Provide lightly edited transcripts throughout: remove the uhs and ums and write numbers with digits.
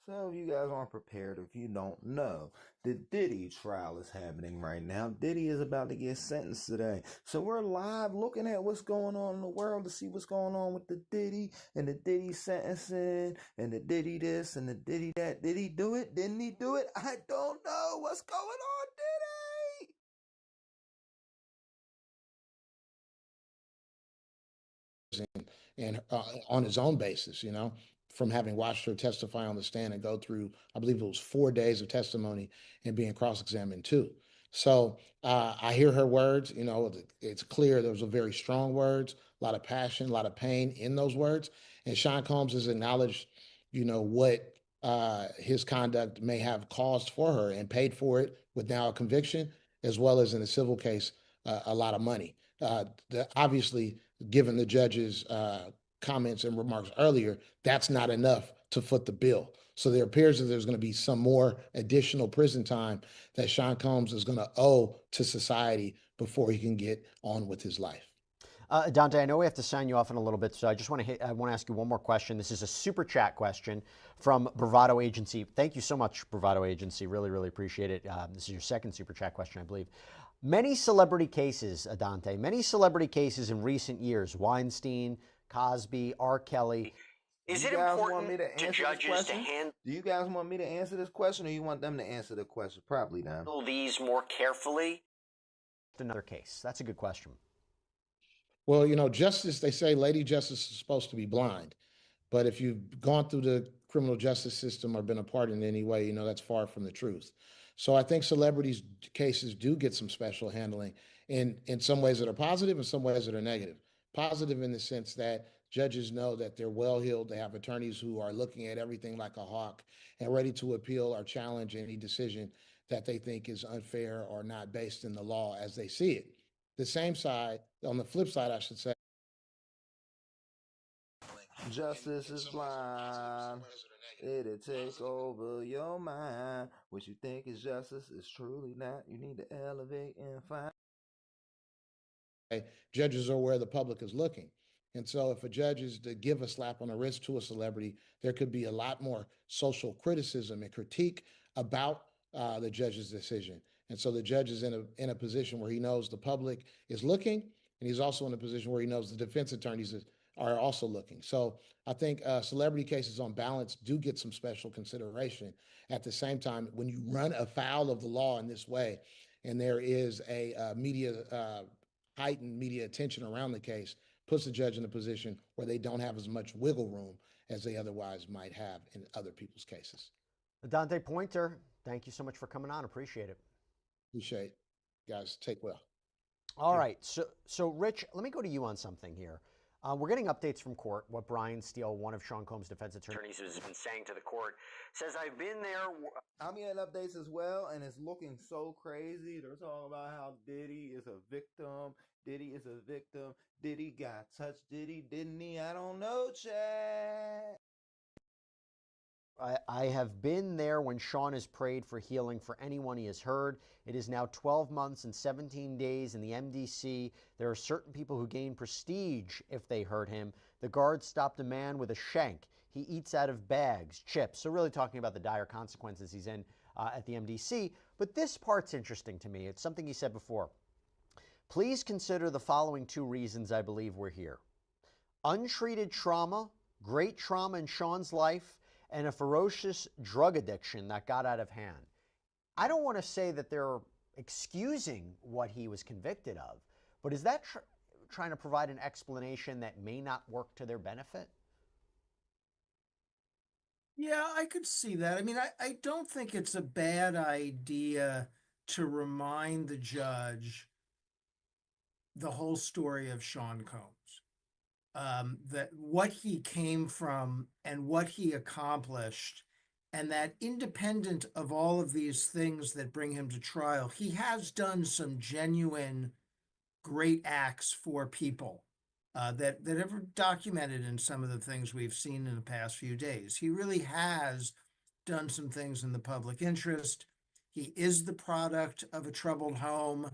So, if you guys aren't prepared, if you don't know, the Diddy trial is happening right now. Diddy is about to get sentenced today. So, we're live looking at what's going on in the world to see what's going on with the Diddy and the Diddy sentencing and the Diddy this and the Diddy that. Did he do it? Didn't he do it? I don't know. What's going on, Diddy? and on his own basis, from having watched her testify on the stand and go through, I believe it was 4 days of testimony and being cross-examined too. So I hear her words. It's clear those are very strong words, a lot of passion, a lot of pain in those words. And Sean Combs has acknowledged, what his conduct may have caused for her and paid for it with now a conviction, as well as in a civil case, a lot of money. Obviously, given the judge's comments and remarks earlier, that's not enough to foot the bill. So there appears that there's going to be some more additional prison time that Sean Combs is going to owe to society before he can get on with his life. Dante, I know we have to sign you off in a little bit, so I want to ask you one more question. This is a super chat question from Bravado Agency. Thank you so much, Bravado Agency. Really, really appreciate it. This is your second super chat question, I believe. Many celebrity cases, Dante, many celebrity cases in recent years, Weinstein, Cosby, R. Kelly. Is it important to judges to handle? Do you guys want me to answer this question, or you want them to answer the question? Probably them. These more carefully. Another case. That's a good question. Well, justice, they say Lady Justice is supposed to be blind. But if you've gone through the criminal justice system or been a part in any way, that's far from the truth. So I think celebrities' cases do get some special handling in some ways that are positive and some ways that are negative. Positive in the sense that judges know that they're well-heeled. They have attorneys who are looking at everything like a hawk and ready to appeal or challenge any decision that they think is unfair or not based in the law as they see it. The same side, on the flip side, I should say, justice is blind. It'll take over your mind. What you think is justice is truly not. You need to elevate and find. judges are where the public is looking. And so if a judge is to give a slap on the wrist to a celebrity, there could be a lot more social criticism and critique about the judge's decision. And so the judge is in a position where he knows the public is looking, and he's also in a position where he knows the defense attorneys are also looking. So I think celebrity cases on balance do get some special consideration. At the same time, when you run afoul of the law in this way, and there is a heightened media attention around the case, puts the judge in a position where they don't have as much wiggle room as they otherwise might have in other people's cases. Dante Pointer, thank you so much for coming on. Appreciate it. Appreciate it. Guys, take well. All right. So Rich, let me go to you on something here. We're getting updates from court. What Brian Steele, one of Sean Combs' defense attorneys, Has been saying to the court, says, I've been there. I'm getting updates as well, and it's looking so crazy. They're talking about how Diddy is a victim. Diddy is a victim. Diddy got touched. Diddy, didn't he? I don't know, Chad. I have been there when Sean has prayed for healing for anyone he has heard. It is now 12 months and 17 days in the MDC. There are certain people who gain prestige if they hurt him. The guards stopped a man with a shank. He eats out of bags, chips. So really talking about the dire consequences he's in at the MDC. But this part's interesting to me. It's something he said before. Please consider the following two reasons I believe we're here. Untreated trauma, great trauma in Sean's life, and a ferocious drug addiction that got out of hand. I don't want to say that they're excusing what he was convicted of, but is that trying to provide an explanation that may not work to their benefit? Yeah, I could see that. I mean, I don't think it's a bad idea to remind the judge the whole story of Sean Combs. That what he came from and what he accomplished, and that independent of all of these things that bring him to trial, he has done some genuine great acts for people that are documented in some of the things we've seen in the past few days. He really has done some things in the public interest. He is the product of a troubled home.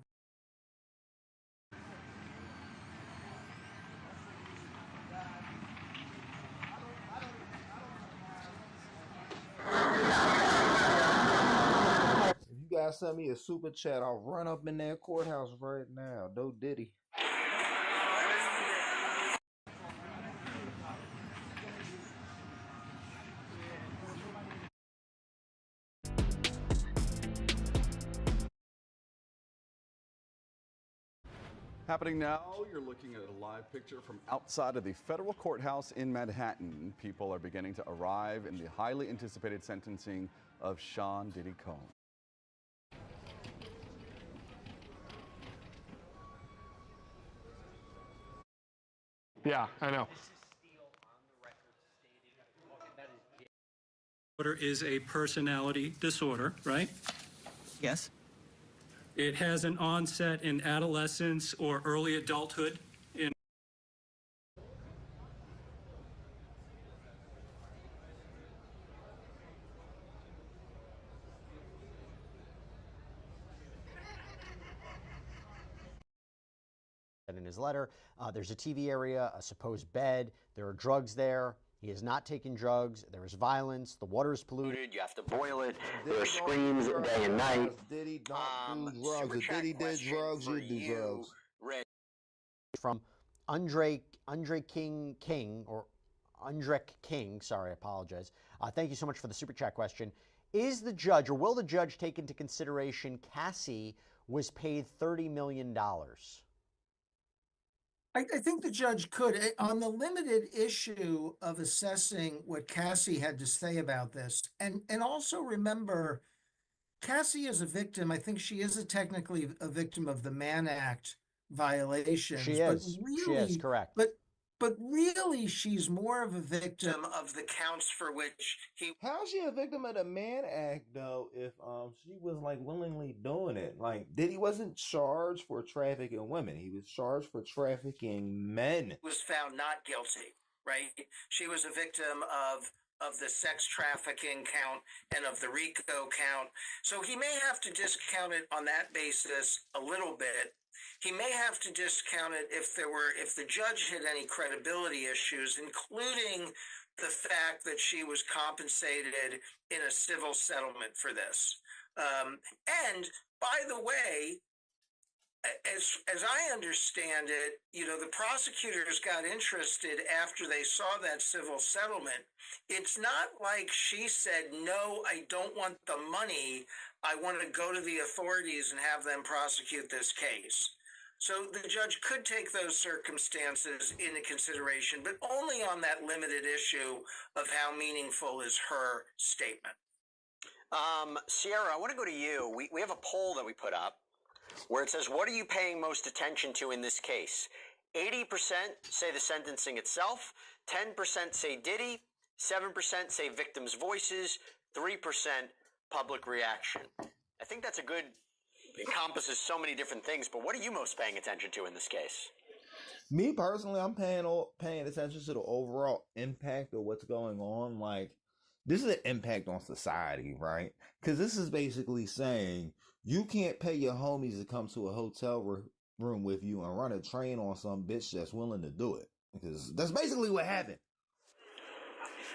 guys send me a super chat, I'll run up in that courthouse right now. No Diddy. Happening now, you're looking at a live picture from outside of the federal courthouse in Manhattan. People are beginning to arrive in the highly anticipated sentencing of Sean Diddy Combs. Yeah, I know. Disorder is a personality disorder, right? Yes. It has an onset in adolescence or early adulthood. In his letter, there's a TV area, a supposed bed, there are drugs there. He is not taking drugs. There is violence. The water is polluted. You have to boil it. There are screams day and night. Diddy don't do drugs. If Diddy did drugs, you do drugs. From Andre King, sorry, I apologize. Thank you so much for the super chat question. Is the judge, or will the judge take into consideration Cassie was paid $30 million? I think the judge could, on the limited issue of assessing what Cassie had to say about this. And also remember, Cassie is a victim. I think she is technically a victim of the Mann Act violations. She is. Really, she is, correct. But really, she's more of a victim of the counts for which he... How's she a victim of the Mann Act, though, if she was, like, willingly doing it? Like, Diddy wasn't charged for trafficking women. He was charged for trafficking men. Was found not guilty, right? She was a victim of the sex trafficking count and of the RICO count. So he may have to discount it on that basis a little bit. He may have to discount it if the judge had any credibility issues, including the fact that she was compensated in a civil settlement for this. And by the way, as I understand it, the prosecutors got interested after they saw that civil settlement. It's not like she said, no, I don't want the money. I want to go to the authorities and have them prosecute this case. So the judge could take those circumstances into consideration, but only on that limited issue of how meaningful is her statement. Sierra, I want to go to you. We have a poll that we put up where it says, what are you paying most attention to in this case? 80% say the sentencing itself, 10% say Diddy, 7% say victims' voices, 3% public reaction. I think that's encompasses so many different things, but what are you most paying attention to in this case? Me personally, I'm paying attention to the overall impact of what's going on. Like, this is an impact on society, right? Because this is basically saying you can't pay your homies to come to a hotel room with you and run a train on some bitch that's willing to do it. Because that's basically what happened.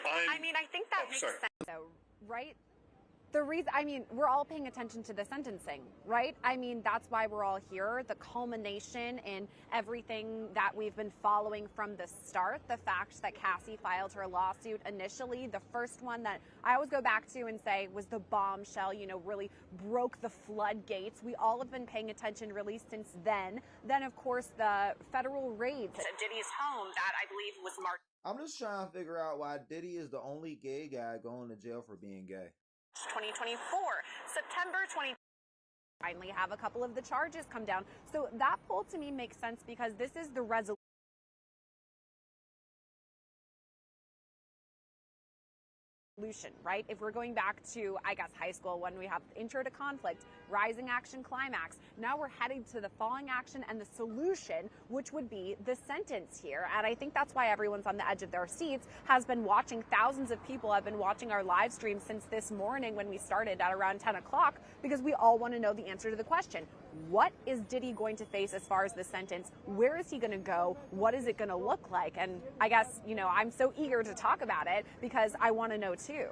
I think that makes sense, though, right? The reason, we're all paying attention to the sentencing, right? That's why we're all here. The culmination in everything that we've been following from the start, the fact that Cassie filed her lawsuit initially, the first one that I always go back to and say was the bombshell, really broke the floodgates. We all have been paying attention really since then. Then, of course, the federal raids at Diddy's home that I believe was marked. I'm just trying to figure out why Diddy is the only gay guy going to jail for being gay. 2024, September 20. Finally have a couple of the charges come down. So that poll to me makes sense because this is the resolution. Right? If we're going back to, I guess, high school when we have intro to conflict, rising action, climax, now we're heading to the falling action and the solution, which would be the sentence here. And I think that's why everyone's on the edge of their seats, has been watching. Thousands of people have been watching our live stream since this morning when we started at around 10 o'clock, because we all want to know the answer to the question. What is Diddy going to face as far as the sentence? Where is he going to go? What is it going to look like? And I guess, I'm so eager to talk about it because I want to know too.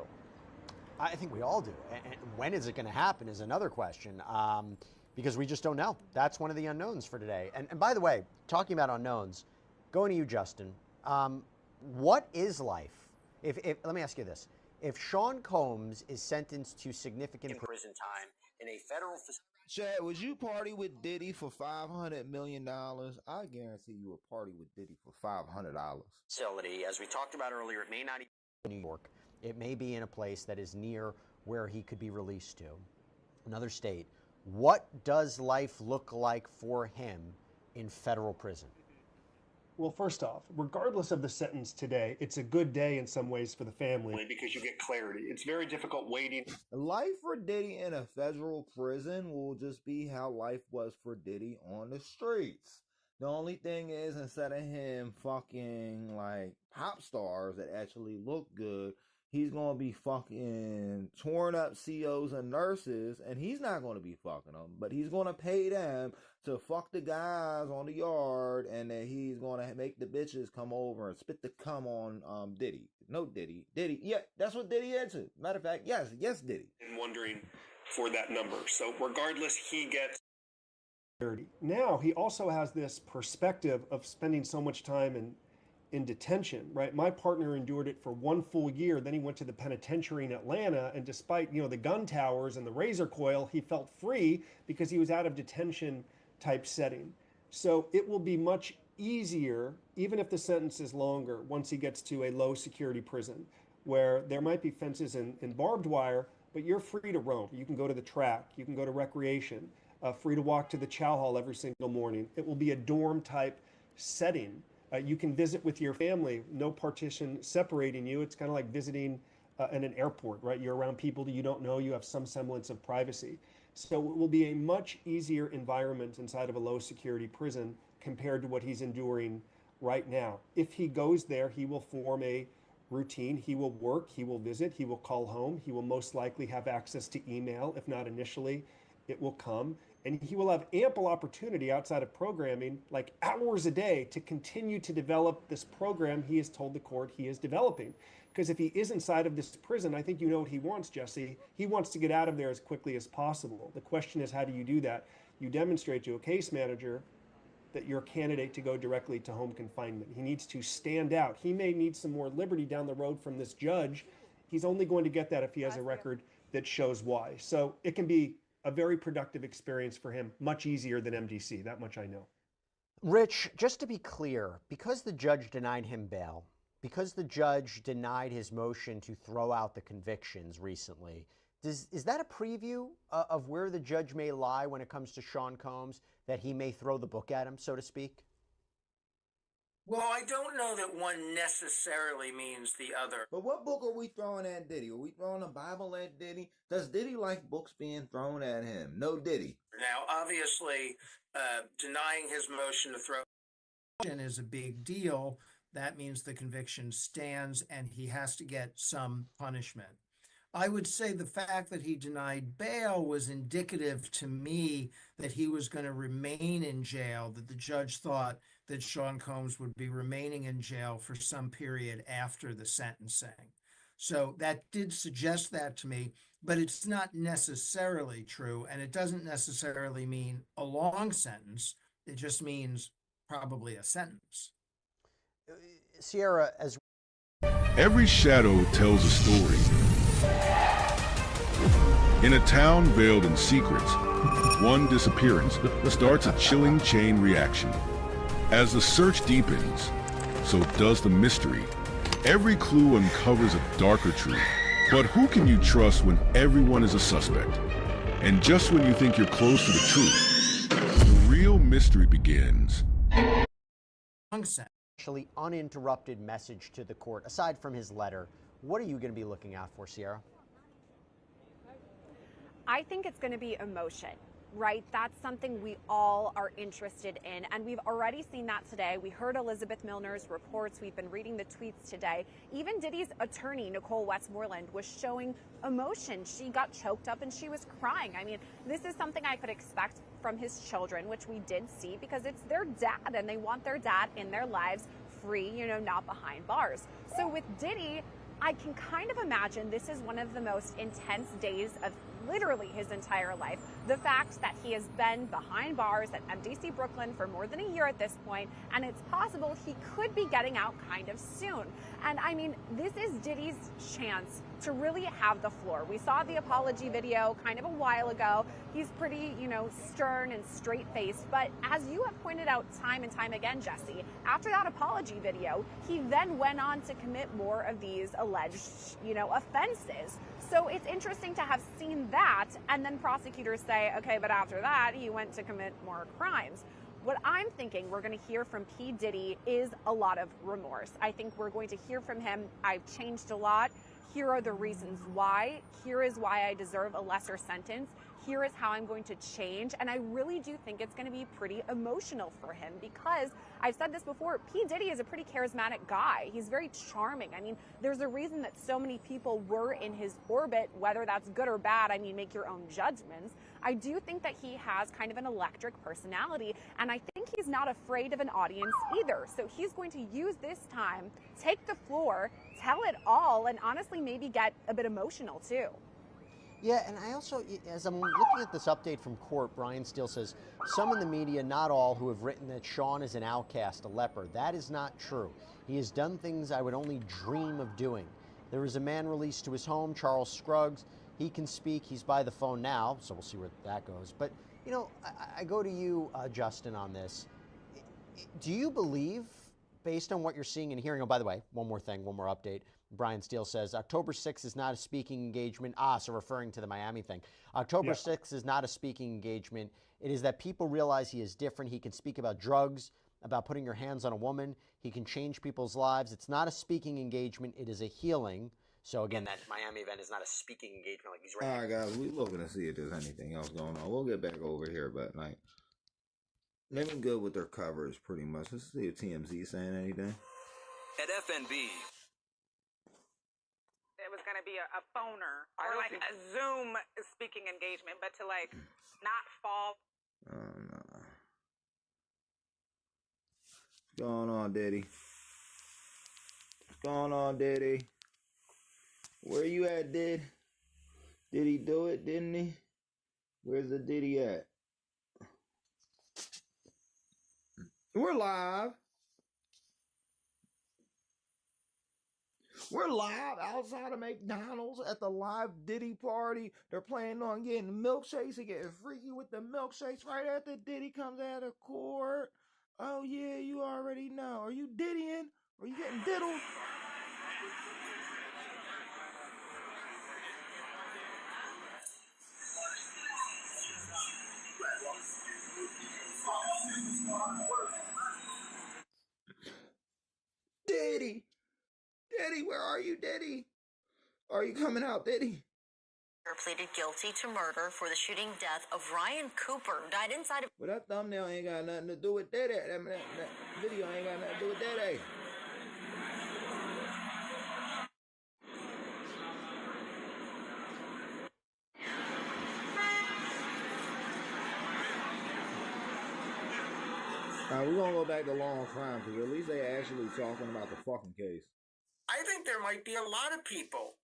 I think we all do. And when is it going to happen is another question, because we just don't know. That's one of the unknowns for today. And by the way, talking about unknowns, going to you, Justin, what is life? Let me ask you this. If Sean Combs is sentenced to significant prison time in a federal facility. Chad, would you party with Diddy for $500 million? I guarantee you would party with Diddy for $500. Facility, as we talked about earlier, it may not even be New York. It may be in a place that is near where he could be released to, another state. What does life look like for him in federal prison? Well, first off, regardless of the sentence today, it's a good day in some ways for the family because you get clarity. It's very difficult waiting. Life for Diddy in a federal prison will just be how life was for Diddy on the streets. The only thing is, instead of him fucking like pop stars that actually look good, he's going to be fucking torn up COs and nurses, and he's not going to be fucking them, but he's going to pay them to fuck the guys on the yard, and then he's going to make the bitches come over and spit the cum on Diddy. No, Diddy. Yeah, that's what Diddy into. Matter of fact, yes, Diddy. And wondering for that number. So regardless, he gets. Now, he also has this perspective of spending so much time in detention, right? My partner endured it for 1 full year. Then he went to the penitentiary in Atlanta, and despite, the gun towers and the razor coil, he felt free because he was out of detention type setting. So it will be much easier, even if the sentence is longer, once he gets to a low security prison where there might be fences and barbed wire, but you're free to roam. You can go to the track, you can go to recreation, free to walk to the chow hall every single morning. It will be a dorm type setting. You can visit with your family, no partition separating you. It's kind of like visiting in an airport, right? You're around people that you don't know. You have some semblance of privacy. So it will be a much easier environment inside of a low security prison compared to what he's enduring right now. If he goes there, he will form a routine. He will work, he will visit, he will call home. He will most likely have access to email. If not initially, it will come. And he will have ample opportunity outside of programming, like hours a day, to continue to develop this program he has told the court he is developing. Because if he is inside of this prison, I think you know what he wants, Jesse. He wants to get out of there as quickly as possible. The question is, how do you do that? You demonstrate to a case manager that you're a candidate to go directly to home confinement. He needs to stand out. He may need some more liberty down the road from this judge. He's only going to get that if he has a record that shows why. So it can be a very productive experience for him, much easier than MDC, that much I know. Rich, just to be clear, because the judge denied him bail, because the judge denied his motion to throw out the convictions recently, is that a preview of where the judge may lie when it comes to Sean Combs, that he may throw the book at him, so to speak? Well, I don't know that one necessarily means the other. But what book are we throwing at Diddy? Are we throwing a Bible at Diddy? Does Diddy like books being thrown at him? No, Diddy. Now, obviously, denying his motion to throw is a big deal. That means the conviction stands and he has to get some punishment. I would say the fact that he denied bail was indicative to me that he was going to remain in jail, that the judge thought that Sean Combs would be remaining in jail for some period after the sentencing. So that did suggest that to me, but it's not necessarily true, and it doesn't necessarily mean a long sentence. It just means probably a sentence. Sierra, as every shadow tells a story. In a town veiled in secrets, one disappearance starts a chilling chain reaction. As the search deepens, so does the mystery. Every clue uncovers a darker truth. But who can you trust when everyone is a suspect? And just when you think you're close to the truth, the real mystery begins. Actually uninterrupted message to the court, aside from his letter, what are you going to be looking out for, Sierra? I think it's going to be emotion, right? That's something we all are interested in, and we've already seen that today. We heard Elizabeth Milner's reports. We've been reading the tweets today. Even Diddy's attorney, Nicole Westmoreland, was showing emotion. She got choked up and she was crying. I mean, this is something I could expect from his children, which we did see, because it's their dad and they want their dad in their lives free, not behind bars. So with Diddy, I can kind of imagine this is one of the most intense days of literally his entire life. The fact that he has been behind bars at MDC Brooklyn for more than a year at this point, and it's possible he could be getting out kind of soon. And I mean, this is Diddy's chance to really have the floor. We saw the apology video kind of a while ago. He's pretty, stern and straight-faced. But as you have pointed out time and time again, Jesse, after that apology video, he then went on to commit more of these alleged, offenses. So it's interesting to have seen that, and then prosecutors say, okay, but after that, he went to commit more crimes. What I'm thinking we're going to hear from P. Diddy is a lot of remorse. I think we're going to hear from him, I've changed a lot. Here are the reasons why. Here is why I deserve a lesser sentence. Here is how I'm going to change. And I really do think it's going to be pretty emotional for him because I've said this before, P. Diddy is a pretty charismatic guy. He's very charming. I mean, there's a reason that so many people were in his orbit, whether that's good or bad. I mean, make your own judgments. I do think that he has kind of an electric personality, and I think he's not afraid of an audience either. So he's going to use this time, take the floor, tell it all, and honestly maybe get a bit emotional too. Yeah, and I also, as I'm looking at this update from court, Brian Steele says, some in the media, not all, who have written that Sean is an outcast, a leper. That is not true. He has done things I would only dream of doing. There is a man released to his home, Charles Scruggs. He can speak. He's by the phone now, so we'll see where that goes. But, I go to you, Justin, on this. Do you believe, based on what you're seeing and hearing, oh, by the way, one more thing, one more update. Brian Steele says, October 6th is not a speaking engagement. So referring to the Miami thing. October 6th is not a speaking engagement. It is that people realize he is different. He can speak about drugs, about putting your hands on a woman. He can change people's lives. It's not a speaking engagement. It is a healing. So again, that Miami event is not a speaking engagement like he's right. All right, guys, we're looking to see if there's anything else going on. We'll get back over here, but they've been good with their coverage pretty much. Let's see if TMZ's saying anything. At FNB. It was going to be a phoner or like a Zoom speaking engagement, but to not fall. Oh, no. What's going on, Diddy? What's going on, Diddy? Where you at, Did? Did he do it, didn't he? Where's the Diddy at? We're live. We're live outside of McDonald's at the live Diddy party. They're planning on getting milkshakes and getting freaky with the milkshakes right after Diddy comes out of court. Oh, yeah, you already know. Are you Diddying? Are you getting diddled? Diddy! Diddy, where are you, Diddy? Are you coming out, Diddy? Pleaded guilty to murder for the shooting death of Ryan Cooper, who died inside of... Well, that thumbnail ain't got nothing to do with Diddy. That video ain't got nothing to do with Diddy. We're going to go back to Law and Crime because at least they actually talking about the fucking case. I think there might be a lot of people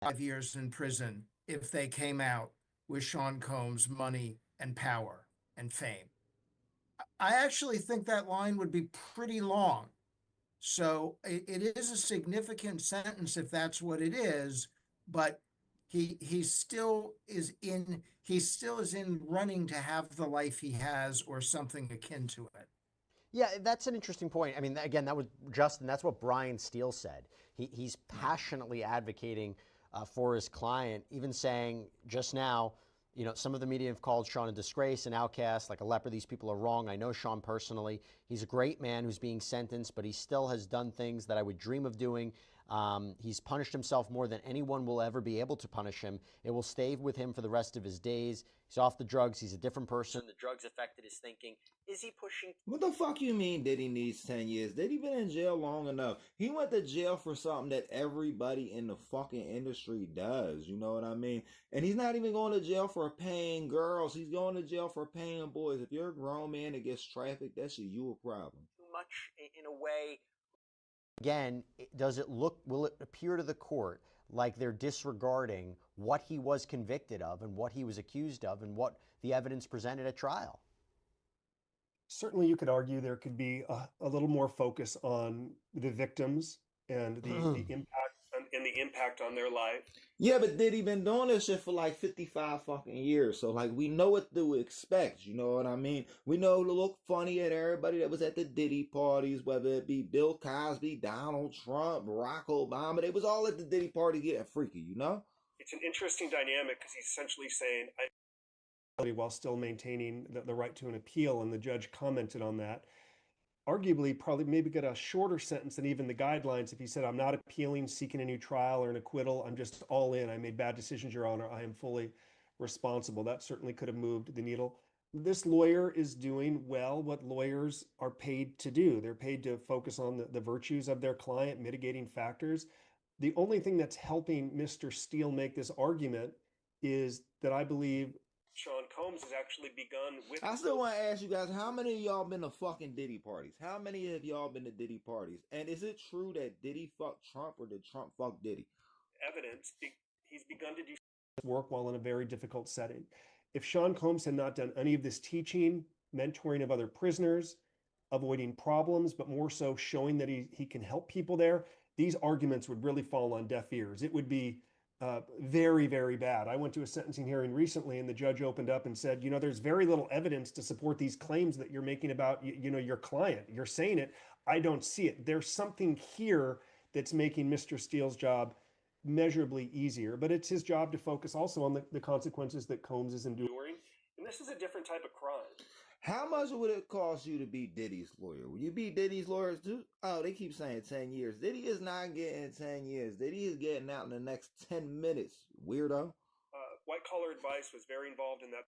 5 years in prison if they came out with Sean Combs' money and power and fame. I actually think that line would be pretty long. So it is a significant sentence if that's what it is, but he still is in running to have the life he has or something akin to it. Yeah, that's an interesting point. I mean, again, that was Justin. That's what Brian Steele said. He's passionately advocating for his client, even saying just now, some of the media have called Sean a disgrace, an outcast, like a leper. These people are wrong. I know Sean personally. He's a great man who's being sentenced, but he still has done things that I would dream of doing. He's punished himself more than anyone will ever be able to punish him. It will stay with him for the rest of his days. He's off the drugs. He's a different person. The drugs affected his thinking. Is he pushing? What the fuck you mean Diddy needs 10 years? Diddy been in jail long enough. He went to jail for something that everybody in the fucking industry does. You know what I mean? And he's not even going to jail for paying girls. He's going to jail for paying boys. If you're a grown man that gets trafficked, that's you a problem. Too much in a way. Again, will it appear to the court like they're disregarding what he was convicted of and what he was accused of and what the evidence presented at trial? Certainly, you could argue there could be a little more focus on the victims and the impact on their life. Yeah, but Diddy been doing this shit for like 55 fucking years. So like we know what to expect, you know what I mean? We know to look funny at everybody that was at the Diddy parties, whether it be Bill Cosby, Donald Trump, Barack Obama. They was all at the Diddy party getting freaky, you know? It's an interesting dynamic because he's essentially saying, while still maintaining the right to an appeal, and the judge commented on that. Arguably, probably maybe get a shorter sentence than even the guidelines if he said, I'm not appealing, seeking a new trial or an acquittal. I'm just all in. I made bad decisions, Your Honor. I am fully responsible. That certainly could have moved the needle. This lawyer is doing well what lawyers are paid to do. They're paid to focus on the virtues of their client, mitigating factors. The only thing that's helping Mr. Steele make this argument is that I believe Sean Combs has actually begun with... I still want to ask you guys, how many of y'all been to fucking Diddy parties? How many of y'all been to Diddy parties? And is it true that Diddy fucked Trump or did Trump fuck Diddy? Evidence. He's begun to do work while in a very difficult setting. If Sean Combs had not done any of this teaching, mentoring of other prisoners, avoiding problems, but more so showing that he can help people there, these arguments would really fall on deaf ears. It would be very, very bad. I went to a sentencing hearing recently and the judge opened up and said, there's very little evidence to support these claims that you're making about, your client. You're saying it. I don't see it. There's something here that's making Mr. Steele's job measurably easier, but it's his job to focus also on the consequences that Combs is enduring. And this is a different type of crime. How much would it cost you to be Diddy's lawyer? Would you be Diddy's lawyer too? Oh, they keep saying 10 years. Diddy is not getting 10 years. Diddy is getting out in the next 10 minutes. Weirdo. White Collar Advice was very involved in that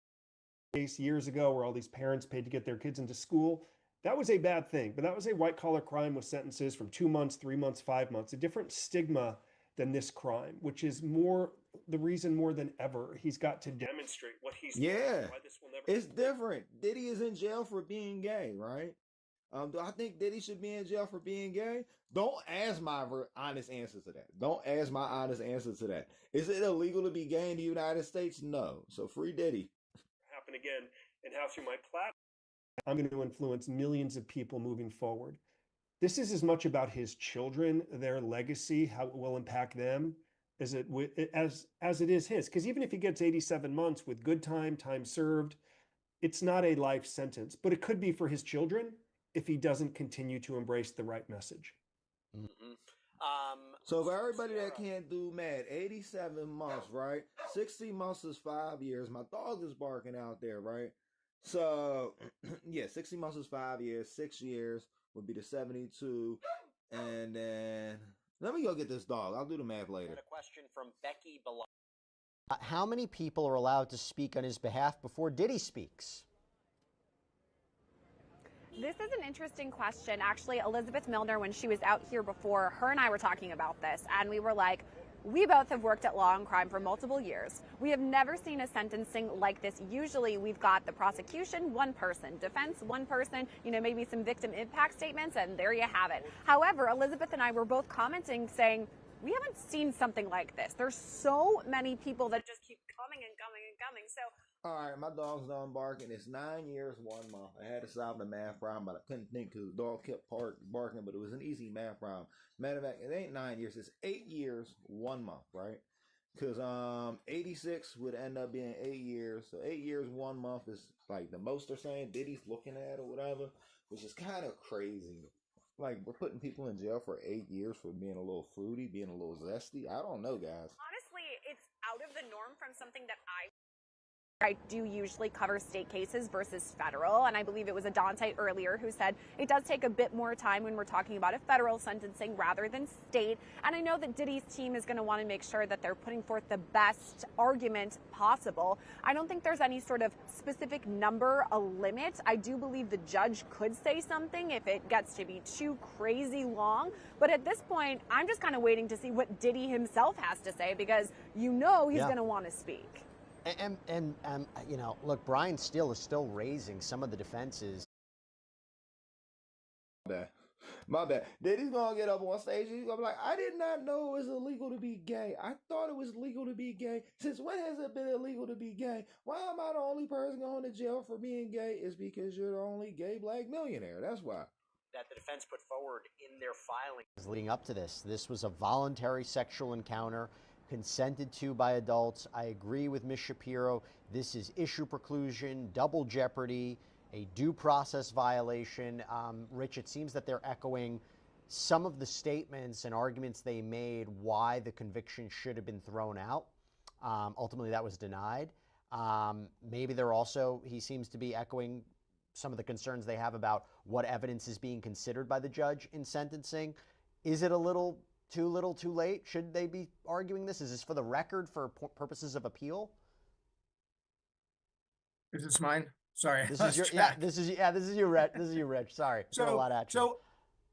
case years ago where all these parents paid to get their kids into school. That was a bad thing, but that was a white collar crime with sentences from 2 months, 3 months, 5 months, a different stigma than this crime, which is the reason more than ever he's got to demonstrate what he's doing. Why this will never it's different. Diddy is in jail for being gay, right? Do I think Diddy should be in jail for being gay? Don't ask my honest answer to that. Don't ask my honest answer to that. Is it illegal to be gay in the United States? No. So free Diddy. Happen again, and how through my platform I'm going to influence millions of people moving forward. This is as much about his children, their legacy, how it will impact them, as it is his. Because even if he gets 87 months with good time served, it's not a life sentence. But it could be for his children if he doesn't continue to embrace the right message. Mm-hmm. So for everybody that can't do math, 87 months, right? 60 months is 5 years. My dog is barking out there, right? So, yeah, 60 months is 5 years. 6 years would be the 72. And then, let me go get this dog. I'll do the math later. A question from Becky Below. How many people are allowed to speak on his behalf before Diddy speaks? This is an interesting question. Actually, Elizabeth Milner, when she was out here before, her and I were talking about this, and we were like, we both have worked at law and crime for multiple years. We have never seen a sentencing like this. Usually we've got the prosecution, one person, defense, one person, maybe some victim impact statements, and there you have it. However, Elizabeth and I were both commenting saying, we haven't seen something like this. There's so many people that just keep coming and coming and coming. So, all right, my dog's done barking. It's 9 years, 1 month. I had to solve the math problem, but I couldn't think because the dog kept barking, but it was an easy math problem. Matter of fact, it ain't 9 years. It's 8 years, 1 month, right? Because 86 would end up being 8 years. So 8 years, 1 month is like the most they're saying Diddy's looking at or whatever, which is kind of crazy. Like, we're putting people in jail for 8 years for being a little fruity, being a little zesty. I don't know, guys. Honestly, it's out of the norm from something that I do usually cover state cases versus federal, and I believe it was Adante earlier who said it does take a bit more time when we're talking about a federal sentencing rather than state, and I know that Diddy's team is going to want to make sure that they're putting forth the best argument possible. I don't think there's any sort of specific number, a limit. I do believe the judge could say something if it gets to be too crazy long, but at this point, I'm just kind of waiting to see what Diddy himself has to say because he's going to want to speak. And look, Brian Steele is still raising some of the defenses. My bad. Then he's gonna get up on stage and he's gonna be like, I did not know it was illegal to be gay. I thought it was legal to be gay. Since when has it been illegal to be gay? Why am I the only person going to jail for being gay? It's because you're the only gay black millionaire. That's why. That the defense put forward in their filings leading up to this. This was a voluntary sexual encounter consented to by adults. I agree with Ms. Shapiro. This is issue preclusion, double jeopardy, a due process violation. Rich, it seems that they're echoing some of the statements and arguments they made why the conviction should have been thrown out. Ultimately, that was denied. Maybe they're also, he seems to be echoing some of the concerns they have about what evidence is being considered by the judge in sentencing. Is it a little, too late? Should they be arguing this? Is this for the record for purposes of appeal? Is this mine? Sorry. This is you, Rich. This is you, Rich. Sorry. So, a lot at you.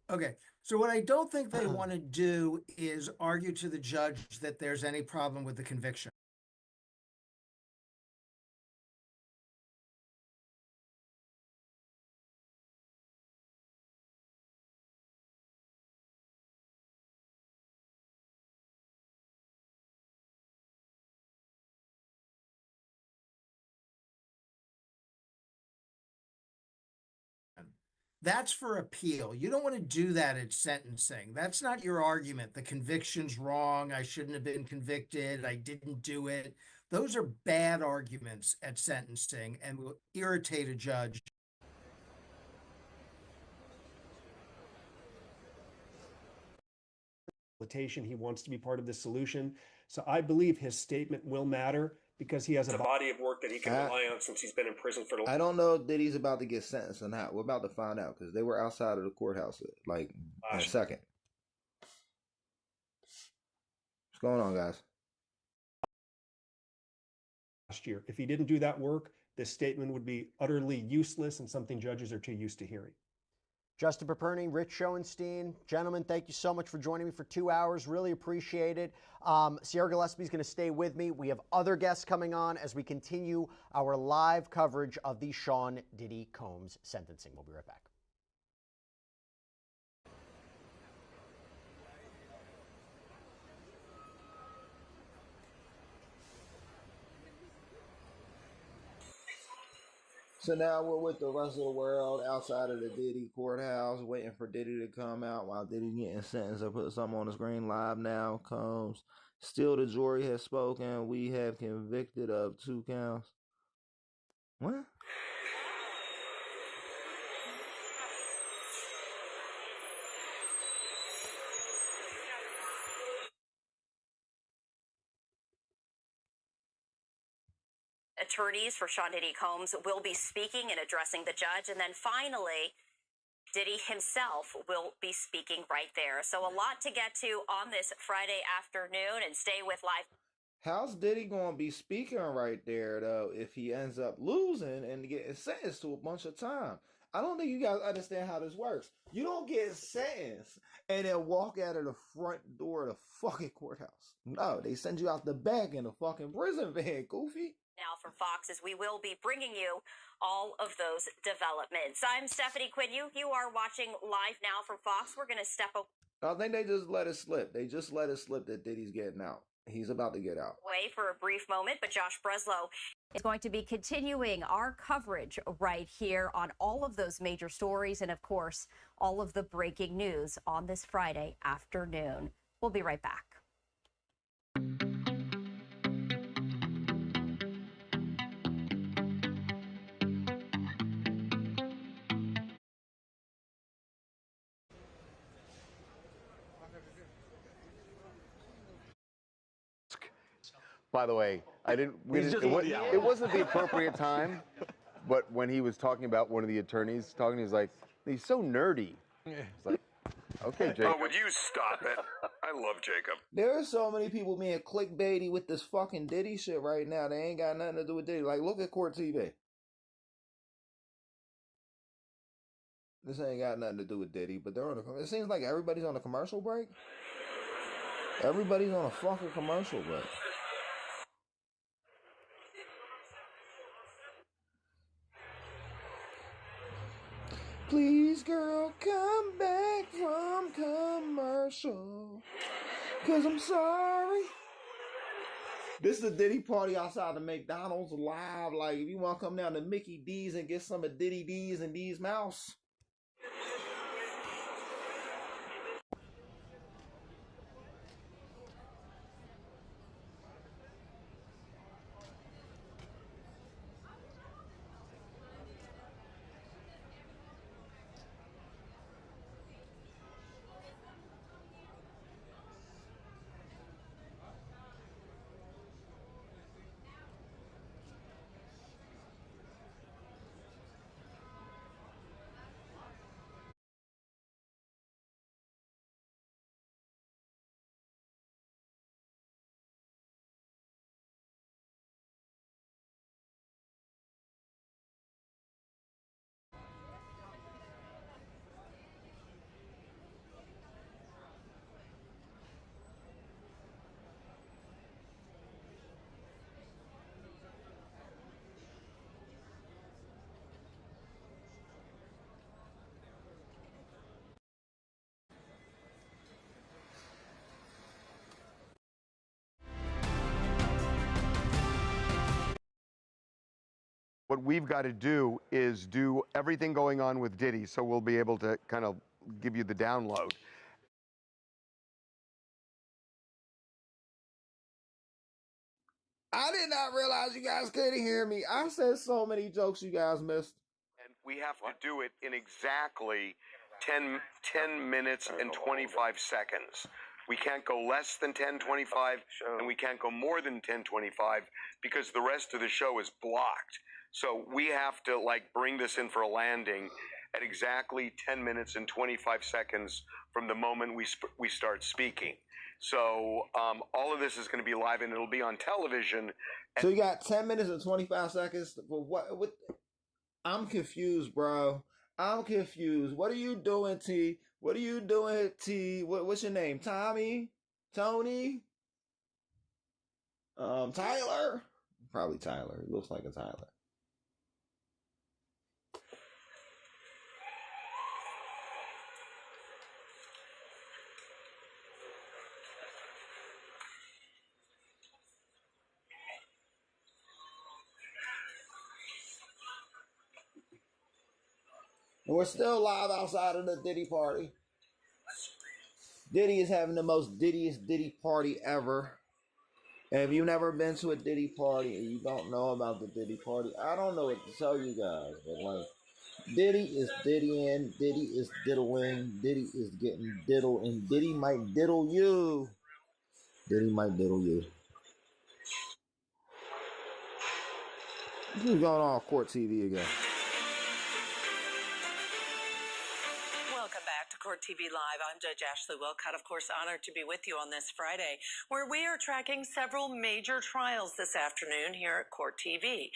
Okay. So what I don't think they want to do is argue to the judge that there's any problem with the conviction. That's for appeal. You don't want to do that at sentencing. That's not your argument. The conviction's wrong. I shouldn't have been convicted. I didn't do it. Those are bad arguments at sentencing and will irritate a judge. He wants to be part of the solution. So I believe his statement will matter because he has a body of work that he can rely on since he's been in prison for. I don't know if Diddy's about to get sentenced or not. We're about to find out because they were outside of the courthouse like in a second. What's going on, guys? Last year, if he didn't do that work, this statement would be utterly useless and something judges are too used to hearing. Justin Paperny, Rich Schoenstein. Gentlemen, thank you so much for joining me for 2 hours. Really appreciate it. Sierra Gillespie is going to stay with me. We have other guests coming on as we continue our live coverage of the Sean Diddy Combs sentencing. We'll be right back. So now we're with the rest of the world outside of the Diddy courthouse, waiting for Diddy to come out while Diddy getting sentenced. I put something on the screen live now. Combs. Still, the jury has spoken. We have convicted of 2 counts. What? Attorneys for Sean Diddy Combs will be speaking and addressing the judge. And then finally, Diddy himself will be speaking right there. So a lot to get to on this Friday afternoon, and stay with Live. How's Diddy going to be speaking right there, though, if he ends up losing and getting sentenced to a bunch of time? I don't think you guys understand how this works. You don't get sentenced and then walk out of the front door of the fucking courthouse. No, they send you out the back in a fucking prison van, goofy. Now from Fox, as we will be bringing you all of those developments. I'm Stephanie Quinn. You are watching Live Now from Fox. We're going to step away. I think they just let it slip. They just let it slip that Diddy's getting out. He's about to get out. For a brief moment, but Josh Breslow is going to be continuing our coverage right here on all of those major stories and, of course, all of the breaking news on this Friday afternoon. We'll be right back. By the way, it wasn't the appropriate time, but when he was talking about one of the attorneys he was like, he's so nerdy. It's like, okay, Jacob. Oh, would you stop it? I love Jacob. There are so many people being clickbaity with this fucking Diddy shit right now. They ain't got nothing to do with Diddy. Like, look at Court TV. This ain't got nothing to do with Diddy, but they're on it seems like everybody's on a commercial break. Everybody's on a fucking commercial break. Please Please, girl, come back from commercial. 'Cause I'm sorry. This is the Diddy party outside the McDonald's live. Like, if you want to come down to Mickey D's and get some of Diddy D's and D's Mouse. What we've got to do is do everything going on with Diddy, so we'll be able to kind of give you the download. I did not realize you guys couldn't hear me. I said so many jokes you guys missed. And we have to do it in exactly 10 minutes and 25 seconds. We can't go less than 10:25, and we can't go more than 10:25 because the rest of the show is blocked. So we have to bring this in for a landing at exactly 10 minutes and 25 seconds from the moment we start speaking. So all of this is going to be live, and it'll be on television. So you got 10 minutes and 25 seconds. What? I'm confused, bro. I'm confused. What are you doing, T? What are you doing, T? What's your name? Tommy? Tony? Tyler? Probably Tyler. It looks like a Tyler. And we're still live outside of the Diddy party. Diddy is having the most Diddyest Diddy party ever. And if you've never been to a Diddy party and you don't know about the Diddy party, I don't know what to tell you guys. But Diddy is Diddying, Diddy is diddling, Diddy is getting diddled, and Diddy might diddle you. Diddy might diddle you. What's going on Court TV again? Court TV Live. I'm Judge Ashley Wilcott, of course, honored to be with you on this Friday, where we are tracking several major trials this afternoon here at Court TV.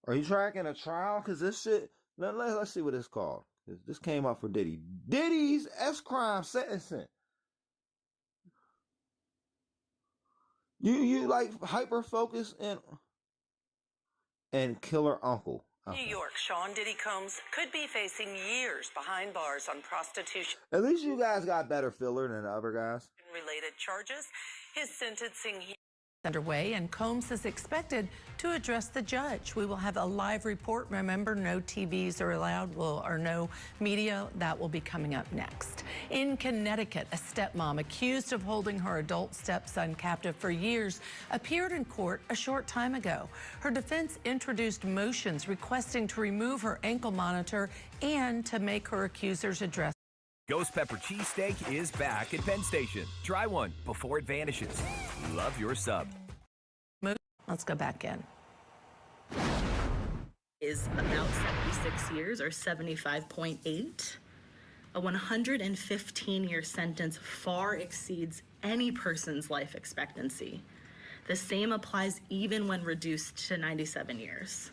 Are you tracking a trial? Because this shit, let's see what it's called. This came up for Diddy. Diddy's S-crime sentencing. You hyper focus and Killer Uncle. New York, Sean Diddy Combs could be facing years behind bars on prostitution. At least you guys got better filler than the other guys. Related charges. His sentencing underway, and Combs is expected to address the judge. We will have a live report. Remember, no TVs are allowed, or no media. That will be coming up next. In Connecticut, a stepmom accused of holding her adult stepson captive for years appeared in court a short time ago. Her defense introduced motions requesting to remove her ankle monitor and to make her accusers address. Ghost Pepper Cheesesteak is back at Penn Station. Try one before it vanishes. Love your sub. Let's go back in. Is about 76 years, or 75.8. A 115-year sentence far exceeds any person's life expectancy. The same applies even when reduced to 97 years.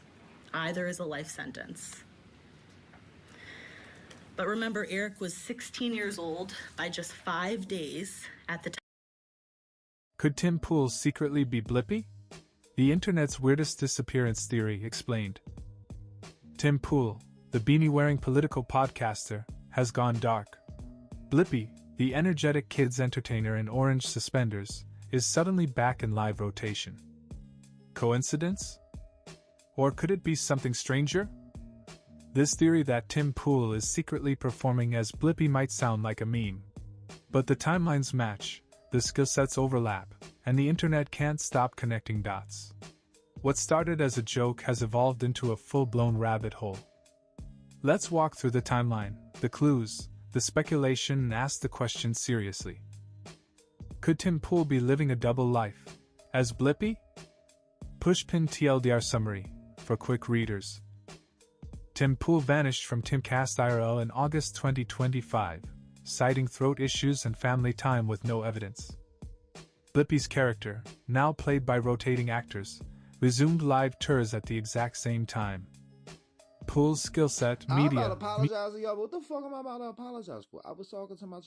Either is a life sentence. But remember, Eric was 16 years old by just 5 days at the time. Could Tim Pool secretly be Blippi? The internet's weirdest disappearance theory explained. Tim Pool, the beanie-wearing political podcaster, has gone dark. Blippi, the energetic kids entertainer in orange suspenders, is suddenly back in live rotation. Coincidence? Or could it be something stranger? This theory that Tim Pool is secretly performing as Blippi might sound like a meme. But the timelines match, the skill sets overlap, and the internet can't stop connecting dots. What started as a joke has evolved into a full-blown rabbit hole. Let's walk through the timeline, the clues, the speculation, and ask the question seriously. Could Tim Pool be living a double life? As Blippi? Pushpin TLDR summary, for quick readers. Tim Pool vanished from Timcast IRL in August 2025, citing throat issues and family time with no evidence. Blippi's character, now played by rotating actors, resumed live tours at the exact same time. Pool's skill set, media... I'm about to apologize to y'all. What the fuck am I about to apologize for? I was talking to my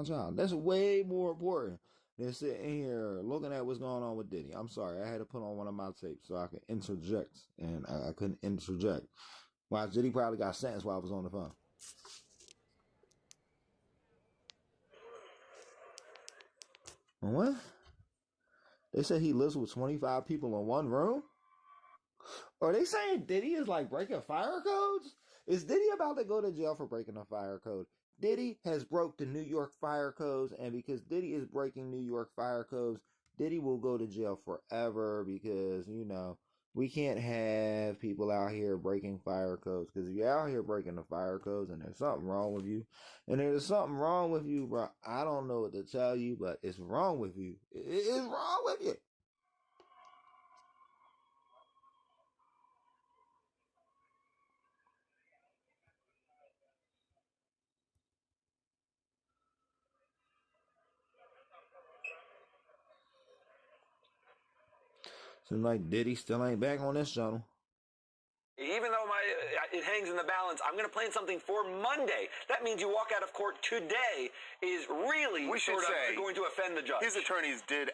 child. That's way more important than sitting here looking at what's going on with Diddy. I'm sorry. I had to put on one of my tapes so I could interject, and I couldn't interject. Wow, Diddy probably got sentenced while I was on the phone. What? They said he lives with 25 people in one room? Are they saying Diddy is like breaking fire codes? Is Diddy about to go to jail for breaking a fire code? Diddy has broke the New York fire codes, and because Diddy is breaking New York fire codes, Diddy will go to jail forever because, you know, we can't have people out here breaking fire codes, because if you're out here breaking the fire codes and there's something wrong with you, bro, I don't know what to tell you, but it's wrong with you. It's wrong with you. Seems like Diddy still ain't back on this channel. Even though it hangs in the balance, I'm going to plan something for Monday. That means you walk out of court today is really going to offend the judge. His attorneys did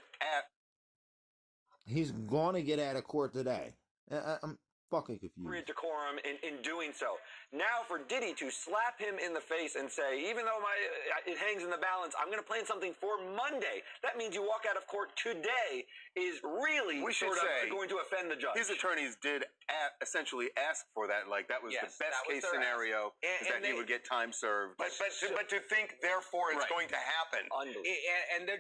He's going to get out of court today. I'm fucking confused. Decorum in doing so. Now for Diddy to slap him in the face and say, even though it hangs in the balance, I'm going to plan something for Monday. That means you walk out of court today is really going to offend the judge. His attorneys did essentially ask for that. Like, that was the best case scenario, is that he would get time served. But to think, therefore, it's going to happen. And the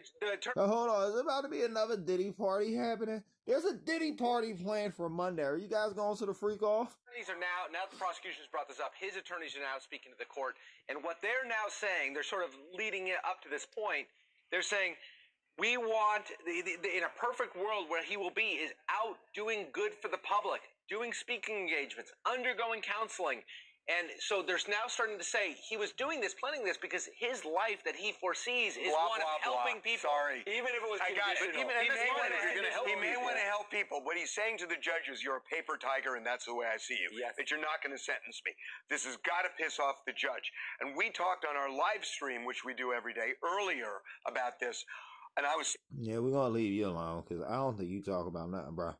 hold on. Is there about to be another Diddy party happening? There's a Diddy party planned for Monday. Are you guys going to the freak off? Attorneys are now the prosecution's brought this up, his attorneys are now speaking to the court. And what they're now saying, they're sort of leading it up to this point, they're saying, we want, in a perfect world where he will be, is out doing good for the public, doing speaking engagements, undergoing counseling. And so there's now starting to say he was doing this, planning this, because his life that he foresees is one of helping people. Sorry. Even if it was conditional. He may want to help people. What he's saying to the judge is, you're a paper tiger, and that's the way I see you. Yes. That you're not going to sentence me. This has got to piss off the judge. And we talked on our live stream, which we do every day, earlier about this. And I was... Yeah, we're going to leave you alone, because I don't think you talk about nothing, bro.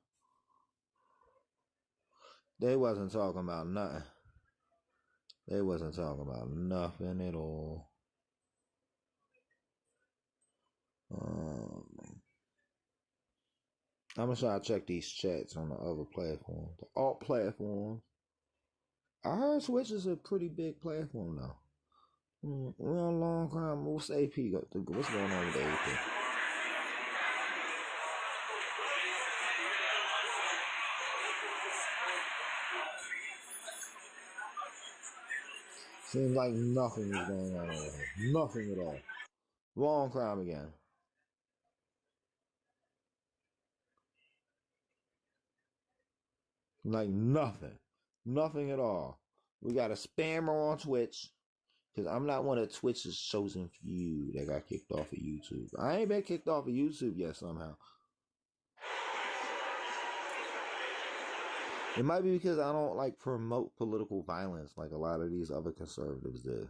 They wasn't talking about nothing. They wasn't talking about nothing at all. I'm going to try to check these chats on the other platforms, the alt platforms. I heard Twitch is a pretty big platform now. We're on long crime. What's AP? What's going on with the AP? Seems like nothing is going on over here. Nothing at all. Long crime again. Like nothing. Nothing at all. We got a spammer on Twitch. Because I'm not one of Twitch's chosen few that got kicked off of YouTube. I ain't been kicked off of YouTube yet somehow. It might be because I don't like promote political violence like a lot of these other conservatives do.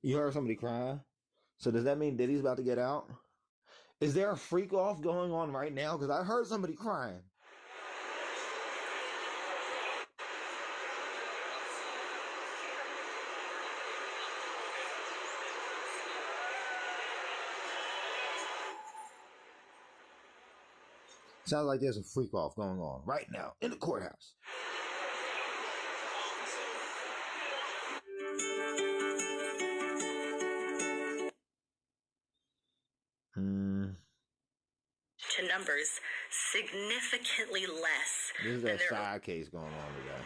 You heard somebody crying? So does that mean Diddy's about to get out? Is there a freak off going on right now? Because I heard somebody crying. Sounds like there's a freak off going on right now in the courthouse. To numbers significantly less. This is that side case going on today.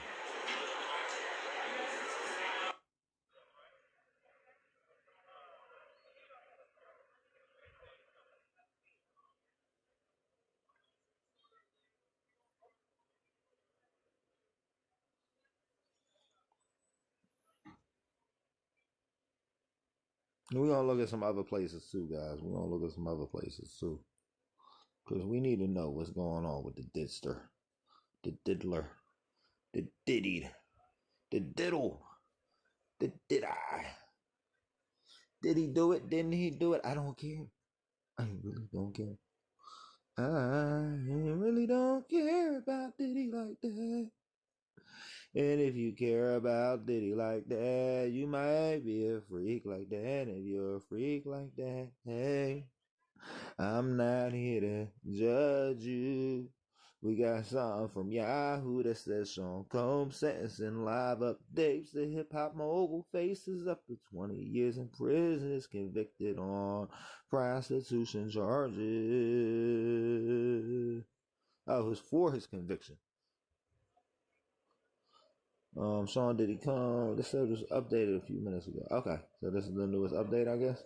We're going to look at some other places too, guys. We're going to look at some other places too. Because we need to know what's going on with the Didster, the Diddler, the Diddied, the Diddle, the Did I. Did he do it? Didn't he do it? I don't care. I really don't care. I really don't care about Diddy like that. And if you care about Diddy like that, you might be a freak like that. If you're a freak like that, hey, I'm not here to judge you. We got something from Yahoo that says Sean Combs sentencing live updates. The hip-hop mogul faces up to 20 years in prison. Is convicted on prostitution charges. Oh, it was for his conviction. Sean Diddy Combs. This was updated a few minutes ago. Okay, so this is the newest update, I guess.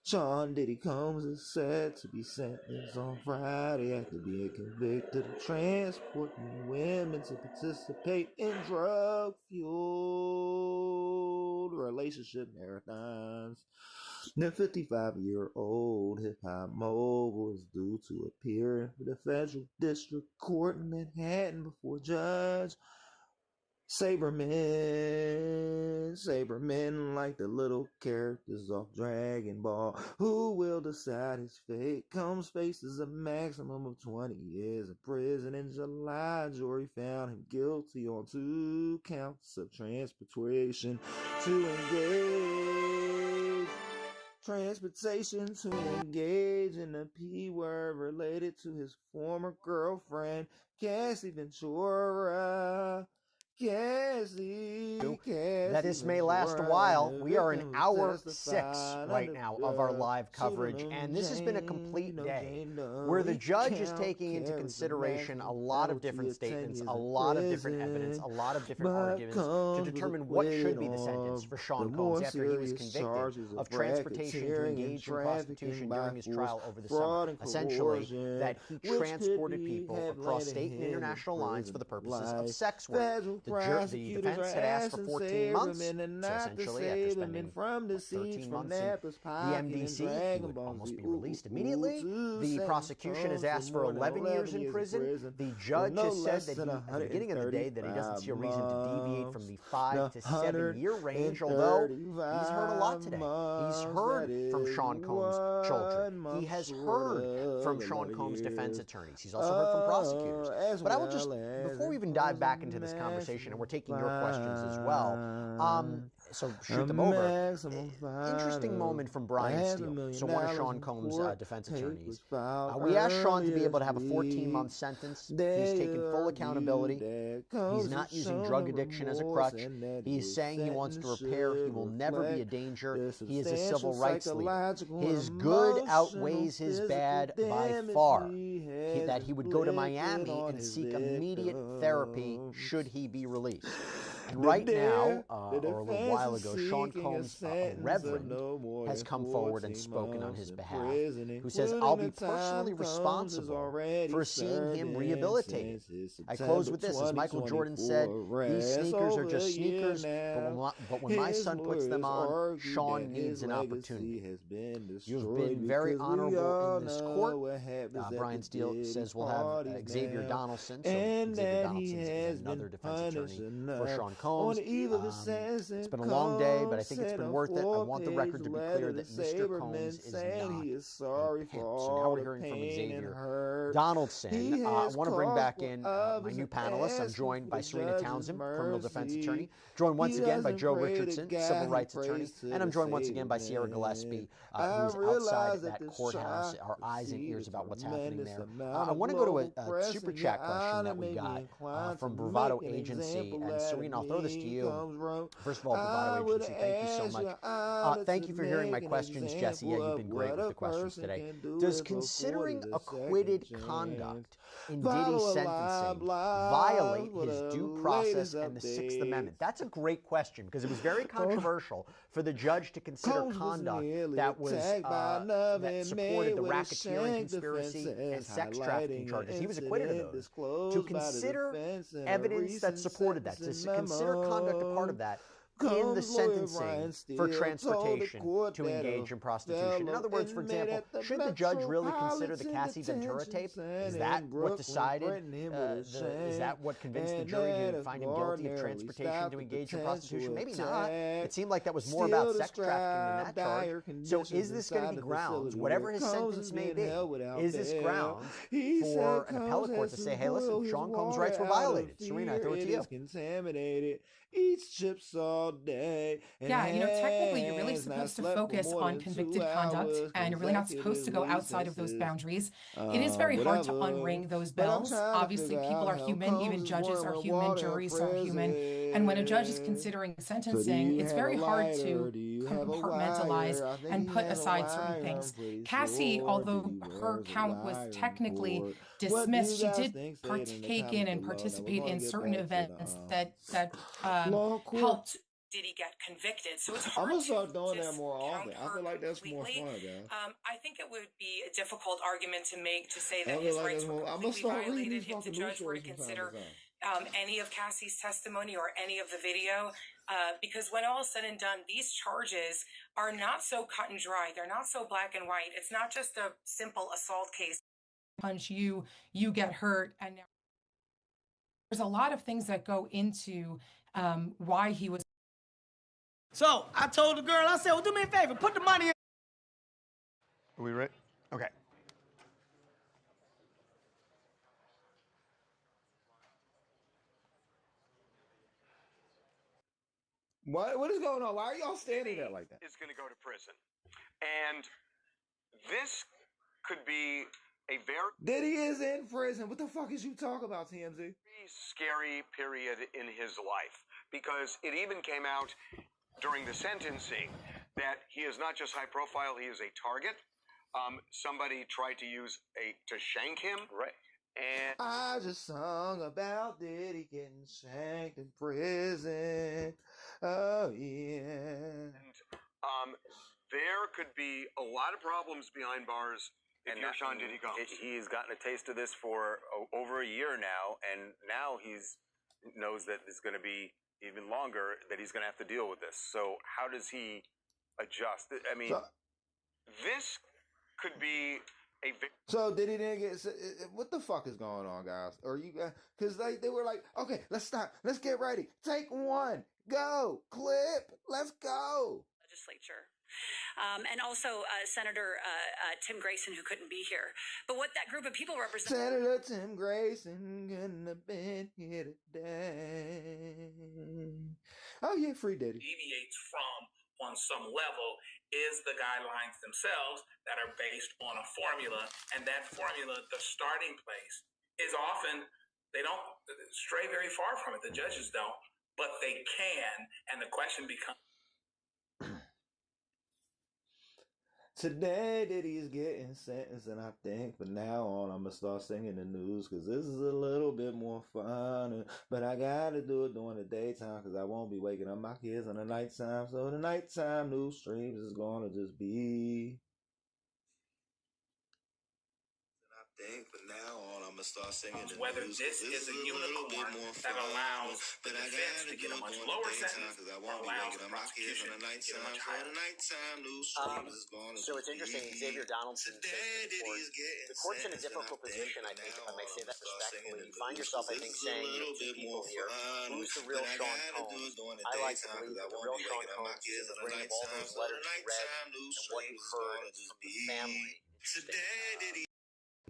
Sean Diddy Combs is set to be sentenced on Friday after being convicted of transporting women to participate in drug-fueled relationship marathons. The 55-year-old hip-hop mogul is due to appear in the federal district court in Manhattan before Judge Sabermen like the little characters off Dragon Ball. Who will decide his fate? Combs faces a maximum of 20 years in prison. In July, jury found him guilty on 2 counts of transportation to engage in a P word related to his former girlfriend, Cassie Ventura. That this may last a while. We are in hour 6 right now of our live coverage, and this has been a complete day where the judge is taking into consideration a lot of different statements, a lot of different evidence, a lot of different arguments to determine what should be the sentence for Sean Combs after he was convicted of transportation to engage in prostitution during his trial over the summer. Essentially, that he transported people across state and international lines for the purposes of sex work. The defense had asked for 14 months, so essentially after spending 13 months in the MDC, he would almost be released immediately. The prosecution has asked for 11 years in prison. The judge has said that at the beginning of the day that he doesn't see a reason to deviate from the 5 to 7 year range, although he's heard a lot today. He's heard from Sean Combs' children. He has heard from Sean Combs' defense attorneys. He's also heard from prosecutors. But I will just, before we even dive back into this conversation, and we're taking your questions as well, so shoot them over. Interesting moment from Brian Steele, so one of Sean Combs' defense attorneys. We asked Sean to be able to have a 14-month sentence. He's taken full accountability. He's not using drug addiction as a crutch. He's saying he wants to repair. He will never be a danger. He is a civil rights leader. His good outweighs his bad by far. That he would go to Miami and seek immediate therapy should he be released. And right now, or a little while ago, Sean Combs' reverend has come forward and spoken on his behalf, who says, "I'll be personally responsible for seeing him rehabilitated." I close with this. As Michael Jordan said, "These sneakers are just sneakers, but when my son puts them on, Sean needs an opportunity." You've been very honorable in this court. Brian Steele says we'll have Xavier Donaldson. So Xavier Donaldson is another defense attorney for Sean Combs. Combs. On the eve of his It's sentencing, been a long day, but I Combs think it's sent been a worth it. I want the 4-page record to be clear letter that to Mr. Saberman Combs is saying not he is a sorry for pimp. So now all we're the hearing from pain and Xavier hurt Donaldson. he I has want to bring back caused in for my others new and panelists. I'm asking joined for by the Serena judge's Townsend, criminal defense attorney, mercy. joined once He again by doesn't Joe pray to Richardson, God, civil he rights attorney, prays to and I'm the joined once again by Sierra Saberman. Gillespie, I who's realize outside that that this courthouse, trial our eyes and ears preceded about what's happening tremendous there. amount I of want to go to global a press, super and chat your question honor that we may be got inclined from to Bravado make an Agency. example And out of Serena, I'll throw this to me. you. Comes from First of all, I Bravado would Agency, thank you so ask much. your honor Thank to you for hearing my make an questions, Jesse. Yeah, example you've been of great what with a the questions person today. can do Does if considering afforded a second acquitted chance. conduct in Follow Diddy's a sentencing live violate with his the due latest process and the Sixth updates. Amendment? That's a great question because it was very controversial for the judge to consider Combs was conduct nearly that was attacked by another that inmate supported the with a racketeering shank conspiracy and defense sex highlighting trafficking an charges. He was acquitted of incident those. To disclosed by the consider defense in a evidence that recent supported that, to sentencing consider conduct a part memo. of that in the Combs' lawyer sentencing Brian for Steele told the transportation court to that engage a in prostitution. In fellow other words, for inmate example, at the should the judge really consider the Metropolitan Cassie Ventura tape? Detention Is Center that in what Brooklyn decided? threatened him with a Is shank, that what convinced the and jury that to if find him guilty of ordinarily transportation stopped to the engage in potential prostitution? Maybe not. attack. It seemed like that was more Steele about sex trafficking than described that charge. dire So conditions is this going to inside be the grounds, facility whatever where his Combs sentence is may being be, held without is this bail. grounds He for said an Combs appellate court has to to say, hey, listen, boil his Sean Combs' water rights were out of violated? Serena, I fear throw it it to you. is contaminated. Eats chips all day. And Yeah, technically you're really has not supposed to slept for focus more on than 2 convicted conduct, hours and you're really not supposed to go consecutively outside of since those his, boundaries. It is very hard to whatever. unring those But I'm bells. trying to Obviously, figure people out are how human, Combs even is judges are boiling human, water in juries are human. And when a judge is considering prison. So do sentencing, you it's have a very hard lighter? to Do you have a compartmentalize wire? I think and he put had a aside certain wire, things. I'm pretty Cassie, sure. although Diddy her wears a count was wire in technically court. What do dismissed, you she guys did think? Say it in the partake in comments and below. Now we're participate going to in get certain back to events the that law court. helped Diddy get convicted. So it's I'm hard gonna to start doing that discount more often. I her feel like that's more completely. fun, guys. I think it would be a difficult argument to make to say I that feel his like rights that's were more. I'm gonna completely start reading violated these if the fucking news judge were to stories from time consider to time. any of Cassie's testimony or any of the video. Because when all is said and done, these charges are not so cut and dry. They're not so black and white. It's not just a simple assault case. Punch you get hurt, and now there's a lot of things that go into why he was. So I told the girl, I said, well, do me a favor, put the money in. Are we ready? Okay. What is going on? Why are y'all standing there like that? Is going to go to prison. And this could be a very Diddy is in prison. What the fuck is you talking about, TMZ? scary period in his life, because it even came out during the sentencing that he is not just high profile, he is a target. Somebody tried to to shank him. Right. And I just sung about Diddy getting shanked in prison. Oh yeah. And there could be a lot of problems behind bars if you're Sean Diddy Combs. He's gotten a taste of this for over a year now, and now he's knows that it's going to be even longer, that he's going to have to deal with this. So how does he adjust? I mean, this could be So Diddy didn't get. What the fuck is going on, guys? Or you guys? Because they were like, okay, let's stop. Let's get ready. Take one. Go. Clip. Let's go. Legislature. And also Senator Tim Grayson, who couldn't be here. But what that group of people represent... Senator Tim Grayson couldn't have been here today. Oh, yeah, free Diddy. Deviates from, on some level, is the guidelines themselves that are based on a formula. And that formula, the starting place, is often, they don't stray very far from it. The judges don't, but they can. And the question becomes... Today, Diddy's getting sentenced, and I think from now on, I'm going to start singing the news, because this is a little bit more fun, but I got to do it during the daytime, because I won't be waking up my kids on the nighttime, so the nighttime news streams is going to just be... Whether this is a unicorn that allows the defense to get a much lower sentence or allows the prosecution to get a much higher. So it's interesting, Xavier Donaldson says to the court's in a difficult position, I think, if I may say that respectfully. You find yourself, I think, saying you have two people here. Who's the real Sean Combs? I like to believe that the real Sean Combs is the brain of all those letters you read and what you heard from the family.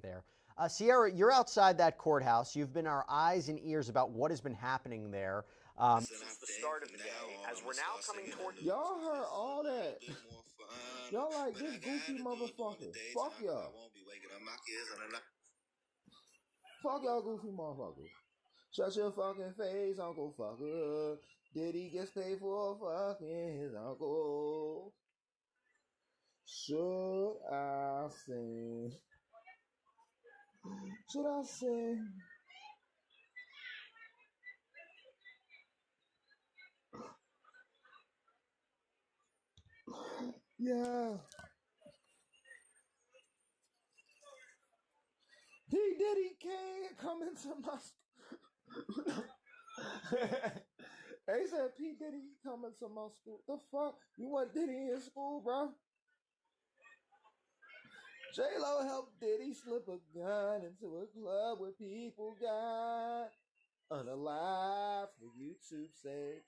There. Sierra, you're outside that courthouse. You've been our eyes and ears about what has been happening there since the start of the day. As we're now coming toward... Y'all heard all that. Y'all like this goofy motherfucker. Fuck y'all. Fuck y'all goofy motherfuckers. Shut your fucking face, Uncle Fucker. Diddy gets paid for fucking his uncle. Should I sing? Should I sing? Yeah. P. Diddy can't come into my school. They said P. Diddy come into my school. The fuck? You want Diddy in school, bro? J-Lo helped Diddy slip a gun into a club where people got unalive for YouTube's sake.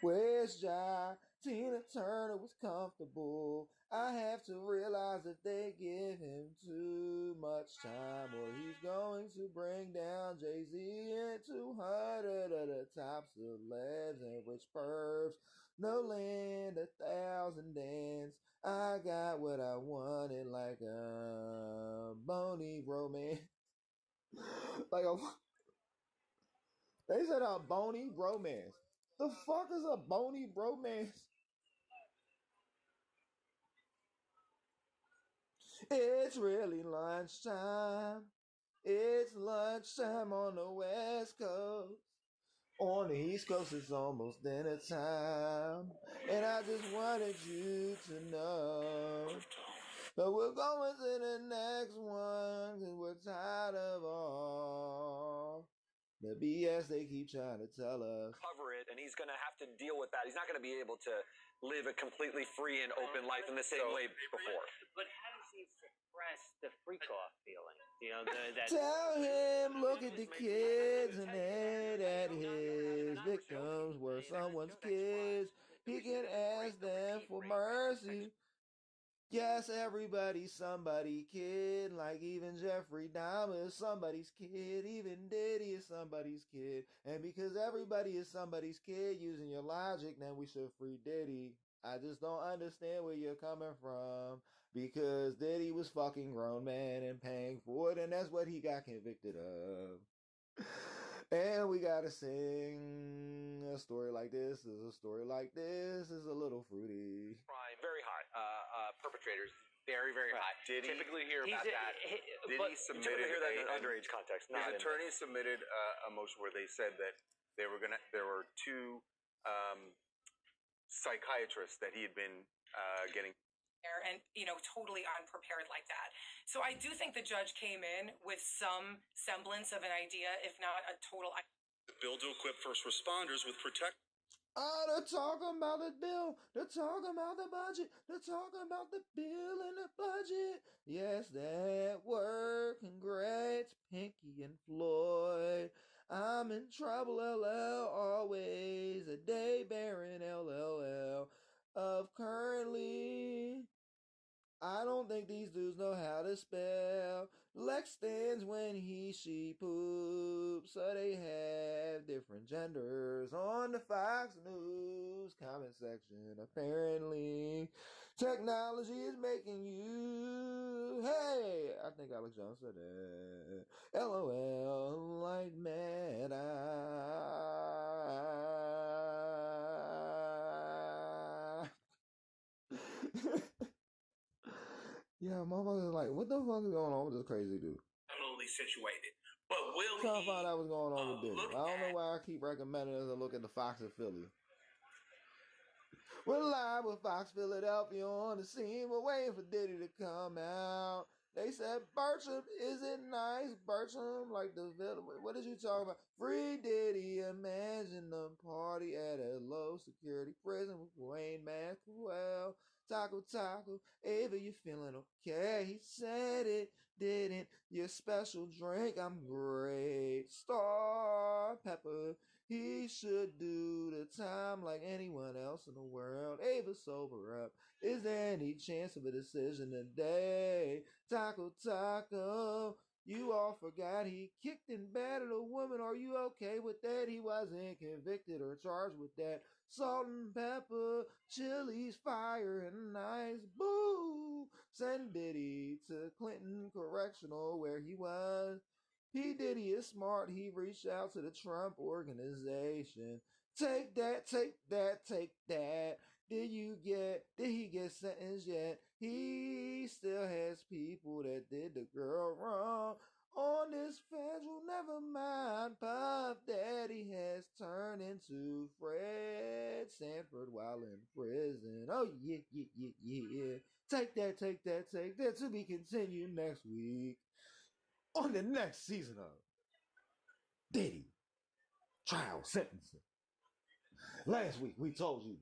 Where's Jai? Tina Turner was comfortable. I have to realize that they give him too much time, or he's going to bring down Jay-Z and 200 of the top celebs and rich pervs. No land, 1,000 dance. I got what I wanted, like a bony romance. Like a... They said a bony bromance. The fuck is a bony bromance? It's really lunchtime. It's lunchtime on the West Coast. On the East Coast, it's almost dinner time. And I just wanted you to know that we're going to the next one, 'cause we're tired of all the BS they keep trying to tell us. Cover it, and he's going to have to deal with that. He's not going to be able to live a completely free and open life in the same way before. But how does he suppress the freak-off feeling? You know, that... Tell him, look at the kids and that his victims were someone's kids. He can ask them for mercy. Yes, everybody's somebody's kid, like even Jeffrey Dahmer is somebody's kid, even Diddy is somebody's kid. And because everybody is somebody's kid, using your logic, then we should free Diddy. I just don't understand where you're coming from, because Diddy was fucking grown man and paying for it, and that's what he got convicted of. And we gotta sing a story like this is a story like this is a little fruity. Crime, very high. Perpetrators, very, very high. Did typically hear about that? Diddy submitted hear that in an underage context. His attorney submitted a motion where they said that there were two psychiatrists that he had been getting. And, totally unprepared like that. So I do think the judge came in with some semblance of an idea, if not a total... The bill to equip first responders with protect... Oh, they're talking about the bill. They're talking about the budget. They're talking about the bill and the budget. Yes, that word. Congrats, Pinky and Floyd. I'm in trouble, LL, always. A day bearing LLL of currently... I don't think these dudes know how to spell. Lex stands when he, she poops. So they have different genders on the Fox News comment section. Apparently, technology is making you... Hey, I think Alex Jones said that. LOL, like mad eye. Yeah, motherfuckers like, what the fuck is going on with this crazy dude? Similarly situated. But will Trying to find out what's going on with Diddy. I don't know why I keep recommending us to look at the Fox in Philly. We're live with Fox Philadelphia on the scene. We're waiting for Diddy to come out. They said, Bertram, is it nice? Bertram, like the villain. What did you talk about? Free Diddy, imagine the party at a low security prison with Wayne Maxwell. Taco, Ava, you feeling okay? He said it, didn't. Your special drink, I'm great. Star Pepper, he should do the time like anyone else in the world. Ava, sober up. Is there any chance of a decision today? Taco, you all forgot he kicked and battered a woman. Are you okay with that? He wasn't convicted or charged with that. Salt and pepper, chilies, fire, and ice. Boo! Send Diddy to Clinton Correctional where he was. P. Diddy is smart. He reached out to the Trump organization. Take that, take that, take that. Did he get sentenced yet? He still has people that did the girl wrong. On this federal, never mind. Puff Daddy has turned into Fred Sanford while in prison. Oh, yeah. Take that, take that, take that. To be continued next week on the next season of Diddy Trial Sentencing. Last week we told you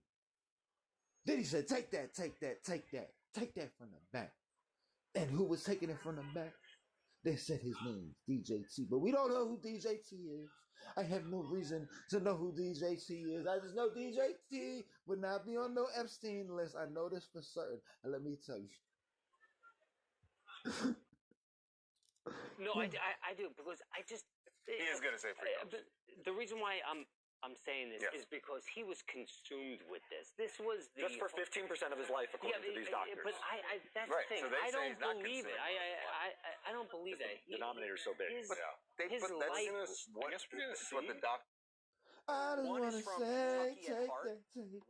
Diddy said, take that, take that, take that. Take that from the back. And who was taking it from the back? They said his name, DJ T. But we don't know who DJ T is. I have no reason to know who DJ T is. I just know DJ T would not be on no Epstein list. I know this for certain. And let me tell you. No, I do, because I just... He is going to say free comes. The reason why I'm saying this is because he was consumed with this. This was the... Just for 15% of his life, according to these doctors. But that's the thing. So they I say don't he's not believe it. consumed. I don't believe it. The denominator's so big. His But life... that's what the doctor... I just One want is to from say, Kentucky at heart.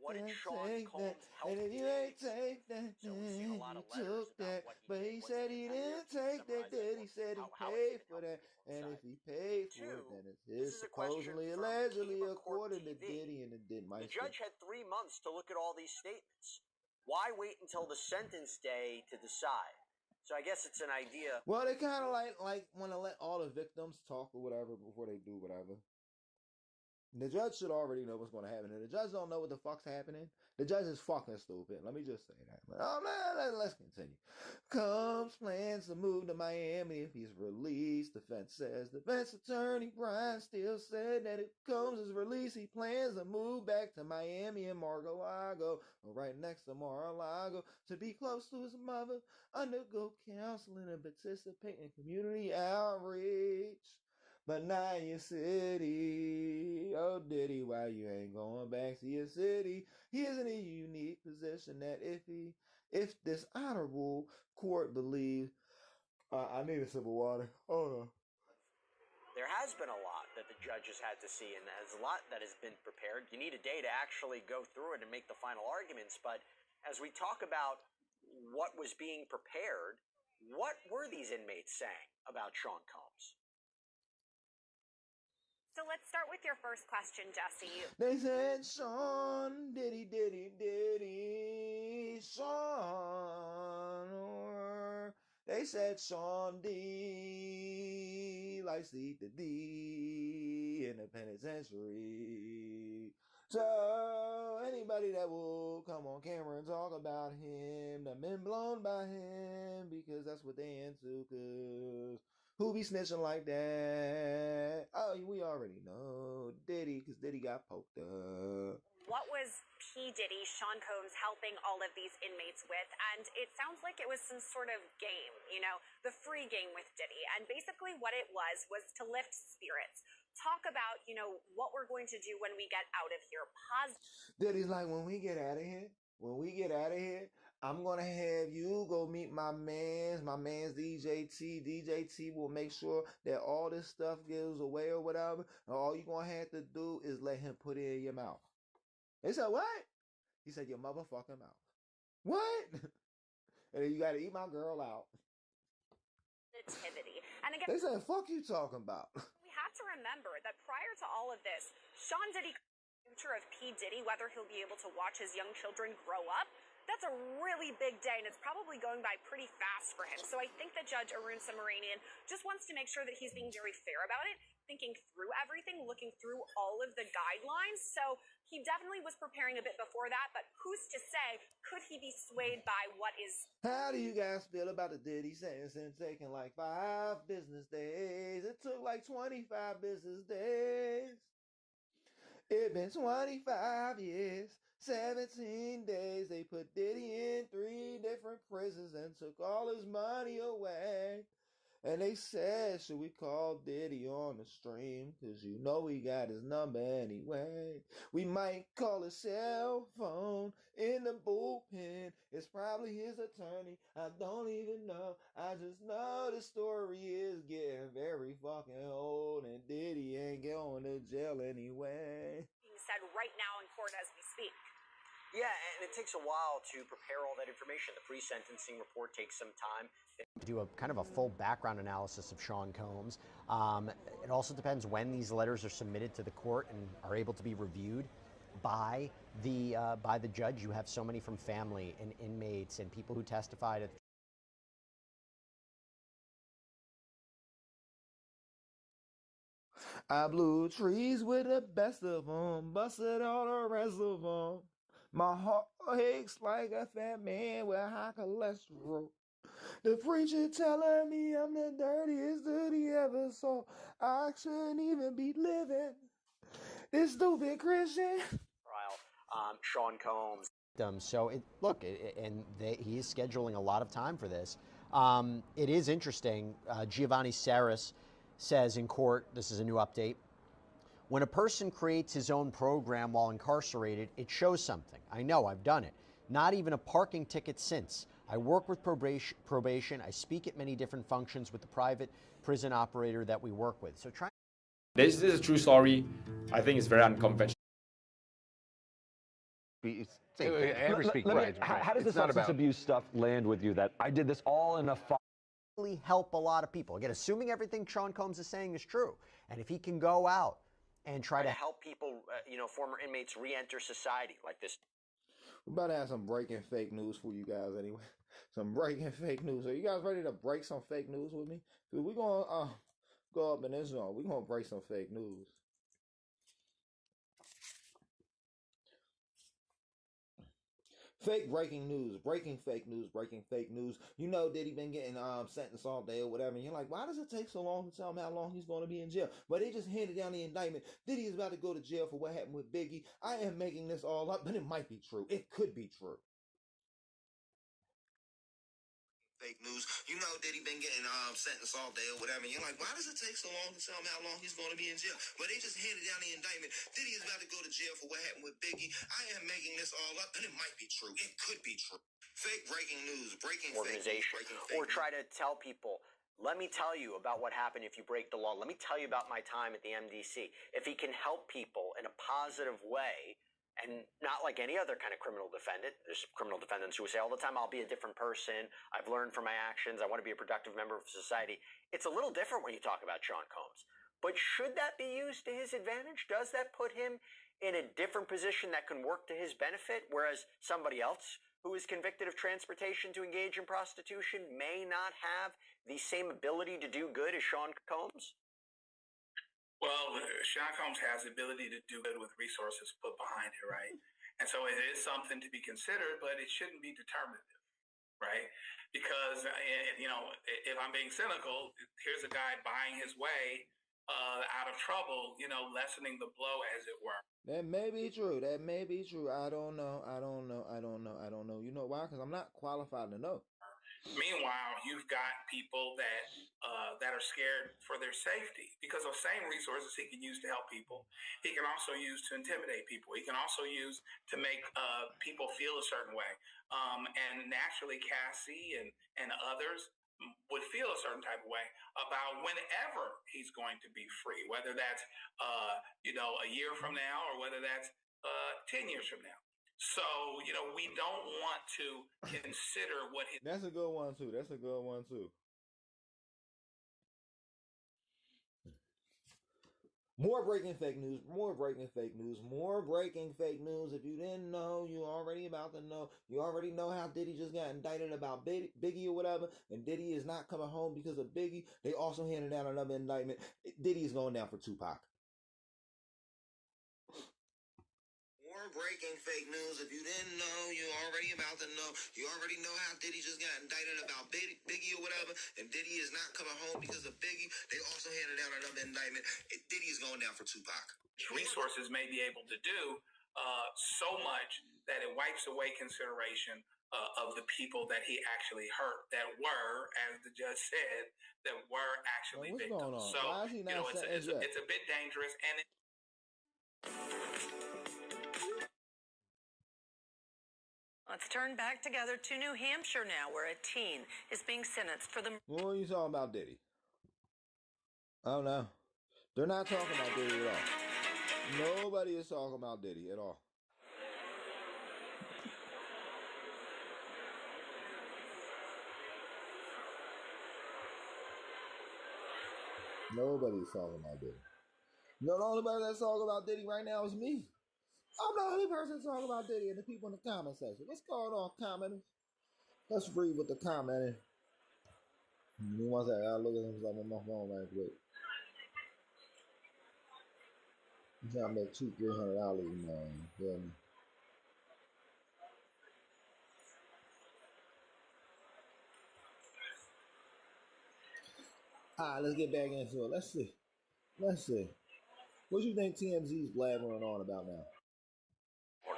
What did Sean Combs help and if you ain't take that, So we've seen a lot you of letters took that. about what But he said he didn't take that, did he? Said he paid for that. And if he paid for it, then it's his, This is a question supposedly, from allegedly, Kima Court according to TV. Diddy and the The Didmeister. judge had 3 months to look at all these statements. Why wait until the sentence day to decide? So I guess it's an idea. Well, they kind of like want to let all the victims talk or whatever before they do whatever. The judge should already know what's going to happen. And the judge don't know what the fuck's happening. The judge is fucking stupid. Let me just say that. But, let's continue. Combs plans to move to Miami if he's released. Defense says. Defense attorney Brian Steele said that if Combs is released, he plans to move back to Miami and Mar-a-Lago, or right next to Mar-a-Lago, to be close to his mother, undergo counseling, and participate in community outreach. But not in your city. Oh, Diddy, why you ain't going back to your city? He is in a unique position that if this honorable court believes, I need a sip of water. Hold on. There has been a lot that the judge has had to see, and there's a lot that has been prepared. You need a day to actually go through it and make the final arguments. But as we talk about what was being prepared, what were these inmates saying about Sean Combs? So let's start with your first question, Jesse. They said, Sean, Diddy, Sean. Or they said, Sean D likes to eat the D in the penitentiary. So anybody that will come on camera and talk about him, that been blown by him, because that's what they into, cause who be snitching like that? Oh, we already know. Diddy, because Diddy got poked up. What was P. Diddy, Sean Combs, helping all of these inmates with? And it sounds like it was some sort of game, the free game with Diddy. And basically what it was to lift spirits. Talk about, what we're going to do when we get out of here. Diddy's like, when we get out of here, I'm going to have you go meet my man's DJ T. DJ T will make sure that all this stuff goes away or whatever. And all you're going to have to do is let him put it in your mouth. They said, what? He said, your motherfucking mouth. What? And then you got to eat my girl out. And again, they said, fuck you talking about. We have to remember that prior to all of this, Sean Diddy, future of P. Diddy, whether he'll be able to watch his young children grow up, That's a really big day, and it's probably going by pretty fast for him. So I think that Judge Arun Subramanian just wants to make sure that he's being very fair about it, thinking through everything, looking through all of the guidelines. So he definitely was preparing a bit before that, but who's to say, could he be swayed by what is... How do you guys feel about the Diddy sentencing taking like 5 business days? It took like 25 business days. It been 25 years, 17 days. They put Diddy in 3 different prisons and took all his money away. And they said, should we call Diddy on the stream? Cause you know we got his number anyway. We might call his cell phone in the bullpen. It's probably his attorney. I don't even know. I just know the story is getting very fucking old. And Diddy ain't going to jail anyway. Being said right now in court as we speak. Yeah, and it takes a while to prepare all that information. The pre-sentencing report takes some time. Do a kind of a full background analysis of Sean Combs. It also depends when these letters are submitted to the court and are able to be reviewed by the judge. You have so many from family and inmates and people who testified at. I blew trees with the best of them, busted all the rest of them. My heart aches like a fat man with high cholesterol. The preacher telling me I'm the dirtiest that he ever saw. I shouldn't even be living. This stupid Christian. Trial, Sean Combs. So he is scheduling a lot of time for this. It is interesting. Giovanni Saris says in court, this is a new update, when a person creates his own program while incarcerated, it shows something. I know, I've done it. Not even a parking ticket since. I work with probation. I speak at many different functions with the private prison operator that we work with. So try. This is a true story. I think it's very unconventional. How does the substance abuse stuff land with you that I did this all in a help a lot of people? Again, assuming everything Sean Combs is saying is true. And if he can go out and try to help people, former inmates re-enter society like this. We're about to have some breaking fake news for you guys anyway. Some breaking fake news. Are you guys ready to break some fake news with me? Because we're going to go up in this zone. We're going to break some fake news. Fake breaking news, breaking fake news, breaking fake news. You know Diddy been getting sentenced all day or whatever, and you're like, why does it take so long to tell him how long he's going to be in jail? But they just handed down the indictment. Diddy is about to go to jail for what happened with Biggie. I am making this all up, but it might be true. It could be true. Fake news. You know Diddy been getting sentenced all day or whatever, and you're like, why does it take so long to tell him how long he's going to be in jail? But they just handed down the indictment. Diddy is about to go to jail for what happened with Biggie. I am making this all up, and it might be true. It could be true. Fake breaking news, breaking organization, fake news, breaking or try to tell people, let me tell you about what happened if you break the law. Let me tell you about my time at the MDC. If he can help people in a positive way, and not like any other kind of criminal defendant. There's criminal defendants who say all the time, I'll be a different person. I've learned from my actions. I want to be a productive member of society. It's a little different when you talk about Sean Combs. But should that be used to his advantage? Does that put him in a different position that can work to his benefit? Whereas somebody else who is convicted of transportation to engage in prostitution may not have the same ability to do good as Sean Combs? Well, Sean Combs has the ability to do good with resources put behind it, right? And so it is something to be considered, but it shouldn't be determinative, right? Because, if I'm being cynical, here's a guy buying his way out of trouble, lessening the blow, as it were. That may be true. That may be true. I don't know. You know why? Because I'm not qualified to know. Meanwhile, you've got people that are scared for their safety because of the same resources he can use to help people. He can also use to intimidate people. He can also use to make people feel a certain way. And naturally, Cassie and others would feel a certain type of way about whenever he's going to be free, whether that's a year from now or whether that's 10 years from now. So, we don't want to consider what his... That's a good one, too. More breaking fake news, more breaking fake news, more breaking fake news. If you didn't know, you already about to know. You already know how Diddy just got indicted about Biggie or whatever, and Diddy is not coming home because of Biggie. They also handed down another indictment. Diddy is going down for Tupac. More breaking fake news. If you didn't know, you already about to know. You already know how Diddy just got indicted about Biggie or whatever, and Diddy is not coming home because of Biggie. They also handed down another indictment. Diddy is going down for Tupac. Resources may be able to do so much that it wipes away consideration of the people that he actually hurt, that were, as the judge said, that were actually victims. So, why is he not it's a bit dangerous, and Let's turn back together to New Hampshire now, where a teen is being sentenced for the... What are you talking about, Diddy? Oh, no. They're not talking about Diddy at all. Nobody is talking about Diddy at all. Nobody's talking about Diddy. You know, the only person that's talking about Diddy right now is me. I'm the only person talking about Diddy and the people in the comment section. What's going on, commenters? Let's read what the commenting. You want that? I'll look at something on my phone right quick. I'm trying to make $200-300, man. Yeah. Alright, let's get back into it. Let's see. What do you think TMZ's blabbering on about now?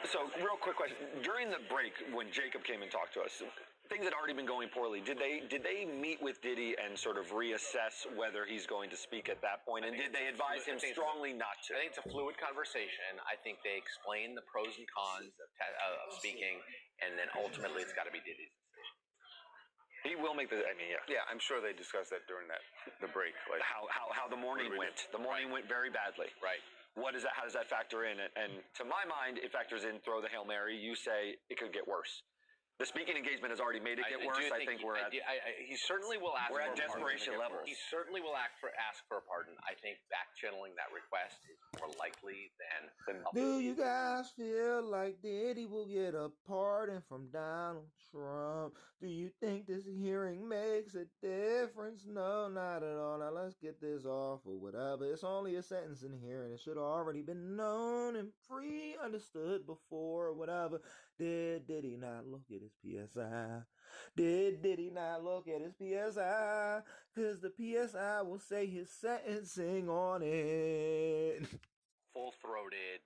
So, real quick question. During the break, when Jacob came and talked to us, things had already been going poorly. Did they meet with Diddy and sort of reassess whether he's going to speak at that point? And did they advise him strongly not to? I think it's a fluid conversation. I think they explain the pros and cons of speaking, and then ultimately it's got to be Diddy's decision. He will make the. I mean, yeah. Yeah, I'm sure they discussed that during the break. Like how the morning went. The morning went very badly. Right. What is that? How does that factor in? And to my mind, it factors in. Throw the Hail Mary. You say it could get worse. The speaking engagement has already made it get worse. I think we're at. He certainly will ask. We're at desperation levels. He certainly will ask for a pardon. I think back channeling that request is more likely than. Do you guys feel like Diddy will get a pardon from Donald Trump? Do you think this hearing makes a difference? No, not at all. Now let's get this off or whatever. It's only a sentencing hearing. It should have already been known and pre-understood before or whatever. Did Diddy not look at his PSI? Did Diddy not look at his PSI? Because the PSI will say his sentencing on it. Full-throated,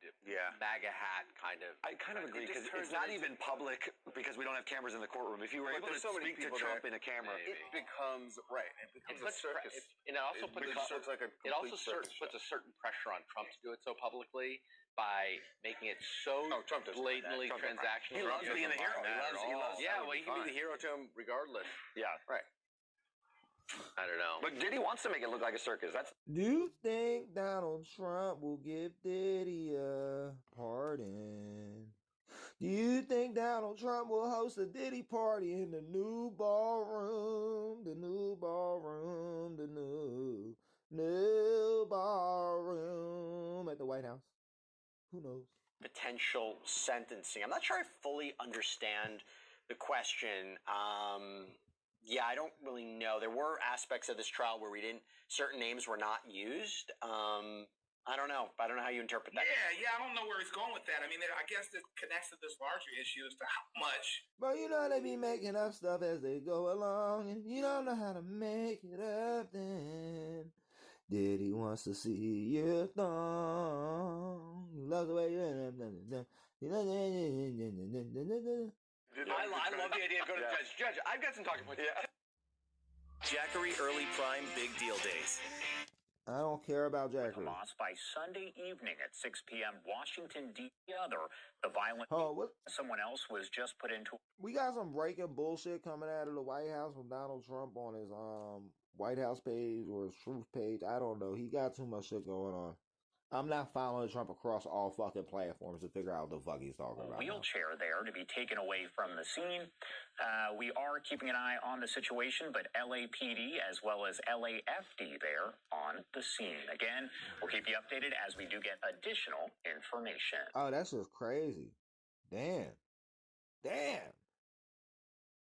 MAGA hat kind of. I kind of agree because it's not even public because we don't have cameras in the courtroom. If you were able to speak to Trump in a camera, it becomes a circus. And it also puts a certain pressure on Trump to do it so publicly by making it so blatantly transactional. He loves being the hero. He loves he can be the hero to him regardless. Yeah, right. I don't know. But Diddy wants to make it look like a circus. Do you think Donald Trump will give Diddy a pardon? Do you think Donald Trump will host a Diddy party in the new ballroom? The new ballroom, the new ballroom at the White House? Who knows? Potential sentencing. I'm not sure I fully understand the question. Yeah, I don't really know. There were aspects of this trial where certain names were not used. I don't know. I don't know how you interpret that. Yeah, I don't know where he's going with that. I mean, I guess this connects to this larger issue as to how much. But you know, they be making up stuff as they go along, and you don't know how to make it up then. Diddy wants to see your thong. Love the way you I love the idea of going to the judge. Judge, I've got some talking points. Yeah. Jackery Early Prime Big Deal Days. I don't care about Jackery. Lost by Sunday evening at 6 p.m. Washington, D.C. The violent someone else was just put into. We got some breaking bullshit coming out of the White House from Donald Trump on his White House page or his Truth page. I don't know. He got too much shit going on. I'm not following Trump across all fucking platforms to figure out what the fuck he's talking about. Wheelchair there to be taken away from the scene. We are keeping an eye on the situation, but LAPD as well as LAFD there on the scene. Again, we'll keep you updated as we do get additional information. Oh, that's just crazy. Damn.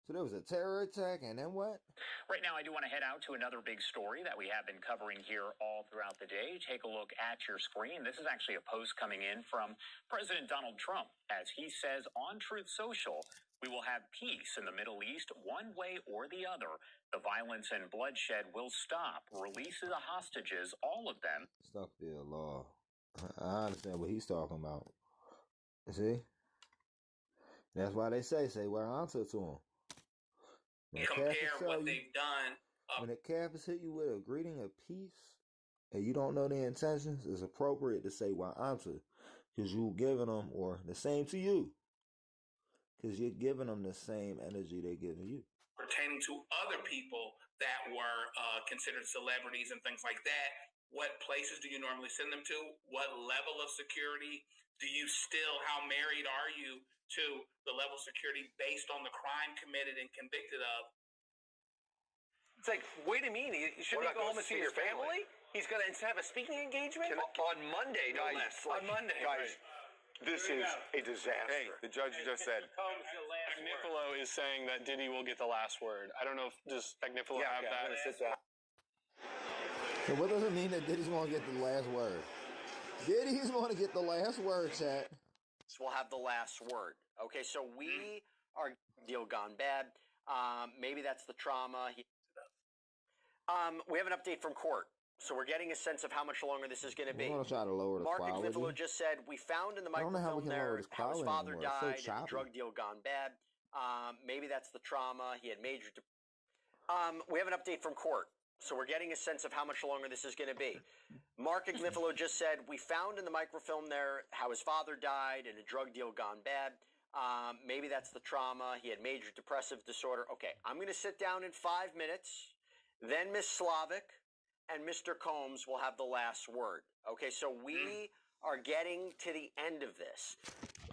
So there was a terror attack, and then what? Right now, I do want to head out to another big story that we have been covering here all throughout the day. Take a look at your screen. This is actually a post coming in from President Donald Trump, as he says on Truth Social, we will have peace in the Middle East one way or the other. The violence and bloodshed will stop. Release the hostages, all of them. Stuff the law. I understand what he's talking about. See? That's why they say wear answer to him. Compare what they've done. When a campus hit you with a greeting of peace, and you don't know their intentions, it's appropriate to say "wa answer," because you're giving them, or the same to you, because you're giving them the same energy they're giving you. Pertaining to other people that were considered celebrities and things like that, what places do you normally send them to? What level of security? How married are you to the level of security based on the crime committed and convicted of? It's like, wait a minute, shouldn't he go home and see your family? He's going to have a speaking engagement? On Monday, no guys, less. on Monday. Guys, this is a disaster. Hey, the judge just said. Agnifilo is saying that Diddy will get the last word. I don't know if does Agnifilo have that. So what does it mean that Diddy's going to get the last word? Diddy's going to get the last word, chat. We'll have the last word. Okay, so we are deal gone bad. Maybe that's the trauma. We have an update from court. So we're getting a sense of how much longer this is going to be. We're going to try to lower the quality. Mark Agnifilo just said, we found in the microfilm there how his father died and the drug deal gone bad. Maybe that's the trauma. He had major... we have an update from court. So we're getting a sense of how much longer this is going to be. Mark Agnifilo just said, we found in the microfilm there how his father died and a drug deal gone bad. Maybe that's the trauma. He had major depressive disorder. Okay, I'm going to sit down in 5 minutes. Then Ms. Slavic and Mr. Combs will have the last word. Okay, so we are getting to the end of this.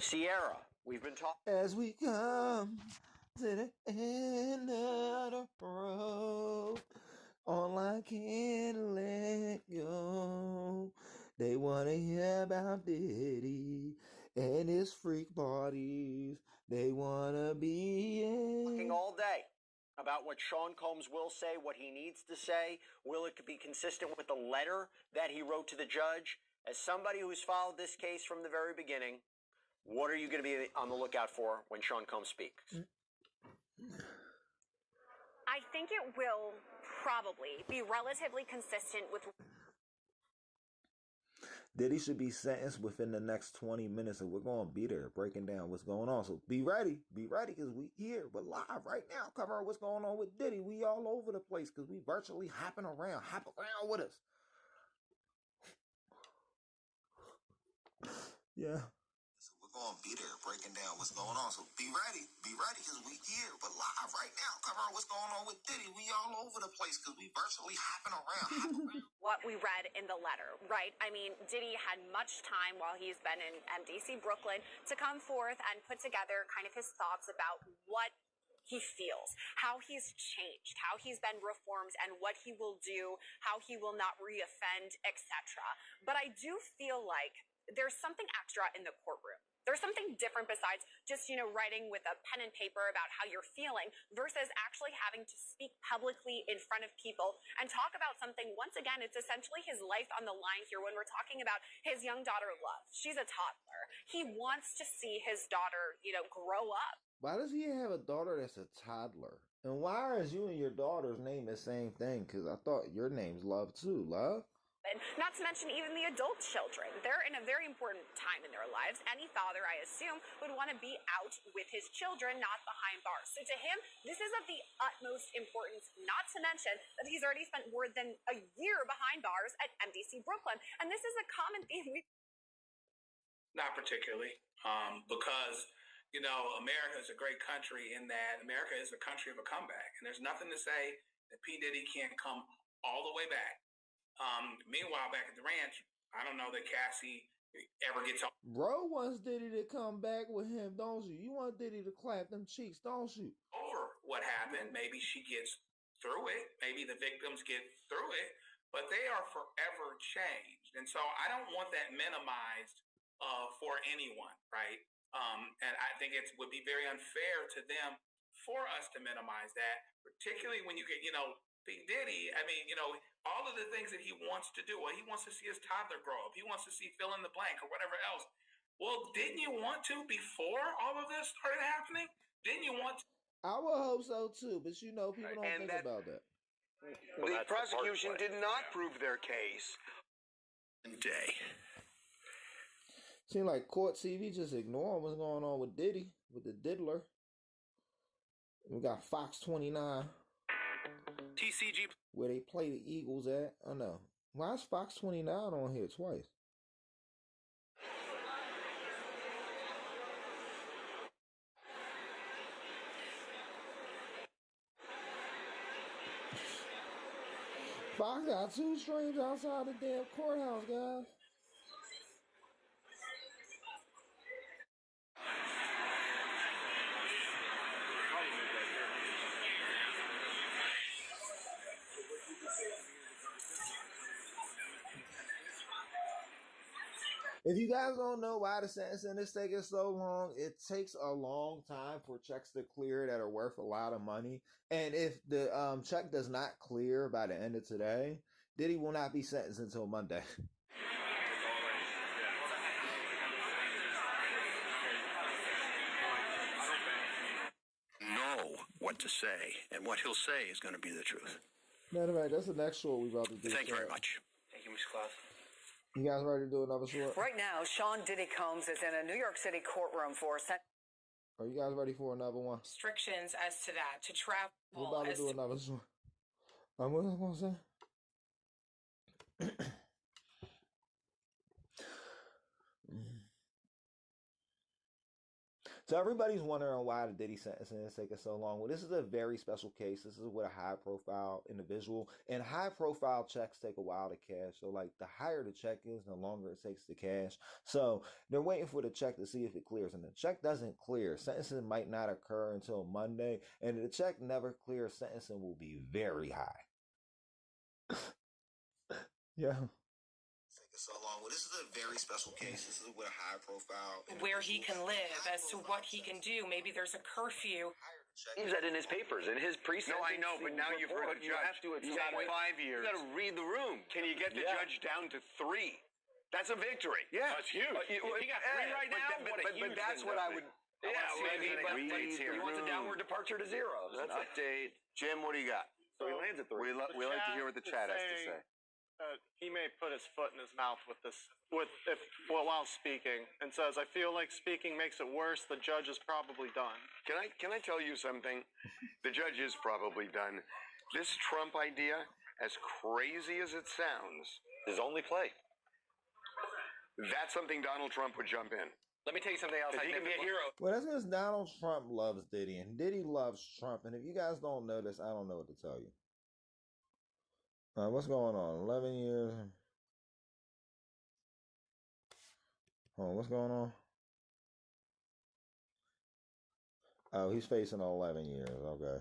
Sierra, we've been talking... As we come to the end of the road, all I can't let go. They want to hear about Diddy and his freak parties. They want to be in. Talking all day about what Sean Combs will say, what he needs to say. Will it be consistent with the letter that he wrote to the judge? As somebody who's followed this case from the very beginning, what are you going to be on the lookout for when Sean Combs speaks? I think it will probably be relatively consistent with... Diddy should be sentenced within the next 20 minutes, and we're going to be there breaking down what's going on. So be ready, because we here. We're live right now covering what's going on with Diddy. We all over the place because we virtually hopping around. Hop around with us. Yeah. So we're going to be there breaking down what's going on. So be ready, because we here. We're live right now covering what's going on with Diddy. We all over the place because we virtually hopping around. What we read in the letter, right? I mean, Diddy had much time while he's been in MDC Brooklyn to come forth and put together kind of his thoughts about what he feels, how he's changed, how he's been reformed, and what he will do, how he will not reoffend, etc. But I do feel like there's something extra in the courtroom. There's something different besides just, writing with a pen and paper about how you're feeling versus actually having to speak publicly in front of people and talk about something. Once again, it's essentially his life on the line here when we're talking about his young daughter, Love. She's a toddler. He wants to see his daughter, grow up. Why does he have a daughter that's a toddler? And why is you and your daughter's name the same thing? Because I thought your name's Love too, Love? And not to mention even the adult children. They're in a very important time in their lives. Any father, I assume, would want to be out with his children, not behind bars. So to him, this is of the utmost importance, not to mention that he's already spent more than a year behind bars at MDC Brooklyn. And this is a common theme. Not particularly, because, America is a great country in that America is a country of a comeback. And there's nothing to say that P. Diddy can't come all the way back. Meanwhile, back at the ranch, I don't know that Cassie ever gets Bro wants Diddy to come back with him, don't you? You want Diddy to clap them cheeks, don't you? over what happened. Maybe she gets through it. Maybe the victims get through it, but they are forever changed. And so I don't want that minimized for anyone, right? And I think it would be very unfair to them for us to minimize that, particularly when you get, Big Diddy. I mean, all of the things that he wants to do. Well, he wants to see his toddler grow up. He wants to see fill in the blank or whatever else. Well, didn't you want to before all of this started happening? Didn't you want to? I would hope so too, but people don't think about that. The prosecution did not prove their case. Seems like court TV just ignoring what's going on with Diddy, with the diddler. We got Fox 29. TCG. Where they play the Eagles at. Oh no. Why is Fox 29 on here twice? Fox got 2 streams outside the damn courthouse, guys. If you guys don't know why the sentencing is taking so long, it takes a long time for checks to clear that are worth a lot of money. And if the check does not clear by the end of today, Diddy will not be sentenced until Monday. Know what to say, and what he'll say is going to be the truth. Matter of fact, that's the next short we're about to do. Thank you very much. Thank you, Mr. Klaus. You guys ready to do another short? Right now, Sean Diddy Combs is in a New York City courtroom for Are you guys ready for another one? Restrictions as to that, to travel. We're about to do another short. What was I going to say? So everybody's wondering why the Diddy sentencing is taking so long. Well, this is a very special case. This is with a high-profile individual, and high-profile checks take a while to cash. So, like, the higher the check is, the longer it takes to cash. So they're waiting for the check to see if it clears, and the check doesn't clear. Sentencing might not occur until Monday, and if the check never clears, sentencing will be very high. Yeah. So long. Well, this is a very special case. This is with a high profile. Where he can live, as to what he can do. Maybe there's a curfew. He was that in his papers, in his pre-sentence. No, I know, but now you've heard the judge. You have to at He's some had point. 5 years. You got to read the room. Can you get the judge down to 3? That's a victory. Yeah, that's huge. He got 3 right now. But that's what I would. You want the downward departure to 0. That's an update. Jim, what do you got? So he lands at 3. We like to hear what the chat has to say. He may put his foot in his mouth with this, while speaking, and says, "I feel like speaking makes it worse. The judge is probably done." Can I tell you something? The judge is probably done. This Trump idea, as crazy as it sounds, is only play. That's something Donald Trump would jump in. Let me tell you something else. He can be a hero. Well, that's because Donald Trump loves Diddy, and Diddy loves Trump. And if you guys don't know this, I don't know what to tell you. What's going on? 11 years. What's going on? Oh, he's facing 11 years. Okay.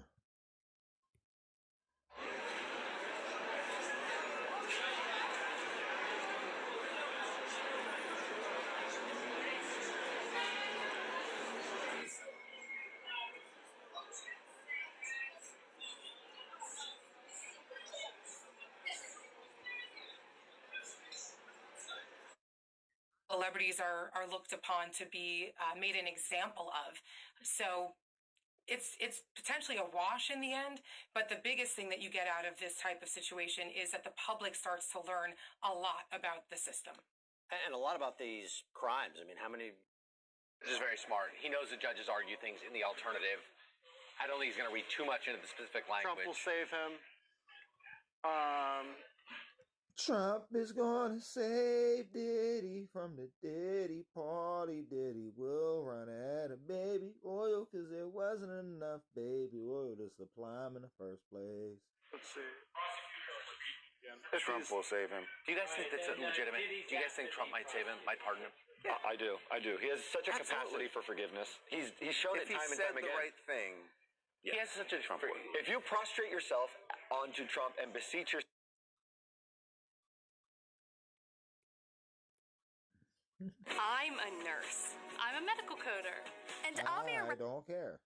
Celebrities are looked upon to be made an example of. So it's potentially a wash in the end, but the biggest thing that you get out of this type of situation is that the public starts to learn a lot about the system. And a lot about these crimes. I mean, how many... This is very smart. He knows the judges argue things in the alternative. I don't think he's going to read too much into the specific language. Trump will save him. Trump is gonna save Diddy from the Diddy party. Diddy will run out of baby oil because there wasn't enough baby oil to supply him in the first place. Let's see. Trump will save him. Do you guys think that's legitimate? Do you guys think Trump might save him, might pardon him? Yeah. I do. He has such a capacity for forgiveness. He's shown it time and time again. If he said the right thing, He has such a Trump. If you prostrate yourself onto Trump and beseech yourself. I'm a nurse. I'm a medical coder. And I'll be I don't care.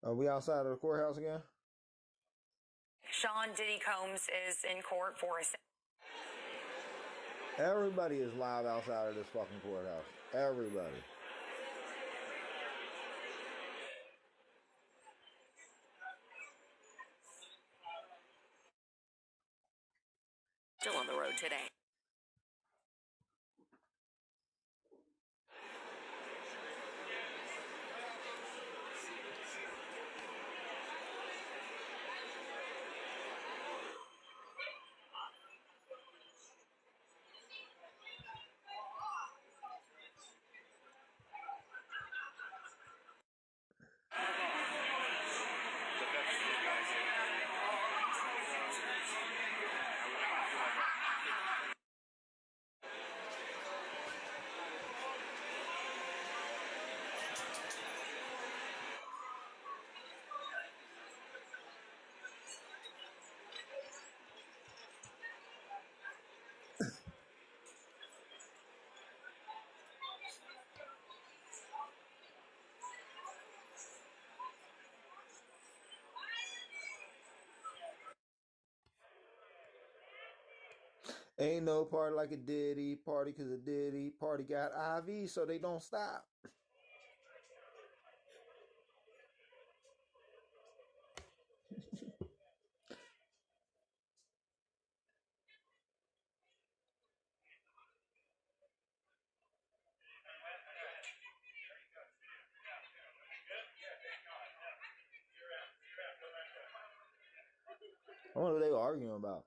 Are we outside of the courthouse again? Sean Diddy Combs is in court for his. Everybody is live outside of this fucking courthouse. Everybody. still on the road today. Ain't no party like a Diddy party, cause a Diddy party got IV, so they don't stop. I wonder what they were arguing about.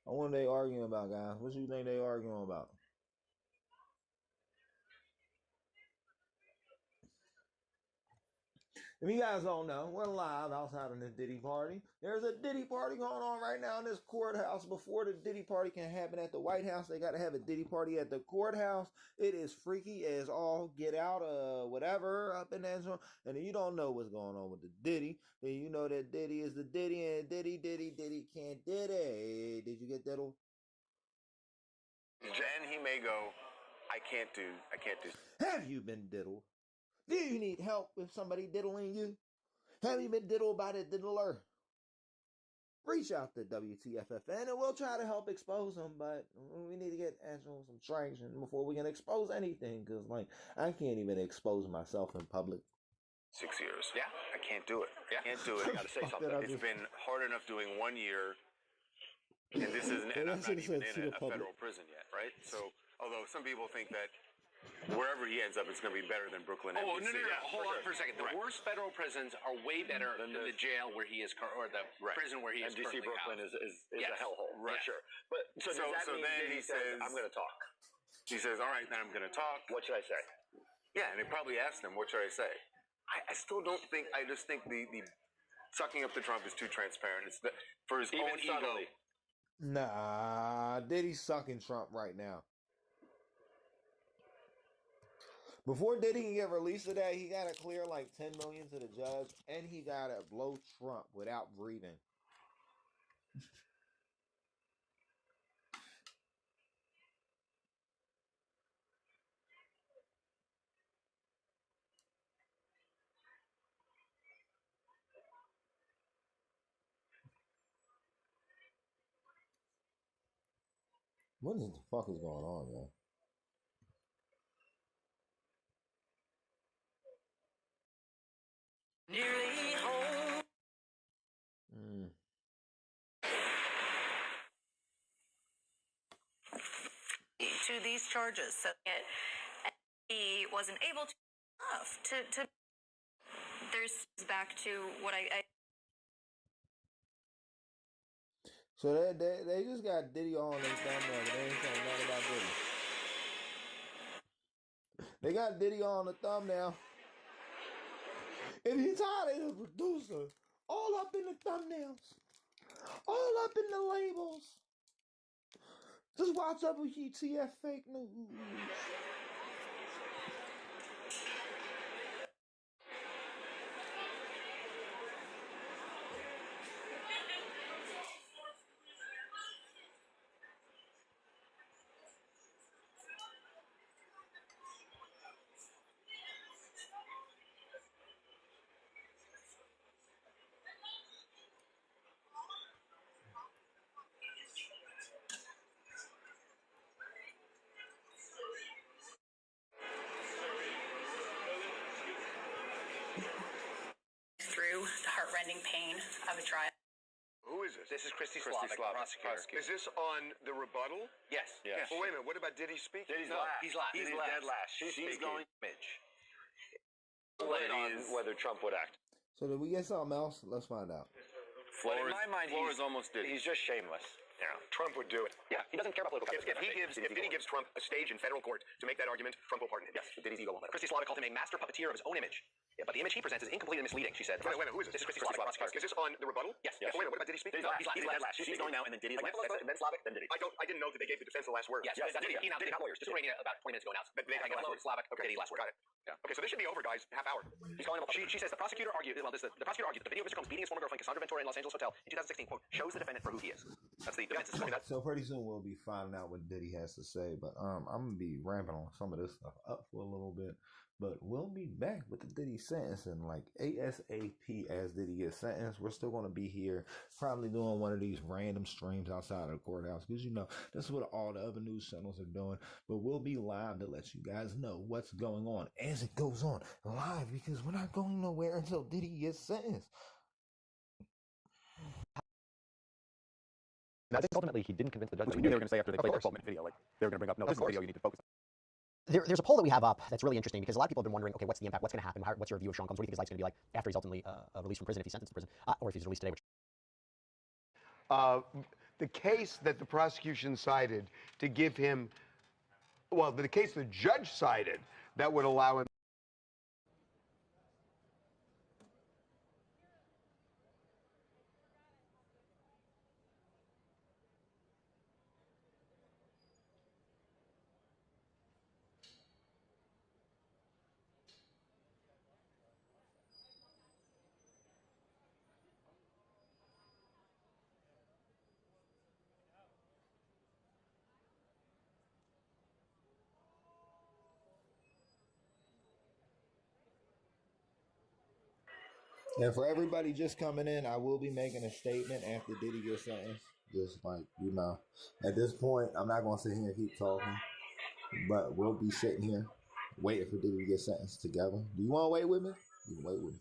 I wonder what they arguing about, guys. What you think they arguing about? If you guys don't know, we're live outside of the Diddy party. There's a Diddy party going on right now in this courthouse. Before the Diddy party can happen at the White House, they got to have a Diddy party at the courthouse. It is freaky as all get out, whatever, up in that zone. And if you don't know what's going on with the Diddy, then you know that Diddy is the Diddy, and Diddy can't Diddy. Did you get that? Then he may go, I can't do. Have you been diddled? Do you need help with somebody diddling you? Have you been diddled by the diddler? Reach out to WTFFN and we'll try to help expose them, but we need to get actual some traction before we can expose anything, because, like, I can't even expose myself in public. 6 years. Yeah. I can't do it. Yeah. I can't do it. I gotta say something. It's been hard enough doing 1 year, and this isn't, and I'm not even in a federal prison yet, right? So, although some people think that wherever he ends up, it's going to be better than Brooklyn. Oh, no. Hold on for a second. The worst federal prisons are way better than the jail where he is, or the prison where he is. DC Brooklyn is a hellhole, right? For sure. But so then he says, "I'm going to talk." He says, "All right, then I'm going to talk. What should I say?" Yeah, and they probably asked him, "What should I say?" I still don't think. I just think the sucking up to Trump is too transparent. It's for his own ego. Nah, Diddy's sucking Trump right now. Before Diddy can get released today, he got to clear like $10 million to the judge, and he got to blow Trump without breathing. What the fuck is going on, man? Nearly home. To these charges, so he wasn't able to there's back to what I So they just got Diddy on their thumbnail, but they ain't saying nothing about Diddy. They got Diddy on the thumbnail. And he's hired as a producer. All up in the thumbnails. All up in the labels. Just watch WTF fake news. Through the heartrending pain of a trial. Who is this? This is Christy Slavic, the prosecutor. Is this on the rebuttal? Yes. Yes. Well, wait a minute. What about Diddy speak? Diddy's no, last. He's last. He's Diddy's dead last. last. She's going Midge. On whether Trump would act. So did we get something else? Let's find out. Well, in my mind, Floor is almost Diddy. he's just shameless. Yeah, Trump would do it. Yeah, he doesn't care about political If Diddy gives Trump a stage in federal court to make that argument, Trump will pardon him. Yes, Diddy's ego won't let him. Christy Slavic called him a master puppeteer of his own image. Yeah, but the image he presents is incomplete and misleading, she said. Wait a minute, who is this? This is Christy Slavic, prosecutor. Is this on the rebuttal? Yes. Wait a minute, what about Diddy speaking? He's dead last. She's going now, and then Diddy's last. Then Slavic, then Diddy. I didn't know that they gave the defense the last word. Yes, that's Diddy. He announced it, not lawyers. Just Irania about 20 minutes ago announced. They have the last word. Slavic, Okay. Diddy last word. Got it. Yeah. Okay, so this should be over, guys. Half hour. She's calling him a she says the prosecutor argued, the prosecutor argued that the video of Mr. Combs beating his former girlfriend Cassandra Ventura in Los Angeles hotel in 2016, quote, shows the defendant for who he is. That's the defense's point. So pretty soon we'll be finding out what Diddy has to say, but I'm gonna be ramping on some of this stuff up for a little bit. But we'll be back with the Diddy sentencing, like ASAP as Diddy gets sentenced. We're still gonna be here, probably doing one of these random streams outside of the courthouse, because that's what all the other news channels are doing. But we'll be live to let you guys know what's going on as it goes on live, because we're not going nowhere until Diddy gets sentenced. I think ultimately he didn't convince the judge. We knew they were going to say after they played their 12-minute video, like they were going to bring up, no, this is the video you need to focus on. There's a poll that we have up that's really interesting because a lot of people have been wondering, okay, what's the impact? What's going to happen? What's your view of Sean Combs? What do you think his life's going to be like after he's ultimately released from prison, if he's sentenced to prison, or if he's released today? The case that the prosecution cited to give him, well, the case the judge cited that would allow him. And for everybody just coming in, I will be making a statement after Diddy gets sentenced. Just like, at this point, I'm not going to sit here and keep talking. But we'll be sitting here waiting for Diddy to get sentenced together. Do you want to wait with me? You can wait with me.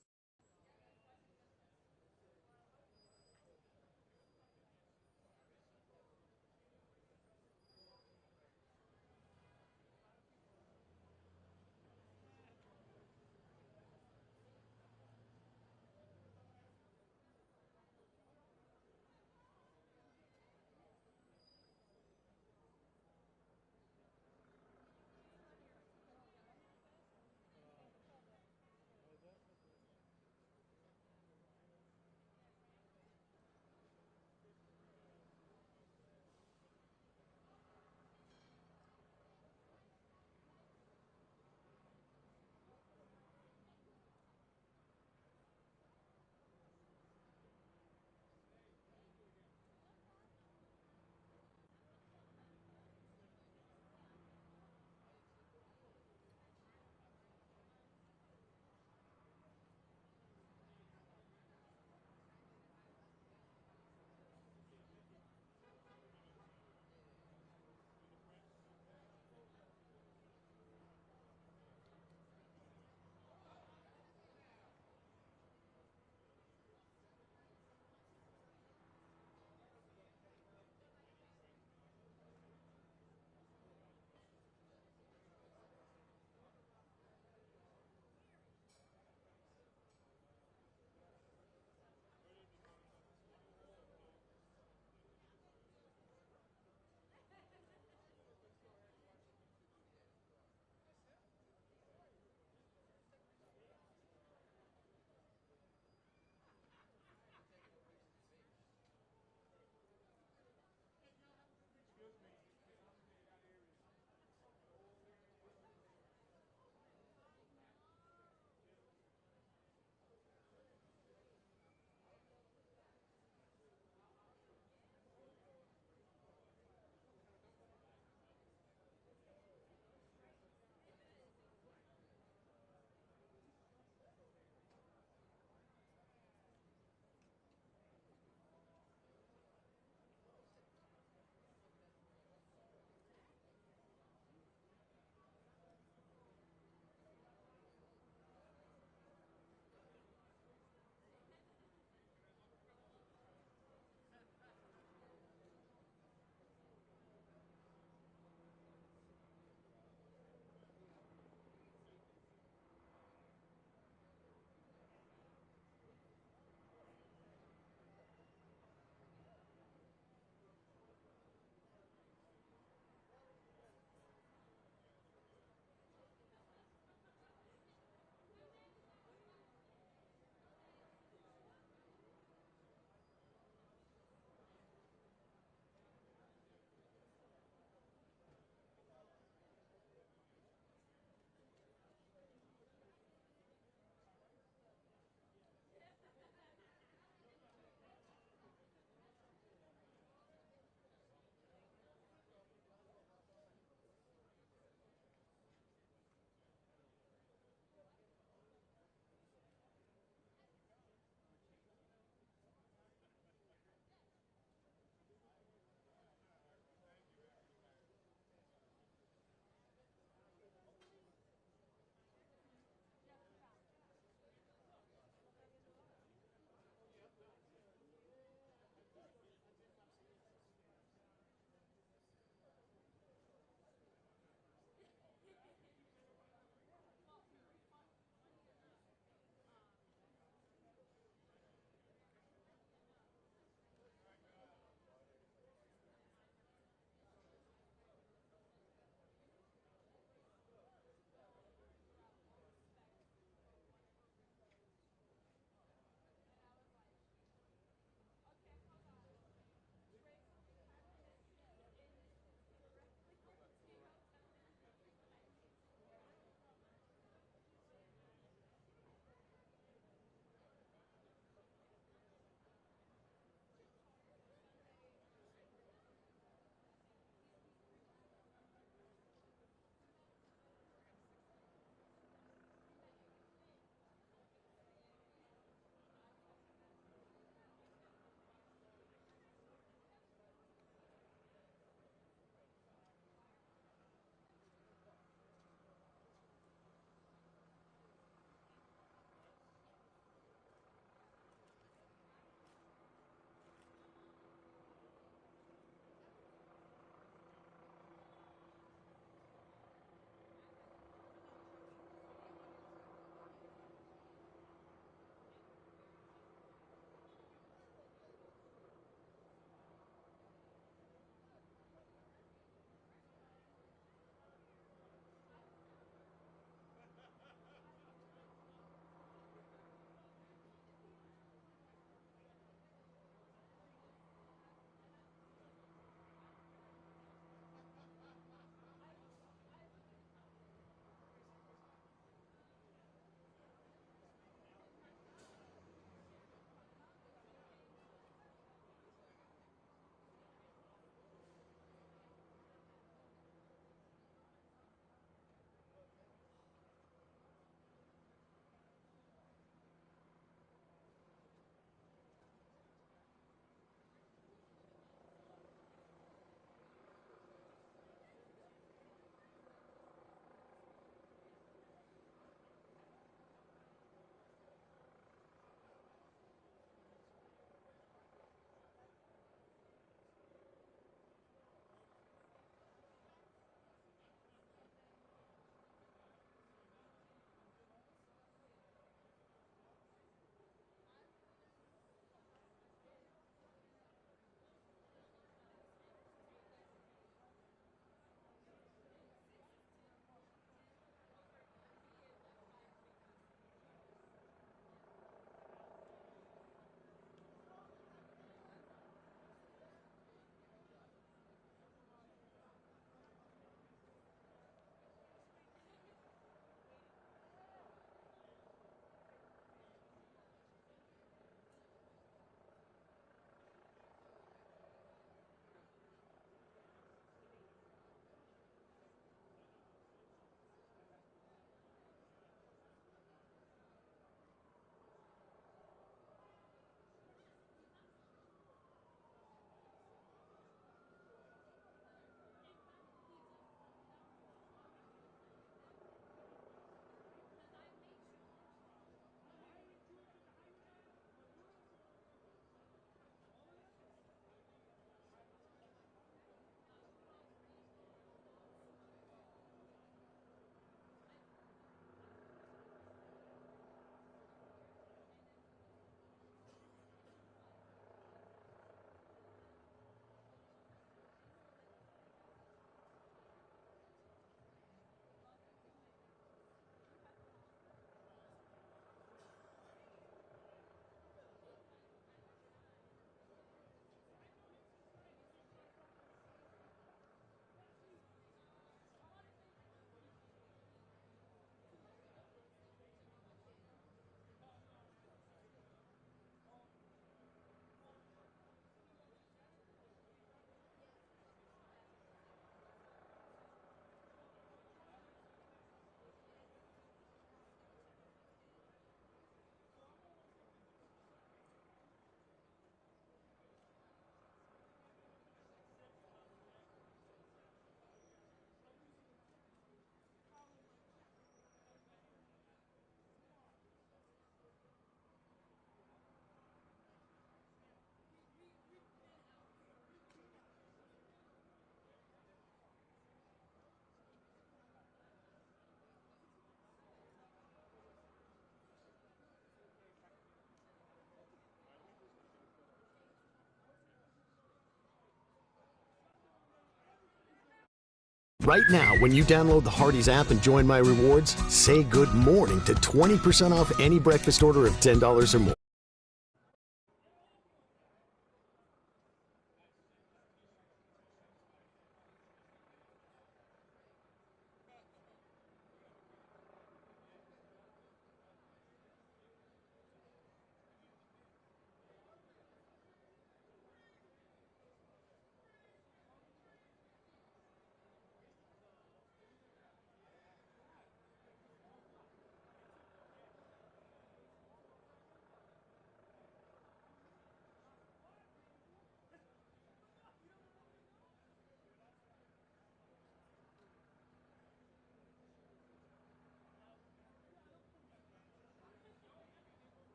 Right now, when you download the Hardee's app and join My Rewards, say good morning to 20% off any breakfast order of $10 or more.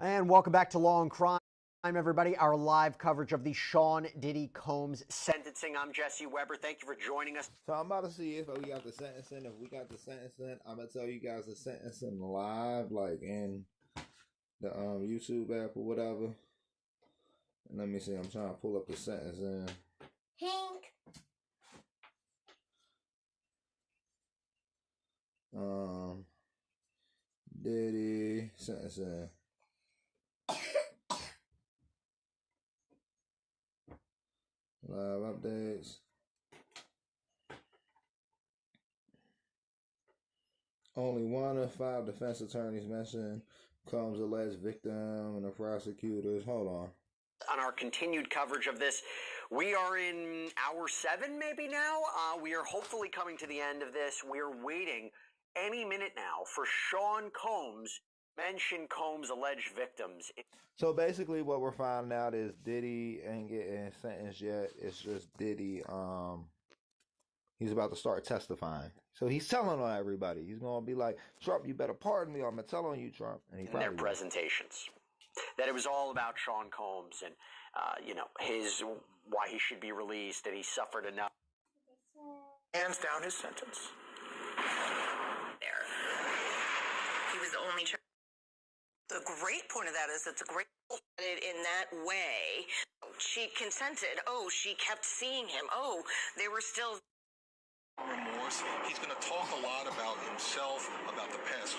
And welcome back to Law and Crime, everybody. Our live coverage of the Sean Diddy Combs sentencing. I'm Jesse Weber. Thank you for joining us. So I'm about to see if we got the sentencing. If we got the sentencing, I'm gonna tell you guys the sentencing live, like in the YouTube app or whatever. And let me see. I'm trying to pull up the sentencing. Hank. Diddy sentencing. Live updates. Only one of 5 defense attorneys mentioned Combs' alleged victim and the prosecutors. Hold on. On our continued coverage of this, we are in hour 7 maybe now. We are hopefully coming to the end of this. We're waiting any minute now for Sean Combs mention Combs' alleged victims. So basically what we're finding out is Diddy ain't getting sentenced yet. It's just Diddy, he's about to start testifying. So he's telling on everybody. He's going to be like, Trump, you better pardon me, or I'm going to tell on you, Trump. And he In their will. presentations, that it was all about Sean Combs and, why he should be released, and he suffered enough. Hands down his sentence. There. He was the only child. The great point of that is it's a great in that way. She consented. Oh, she kept seeing him. Oh, they were still. Remorse. He's going to talk a lot about himself, about the past.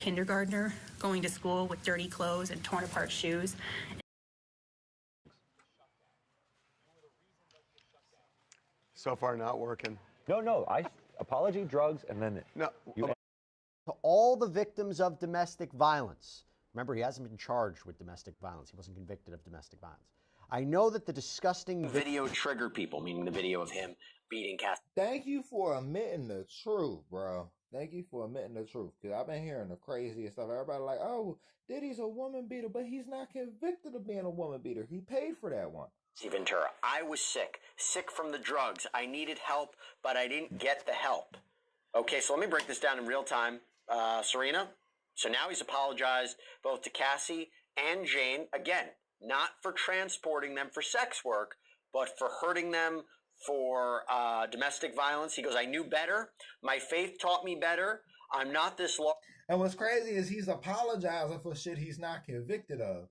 kindergartner going to school with dirty clothes and torn apart shoes. So far, not working. No. Apology, drugs, and then To all the victims of domestic violence. Remember, he hasn't been charged with domestic violence. He wasn't convicted of domestic violence. I know that the disgusting video triggered people, meaning the video of him beating Cass. Thank you for admitting the truth, bro. Thank you for admitting the truth. Because I've been hearing the craziest stuff. Everybody like, oh, Diddy's a woman beater, but he's not convicted of being a woman beater. He paid for that one. Ventura, I was sick from the drugs. I needed help, but I didn't get the help. Okay, so let me break this down in real time. Serena, so now he's apologized both to Cassie and Jane, again, not for transporting them for sex work, but for hurting them for domestic violence. He goes, I knew better. My faith taught me better. I'm not this law. And what's crazy is he's apologizing for shit he's not convicted of.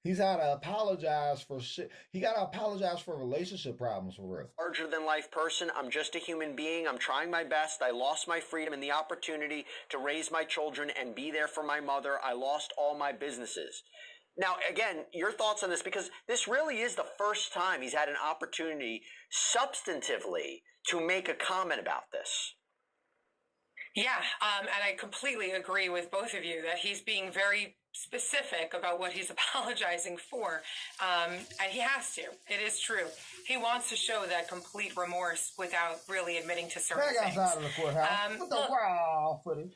He's got to apologize for shit. He got to apologize for relationship problems for real. Larger than life person. I'm just a human being. I'm trying my best. I lost my freedom and the opportunity to raise my children and be there for my mother. I lost all my businesses. Now, again, your thoughts on this, because this really is the first time he's had an opportunity substantively to make a comment about this. Yeah, and I completely agree with both of you that he's being very specific about what he's apologizing for, and he has to. It is true. He wants to show that complete remorse without really admitting to certain things. Back outside of the courthouse with the raw footage.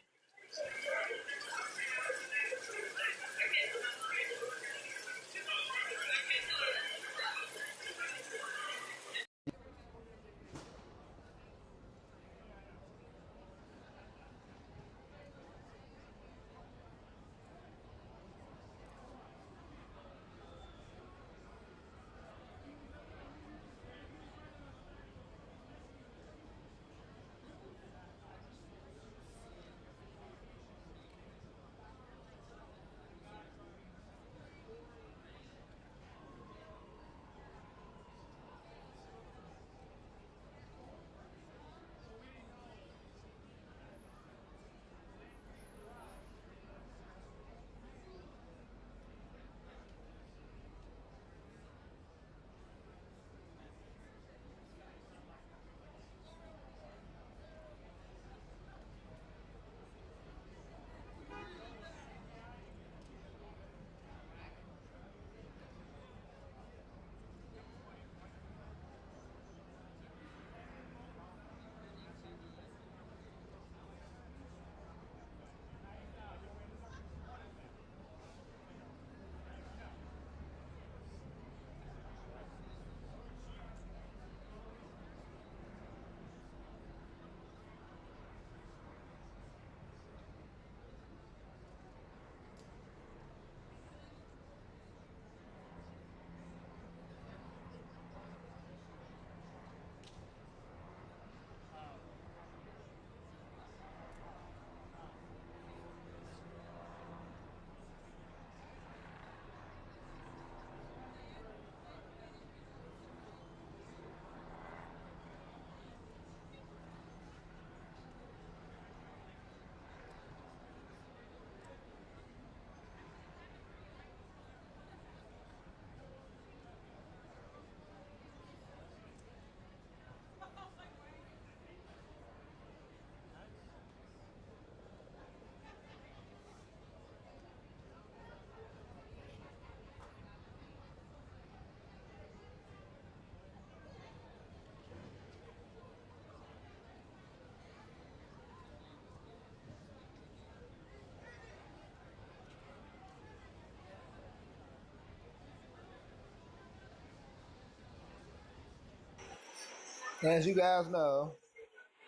As you guys know,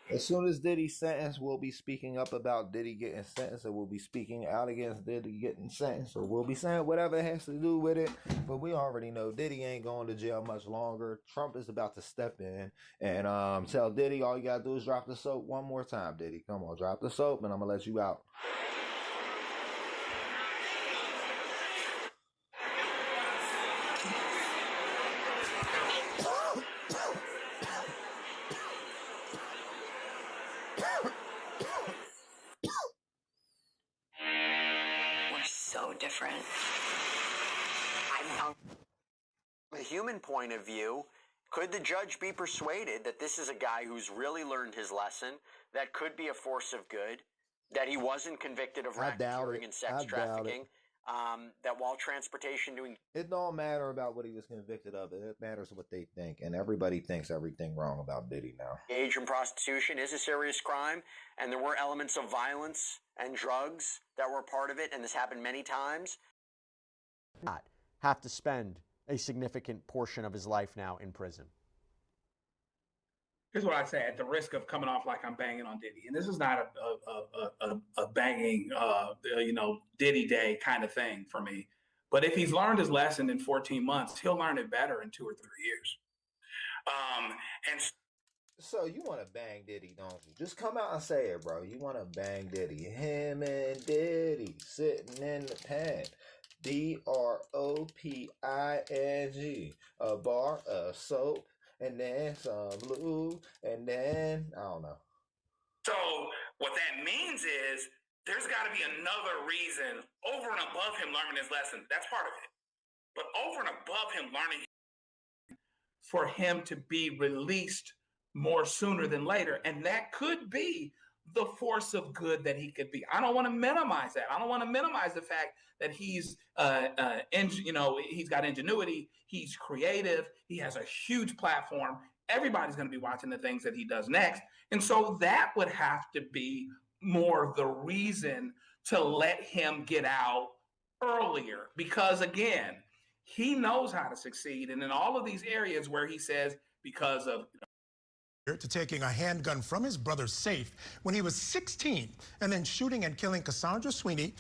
as soon as Diddy's sentenced, we'll be speaking up about Diddy getting sentenced, or we'll be speaking out against Diddy getting sentenced, or we'll be saying whatever it has to do with it. But we already know Diddy ain't going to jail much longer. Trump is about to step in and tell Diddy, all you gotta do is drop the soap one more time, Diddy. Come on, drop the soap, and I'm gonna let you out. different. The human point of view, could the judge be persuaded that this is a guy who's really learned his lesson, that could be a force of good, that he wasn't convicted of racketeering and sex trafficking, that while transportation doing... It don't matter about what he was convicted of. It matters what they think. And everybody thinks everything wrong about Diddy now. Engage in prostitution is a serious crime, and there were elements of violence and drugs that were part of it, and this happened many times. Not have to spend a significant portion of his life now in prison. Here's what I say, at the risk of coming off like I'm banging on Diddy, and this is not a banging, Diddy day kind of thing for me. But if he's learned his lesson in 14 months, he'll learn it better in 2 or 3 years. So you want to bang Diddy, don't you? Just come out and say it, bro. You want to bang Diddy. Him and Diddy sitting in the pen. DROPING. A bar of soap, and then some lube, and then, I don't know. So what that means is there's got to be another reason over and above him learning his lesson. That's part of it. But over and above him learning, for him to be released more sooner than later. And that could be the force of good that he could be. I don't want to minimize that. I don't want to minimize the fact that he's, he's got ingenuity. He's creative. He has a huge platform. Everybody's going to be watching the things that he does next. And so that would have to be more the reason to let him get out earlier. Because again, he knows how to succeed. And in all of these areas where he says, because of, to taking a handgun from his brother's safe when he was 16 and then shooting and killing Cassandra Sweeney.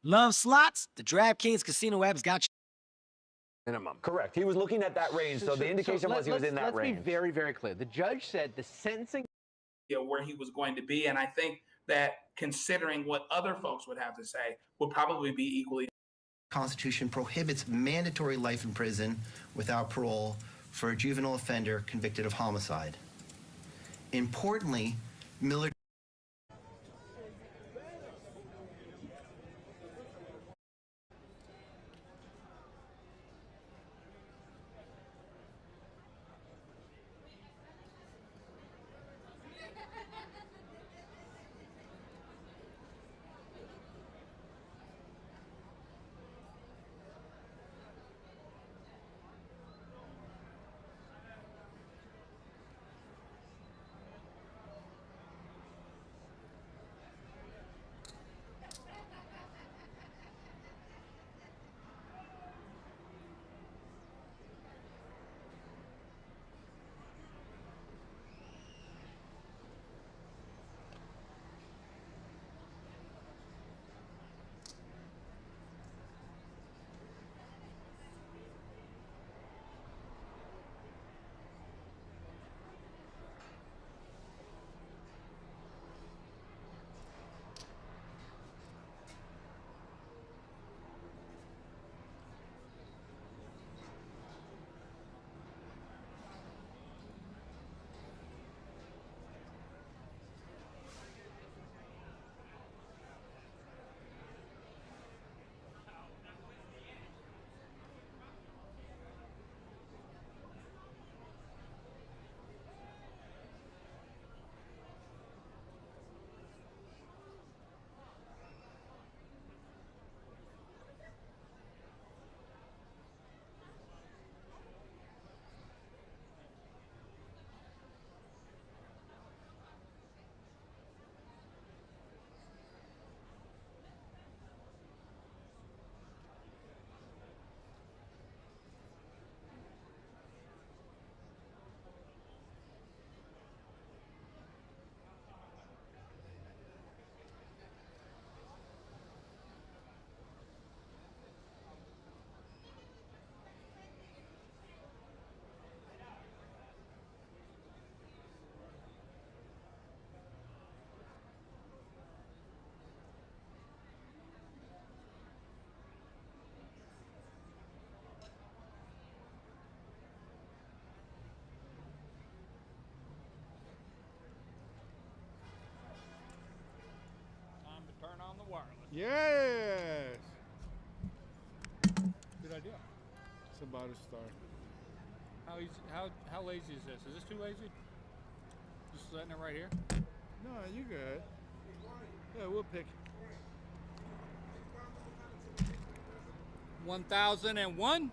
Love slots? The DraftKings Casino app's got you. Minimum. Correct. He was looking at that range, so the indication was he was in that range. Let's be very, very clear. The judge said the sentencing. Where he was going to be, and I think that considering what other folks would have to say would probably be equally. Constitution prohibits mandatory life in prison without parole for a juvenile offender convicted of homicide. Importantly, Miller Turn on the wireless. Yes. Good idea. It's about to start. How easy? How lazy is this? Is this too lazy? Just letting it right here. No, you good. Yeah, we'll pick. 1001,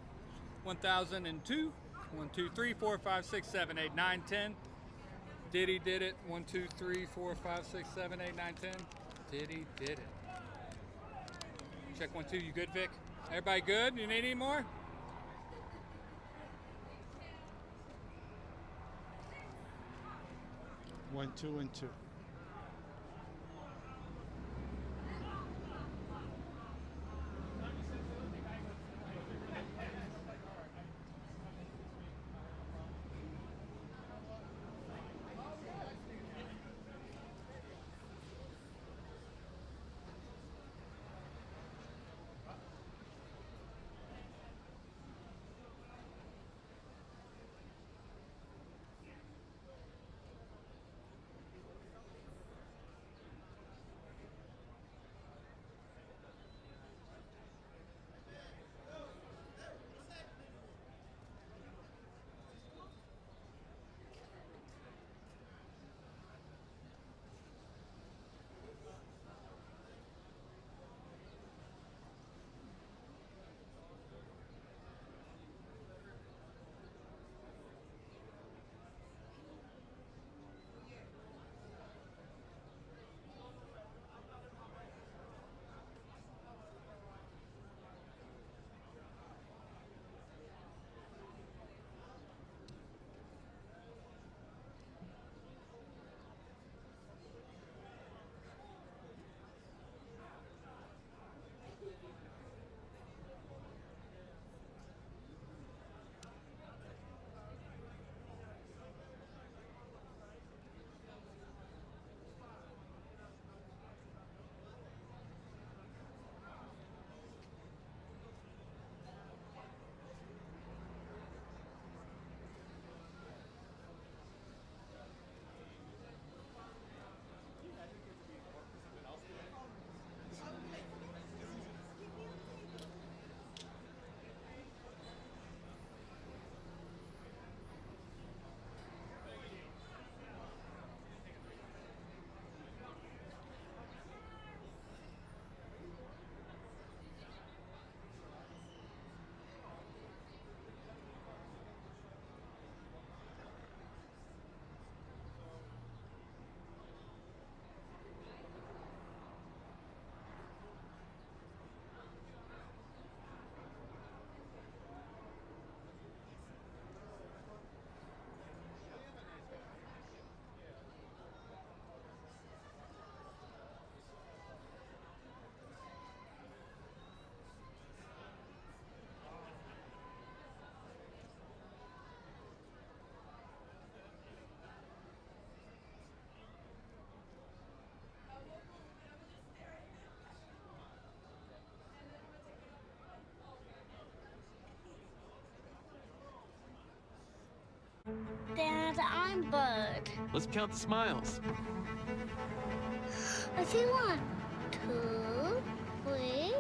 1002, 1, 2, 3, 4, 5, 6, 7, 8, 9, 10. Diddy did it. 1, 2, 3, 4, 5, 6, 7, 8, 9, 10. Diddy did it. Check 1, 2. You good, Vic? Everybody good? You need any more? One, two, and 2. Dad, I'm Bud. Let's count the smiles. I see 1, 2, 3.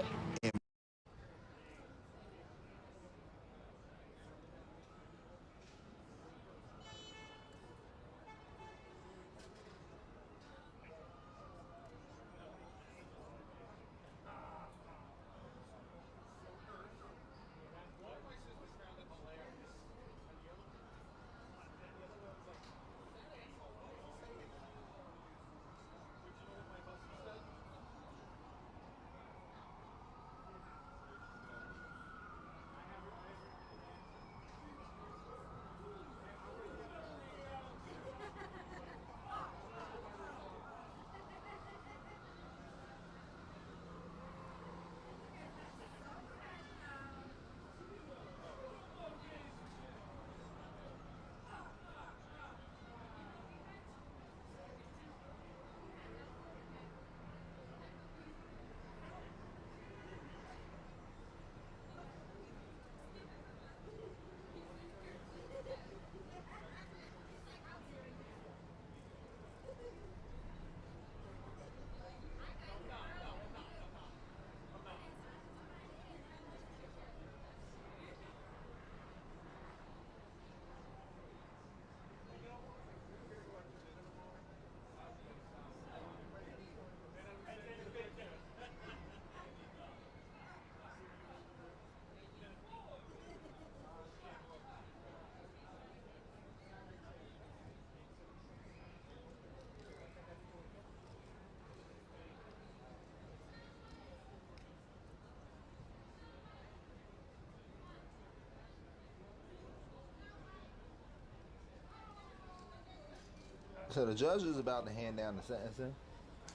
So the judge is about to hand down the sentencing.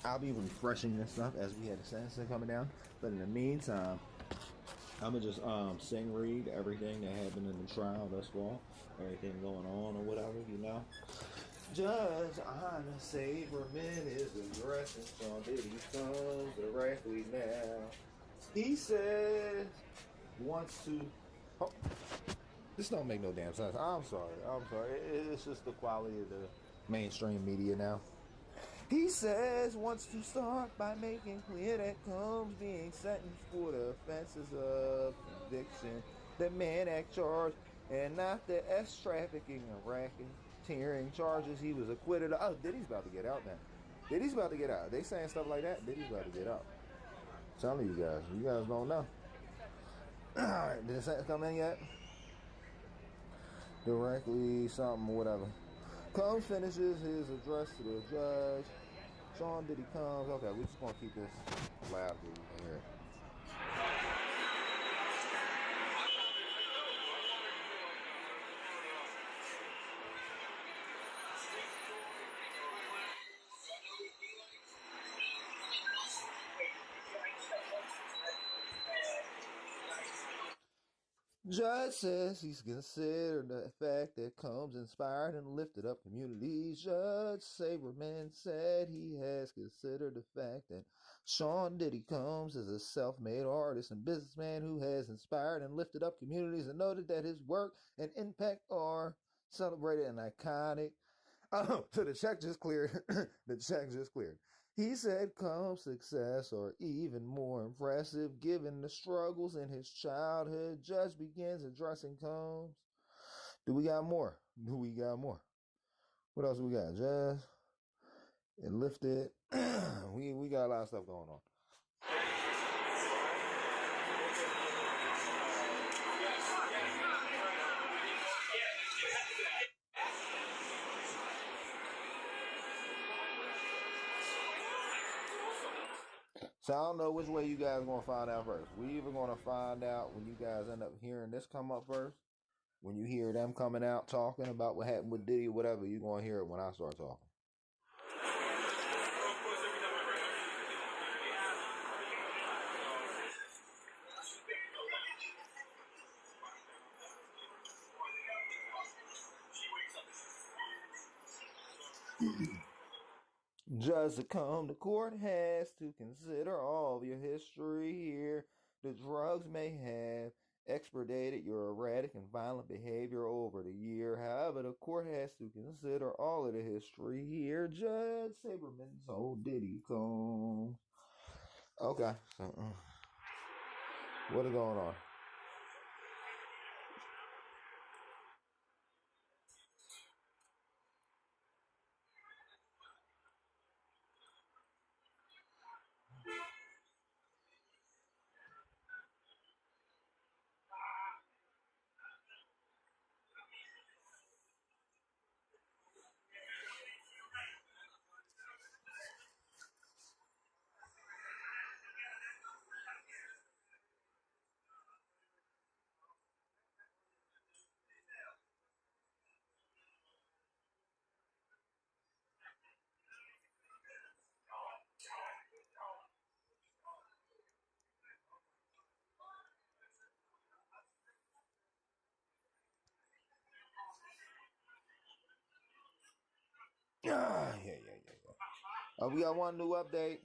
I'll be refreshing this stuff as we had the sentencing coming down. But in the meantime, I'm gonna just read everything that happened in the trial thus far, everything going on or whatever, you know. Judge Honor Saberman is addressing Sean Diddy comes directly now. He says wants to. Oh, this don't make no damn sense. I'm sorry. It's just the quality of the mainstream media now. He says wants to start by making clear that Combs being sentenced for the offenses of conviction, the Mann Act charge, and not the S trafficking and racketeering charges he was acquitted of. Oh, Diddy's about to get out now. Diddy's about to get out. They saying stuff like that. Diddy's about to get out. I'm telling you guys don't know. Alright, did the sentence come in yet? Directly something or whatever. Combs finishes his address to the judge. Sean Diddy comes. Okay, we're just gonna keep this loud here. Judge says he's considered the fact that Combs inspired and lifted up communities. Judge Saberman said he has considered the fact that Sean Diddy Combs is a self-made artist and businessman who has inspired and lifted up communities, and noted that his work and impact are celebrated and iconic. Oh, so the check just cleared. The check just cleared. He said Combs' success are even more impressive given the struggles in his childhood. Judge begins addressing Combs. Do we got more? What else we got, Judge? It lifted. we got a lot of stuff going on. So I don't know which way you guys are going to find out first. We either going to find out when you guys end up hearing this come up first. When you hear them coming out talking about what happened with Diddy or whatever, you're going to hear it when I start talking. Judge to come to court has to consider all of your history here. The drugs may have expedited your erratic and violent behavior over the year. However, the court has to consider all of the history here. Judge Saberman told Diddy Combs. Okay, so what is going on? Yeah. We got one new update.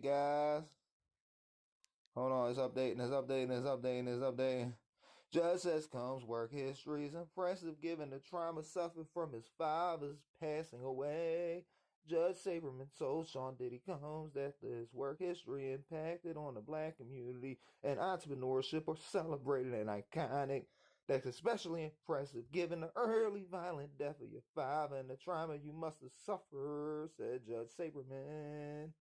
Guys. Hold on, it's updating. Judge says Combs' work history is impressive given the trauma suffered from his father's passing away. Judge Saberman told Sean Diddy Combs that his work history impacted on the black community and entrepreneurship are celebrated and iconic. That's especially impressive given the early violent death of your father and the trauma you must have suffered, said Judge Saberman.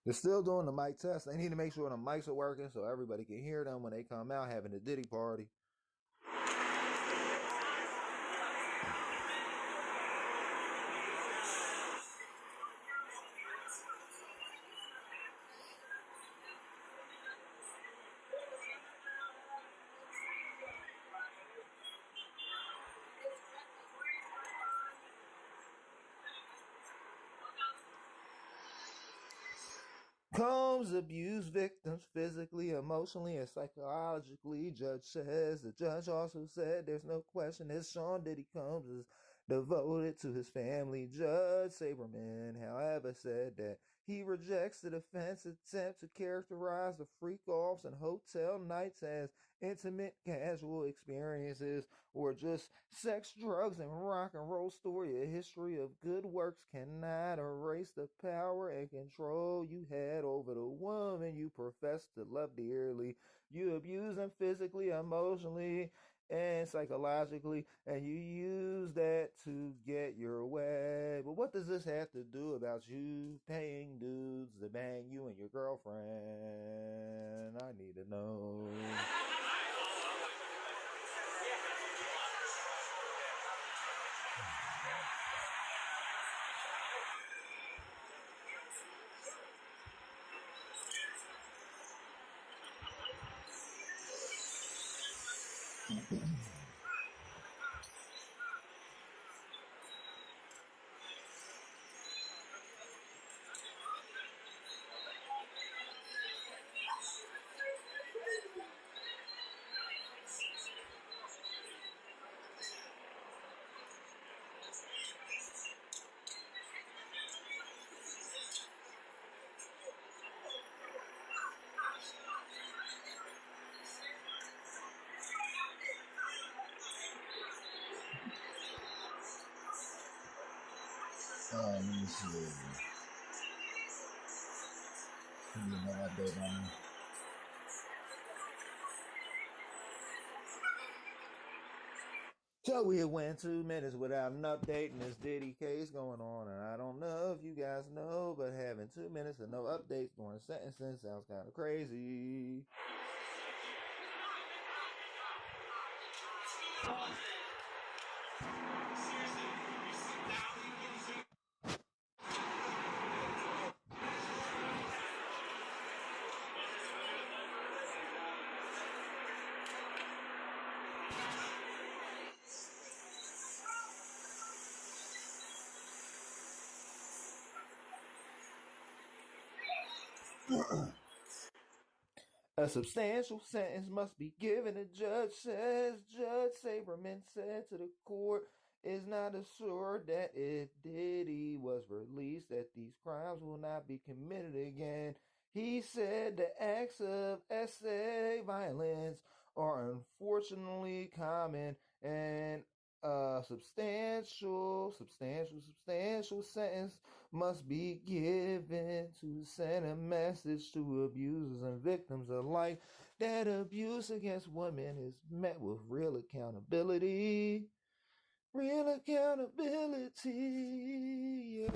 They're still doing the mic test. They need to make sure the mics are working so everybody can hear them when they come out having the Diddy party. Combs abused victims physically, emotionally, and psychologically, judge says. The judge also said there's no question that Sean Diddy Combs is devoted to his family. Judge Saberman, however, said that he rejects the defense attempt to characterize the freak-offs and hotel nights as intimate, casual experiences or just sex, drugs, and rock and roll story. A history of good works cannot erase the power and control you had over the woman you profess to love dearly. You abuse them physically, emotionally, and psychologically, and you use that to get your way. But what does this have to do about you paying dudes to bang you and your girlfriend? I need to know. Let me see. So we went 2 minutes without an update in this Diddy case going on, and I don't know if you guys know, but having 2 minutes and no updates during sentencing sounds kind of crazy. A substantial sentence must be given, the judge says. Judge Saberman said to the court, is not assured that if Diddy was released, that these crimes will not be committed again. He said the acts of SA violence are unfortunately common, and a substantial sentence must be given to send a message to abusers and victims alike that abuse against women is met with real accountability. Real accountability, yeah.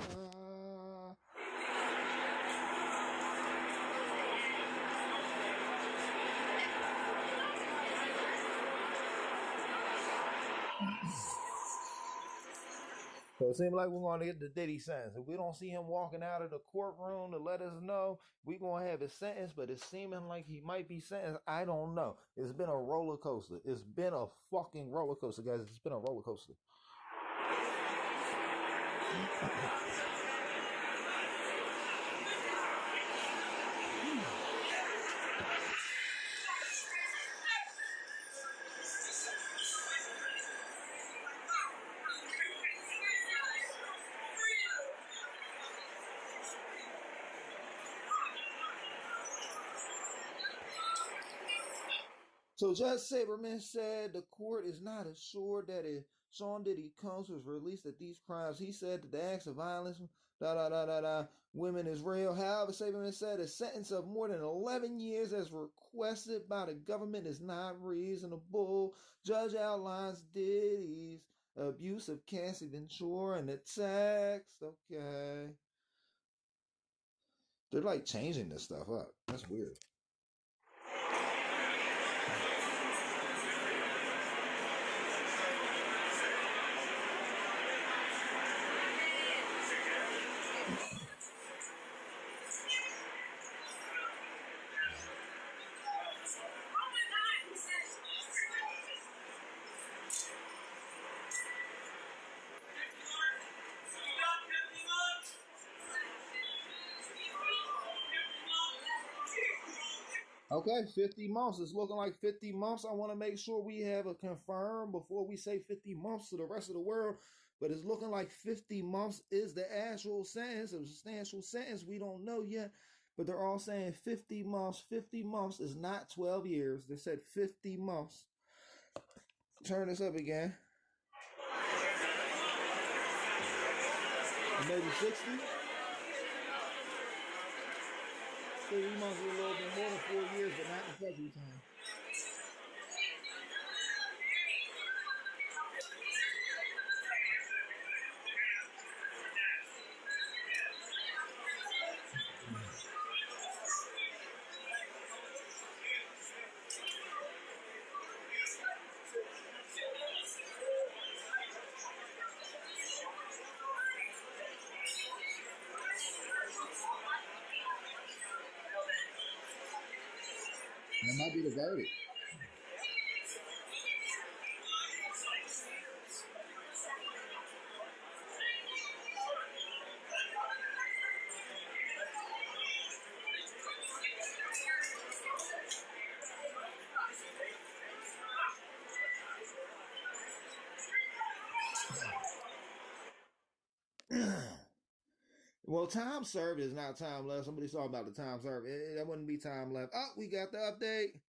So it seems like we're going to get the Diddy sentence. If we don't see him walking out of the courtroom to let us know, we're going to have his sentence, but it's seeming like he might be sentenced. I don't know. It's been a roller coaster. It's been a fucking roller coaster, guys. It's been a roller coaster. So Judge Saberman said the court is not assured that if Sean Diddy Combs was released at these crimes, he said that the acts of violence, women is real. However, Saberman said a sentence of more than 11 years as requested by the government is not reasonable. Judge outlines Diddy's abuse of Cassie Ventura and attacks. Okay. They're like changing this stuff up. That's weird. Okay, 50 months. It's looking like 50 months. I want to make sure we have a confirm before we say 50 months to the rest of the world. But it's looking like 50 months is the actual sentence, a substantial sentence. We don't know yet. But they're all saying 50 months. 50 months is not 12 years. They said 50 months. Turn this up again. Maybe 60? 3 months is a little bit more than 4 years, but not in federal time. That might be the verdict. Well, time served is not time left. Somebody's talking about the time served. That wouldn't be time left. Oh, we got the update.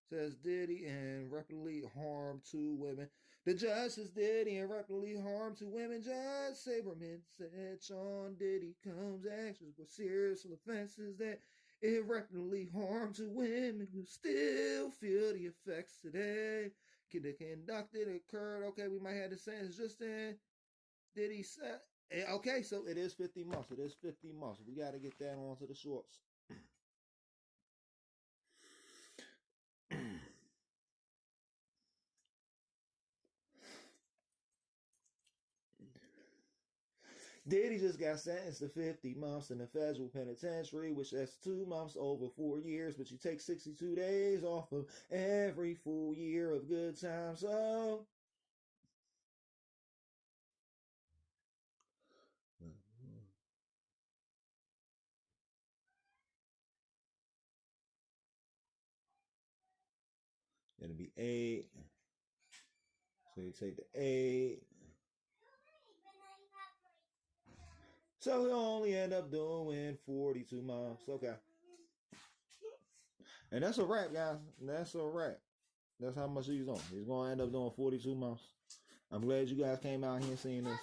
Says Diddy and rapidly harmed 2 women. The judge says Diddy and rapidly harmed 2 women. Judge Saberman said Sean Diddy Combs' actions were serious offenses that irreparably harmed 2 women who still feel the effects today. The conducted occurred. Okay, we might have the sentence just in. Diddy said. Okay, so it is 50 months. It is 50 months. We got to get that onto the shorts. Diddy just got sentenced to 50 months in the federal penitentiary, which that's 2 months over 4 years, but you take 62 days off of every full year of good time. So it'll be 8. So you take the 8. So he'll only end up doing 42 miles. Okay. And that's a wrap, guys. That's a wrap. That's how much he's doing. He's going to end up doing 42 miles. I'm glad you guys came out here and seen this.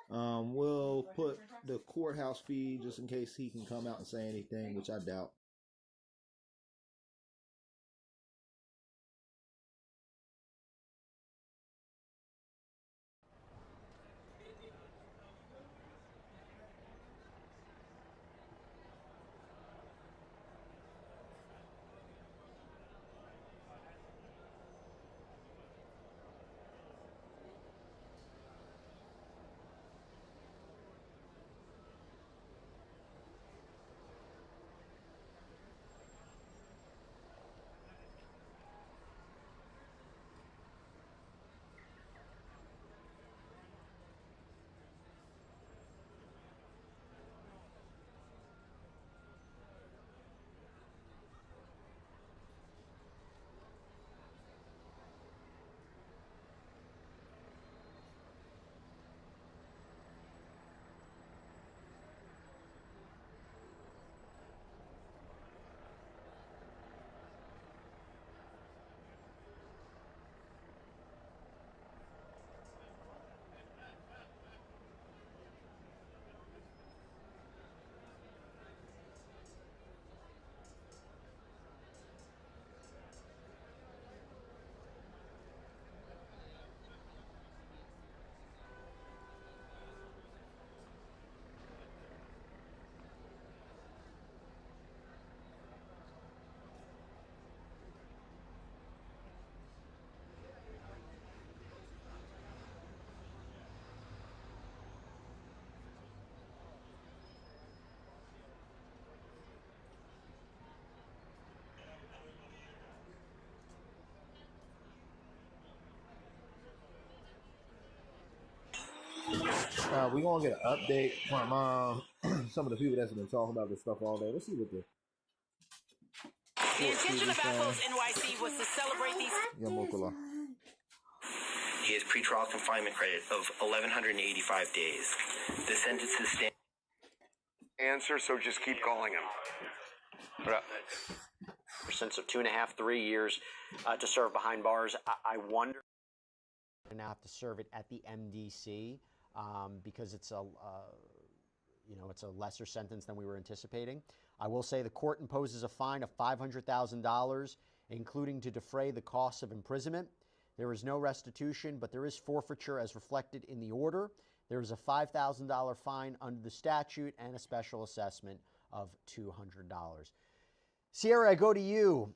We'll put the courthouse feed just in case he can come out and say anything, which I doubt. We're going to get an update from some of the people that's been talking about this stuff all day. Let's see what the intention of Battles NYC was to celebrate these. He has pretrial confinement credit of 1,185 days. The sentence is answer, so just keep calling him. For a sentence of 2.5, 3 years to serve behind bars. I wonder. And now have to serve it at the MDC because it's a it's a lesser sentence than we were anticipating. I will say the court imposes a fine of $500,000, including to defray the costs of imprisonment. There is no restitution, but there is forfeiture as reflected in the order. There is a $5,000 fine under the statute and a special assessment of $200. Sierra, I go to you.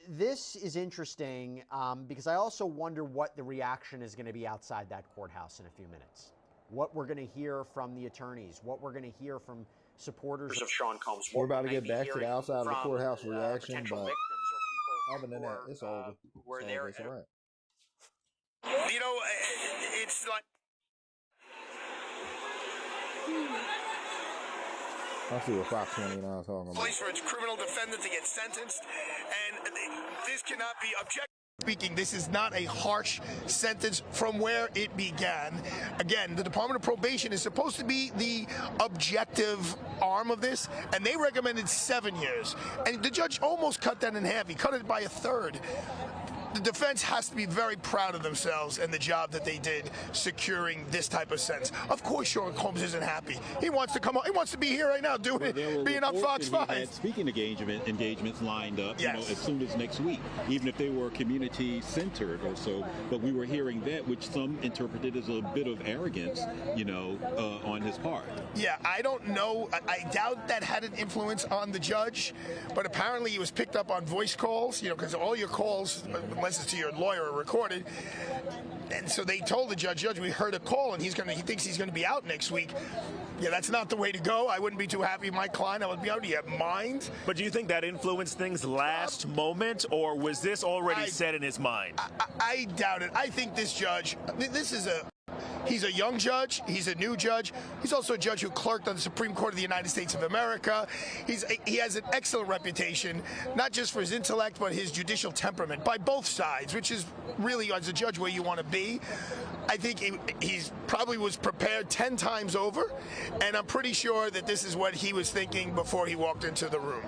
This is interesting because I also wonder what the reaction is going to be outside that courthouse in a few minutes. What we're going to hear from the attorneys, what we're going to hear from supporters of Sean Combs. We're about to get back to the outside of the courthouse reaction, but other than that, it's over. Where they're it's all right. You know, it's like. I see what Fox 29 is talking about. Place for its criminal defendant to get sentenced, and this cannot be objective. Speaking, this is not a harsh sentence from where it began. Again, the Department of Probation is supposed to be the objective arm of this, and they recommended 7 years. And the judge almost cut that in half. He cut it by a third. The defense has to be very proud of themselves and the job that they did securing this type of sentence. Of course, Sean Combs isn't happy. He wants to come on. He wants to be here right now doing it, being on Fox 5. He had speaking engagements lined up, yes, as soon as next week, even if they were community-centered or so. But we were hearing that, which some interpreted as a bit of arrogance, on his part. Yeah, I don't know. I doubt that had an influence on the judge, but apparently he was picked up on voice calls, because all your calls, unless it's to your lawyer, are recorded. And so they told the judge, we heard a call, and he thinks he's going to be out next week. Yeah, that's not the way to go. I wouldn't be too happy. My client, I would be out. Do you have mind? But do you think that influenced things last moment, or was this already set in his mind? I doubt it. I think this judge, this is He's a young judge. He's a new judge. He's also a judge who clerked on the Supreme Court of the United States of America. He has an excellent reputation, not just for his intellect, but his judicial temperament by both sides, which is really, as a judge, where you want to be. I think he's probably was prepared 10 times over, and I'm pretty sure that this is what he was thinking before he walked into the room.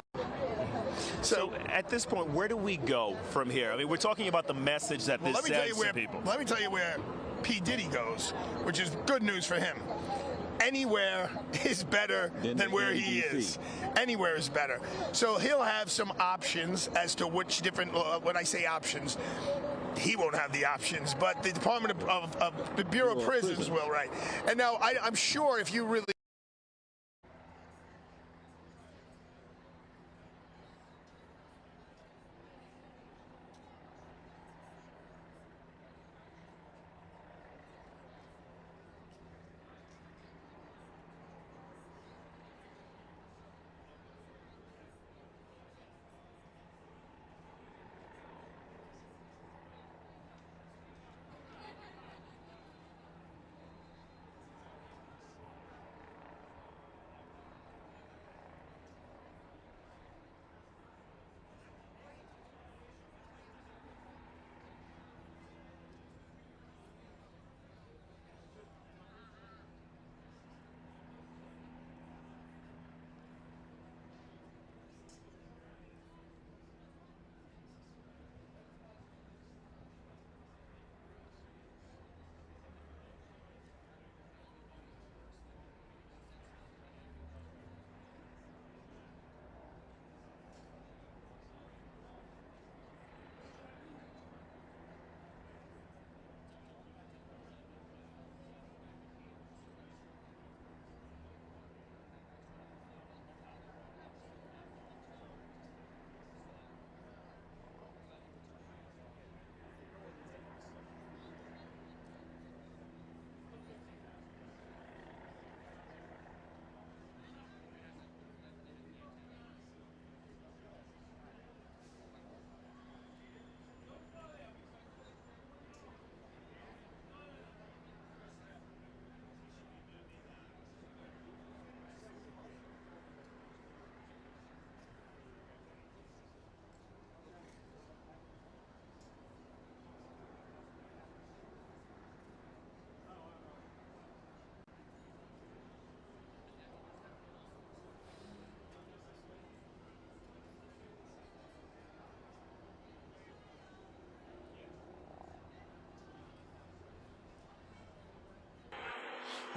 So at this point, where do we go from here? I mean, we're talking about the message that this sends to people. Let me tell you where P. Diddy goes, which is good news for him. Anywhere is better than where he is. Anywhere is better. So he'll have some options as to which different, when I say options, he won't have the options, but the Department of the Bureau of Prisons will, right? And now I'm sure if you really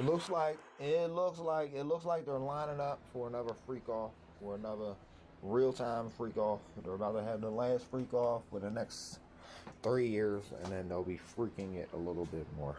It looks like they're lining up for another freak off, for another real-time freak off. They're about to have the last freak off for the next 3 years, and then they'll be freaking it a little bit more.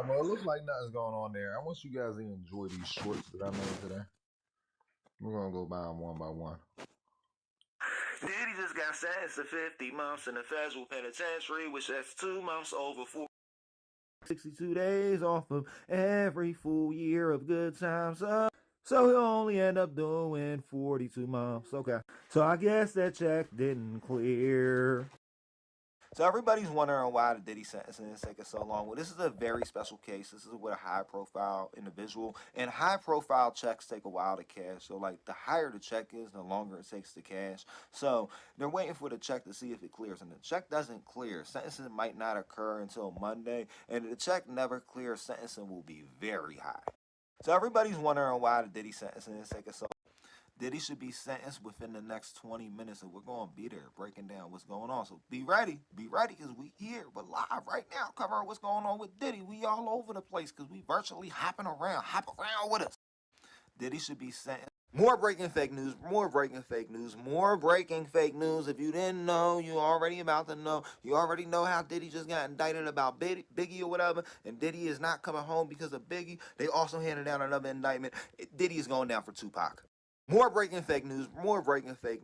well, it looks like nothing's going on there. I want you guys to enjoy these shorts that I made today. We're going to go by them one by one. Diddy just got sentenced to 50 months in the federal penitentiary, which that's 2 months over 62 days off of every full year of good times. So he'll only end up doing 42 months. Okay. So I guess that check didn't clear. So everybody's wondering why the Diddy sentencing is taking so long. Well, this is a very special case. This is with a high-profile individual, and high-profile checks take a while to cash. So, like, the higher the check is, the longer it takes to cash. So they're waiting for the check to see if it clears, and the check doesn't clear. Sentencing might not occur until Monday, and if the check never clears, sentencing will be very high. So everybody's wondering why the Diddy sentencing is taking so long. Diddy should be sentenced within the next 20 minutes, and we're going to be there breaking down what's going on. So be ready, because we here. We're live right now covering what's going on with Diddy. We all over the place because we virtually hopping around. Hop around with us. Diddy should be sentenced. More breaking fake news, more breaking fake news, more breaking fake news. If you didn't know, you already about to know. You already know how Diddy just got indicted about Biggie or whatever, and Diddy is not coming home because of Biggie. They also handed down another indictment. Diddy is going down for Tupac. More breaking fake news, more breaking fake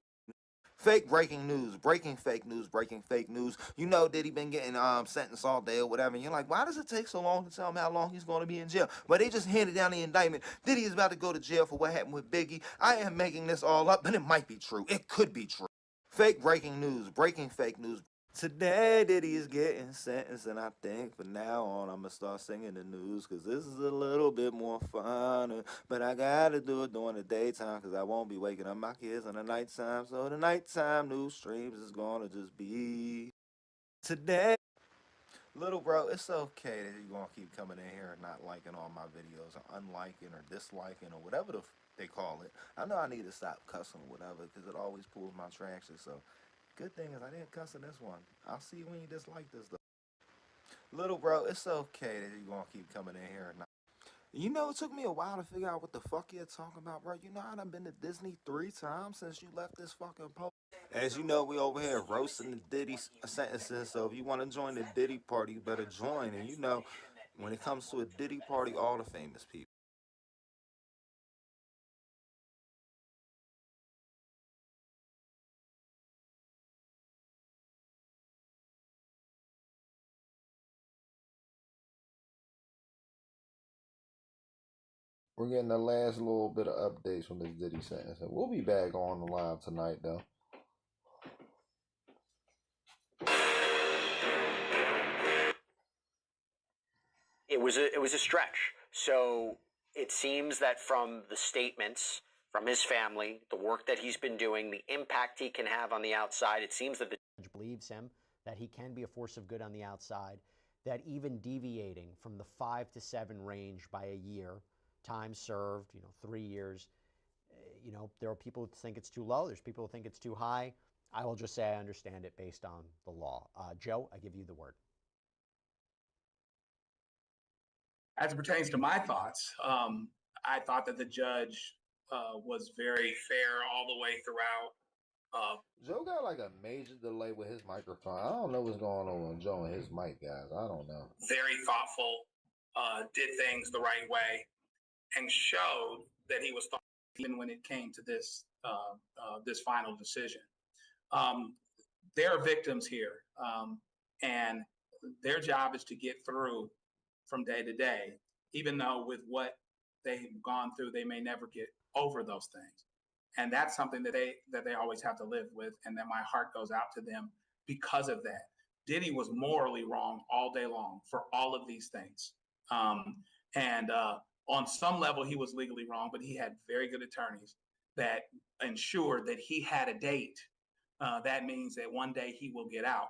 breaking news, breaking fake news, breaking fake news. You know Diddy been getting sentenced all day or whatever, and you're like, why does it take so long to tell him how long he's going to be in jail? But they just handed down the indictment. Diddy is about to go to jail for what happened with Biggie. I am making this all up, but it might be true. It could be true. Fake breaking news, breaking fake news. Today, Diddy is getting sentenced, and I think from now on, I'm going to start singing the news because this is a little bit more fun. But I got to do it during the daytime because I won't be waking up my kids in the nighttime. So the nighttime news streams is going to just be today. Little bro, it's okay that you're going to keep coming in here and not liking all my videos or unliking or disliking or whatever they call it. I know I need to stop cussing or whatever because it always pulls my traction. So good thing is I didn't cuss in this one. I'll see you when you dislike this, though. Little bro, it's okay that you're going to keep coming in here and not. You know, it took me a while to figure out what the fuck you're talking about, bro. You know, I done been to Disney 3 times since you left this fucking post. As you know, we over here roasting the Diddy sentences, so if you want to join the Diddy party, you better join. And you know, when it comes to a Diddy party, all the famous people. We're getting the last little bit of updates from this Diddy sentence. We'll be back on the live tonight, though. It was a stretch. So it seems that from the statements from his family, the work that he's been doing, the impact he can have on the outside, it seems that the judge believes him, that he can be a force of good on the outside, that even deviating from the 5 to 7 range by a year, time served, 3 years, there are people who think it's too low. There's people who think it's too high. I will just say I understand it based on the law. Joe, I give you the word. As it pertains to my thoughts, I thought that the judge was very fair all the way throughout. Joe got like a major delay with his microphone. I don't know what's going on with Joe and his mic, guys. I don't know. Very thoughtful, did things the right way, and showed that he was thoughtful even when it came to this this final decision. There are victims here, and their job is to get through from day to day, even though with what they've gone through, they may never get over those things. And that's something that they always have to live with, and that my heart goes out to them because of that. Diddy was morally wrong all day long for all of these things. And on some level, he was legally wrong, but he had very good attorneys that ensured that he had a date. That means that one day he will get out.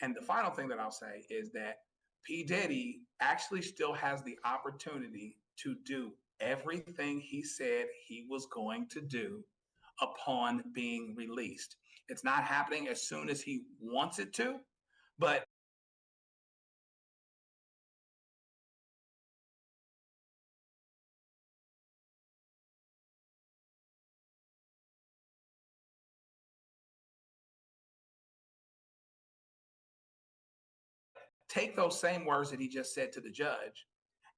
And the final thing that I'll say is that P. Diddy actually still has the opportunity to do everything he said he was going to do upon being released. It's not happening as soon as he wants it to, but take those same words that he just said to the judge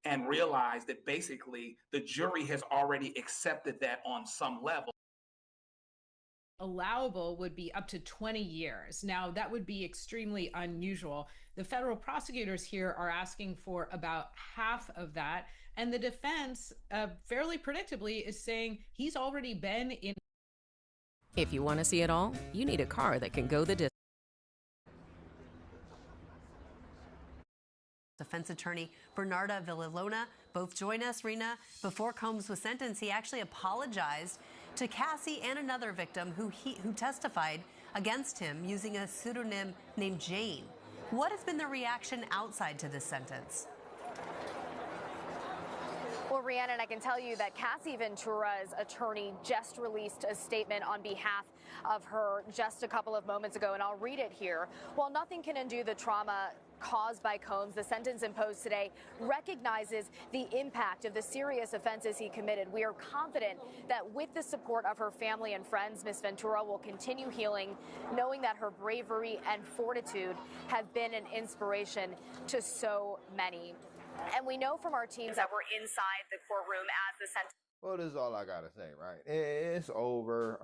and realize that basically the jury has already accepted that on some level. Allowable would be up to 20 years. Now, that would be extremely unusual. The federal prosecutors here are asking for about half of that. And the defense, fairly predictably, is saying he's already been in. If you want to see it all, you need a car that can go the distance. Defense attorney Bernarda Villalona both join us, Rena. Before Combs was sentenced, he actually apologized to Cassie and another victim who testified against him using a pseudonym named Jane. What has been the reaction outside to this sentence? Well, Rhiannon, I can tell you that Cassie Ventura's attorney just released a statement on behalf of her just a couple of moments ago, and I'll read it here. While nothing can undo the trauma caused by Combs, the sentence imposed today recognizes the impact of the serious offenses he committed. We are confident that with the support of her family and friends, Ms. Ventura will continue healing, knowing that her bravery and fortitude have been an inspiration to so many. And we know from our teams that we're inside the courtroom as the sentence. Well, this is all I gotta say, right? It's over.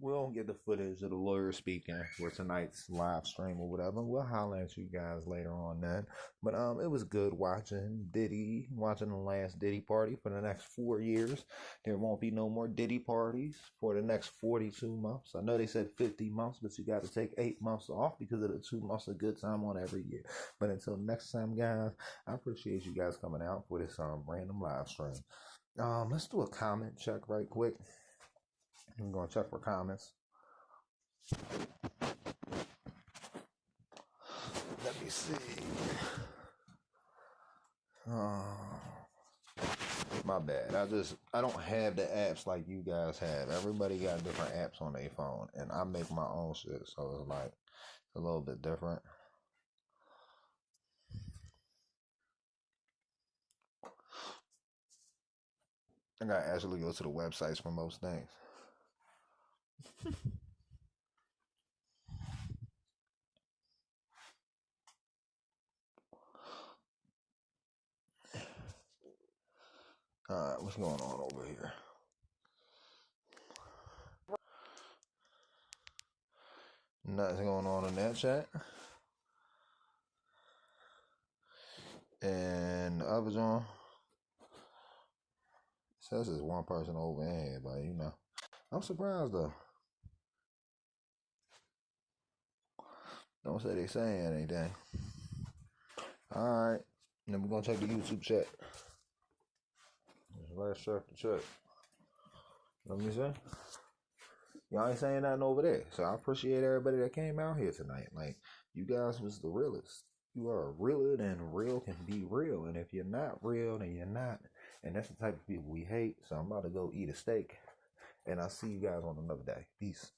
We'll get the footage of the lawyer speaking for tonight's live stream or whatever. We'll holler at you guys later on that. But it was good watching Diddy, watching the last Diddy party for the next 4 years. There won't be no more Diddy parties for the next 42 months. I know they said 50 months, but you got to take 8 months off because of the 2 months of good time on every year. But until next time, guys, I appreciate you guys coming out for this random live stream. Let's do a comment check right quick. I'm going to check for comments. Let me see. My bad. I don't have the apps like you guys have. Everybody got different apps on their phone, and I make my own shit, so it's like a little bit different. I gotta actually go to the websites for most things. Alright, what's going on over here? Nothing going on in that chat. And the other one says there's one person over in here, but you know. I'm surprised though. Don't say they saying anything. Alright. Then we're gonna check the YouTube chat. Let's check the chat. Let me see. Y'all ain't saying nothing over there. So I appreciate everybody that came out here tonight. Like, you guys was the realest. You are realer than real can be real. And if you're not real, then you're not. And that's the type of people we hate. So I'm about to go eat a steak. And I'll see you guys on another day. Peace.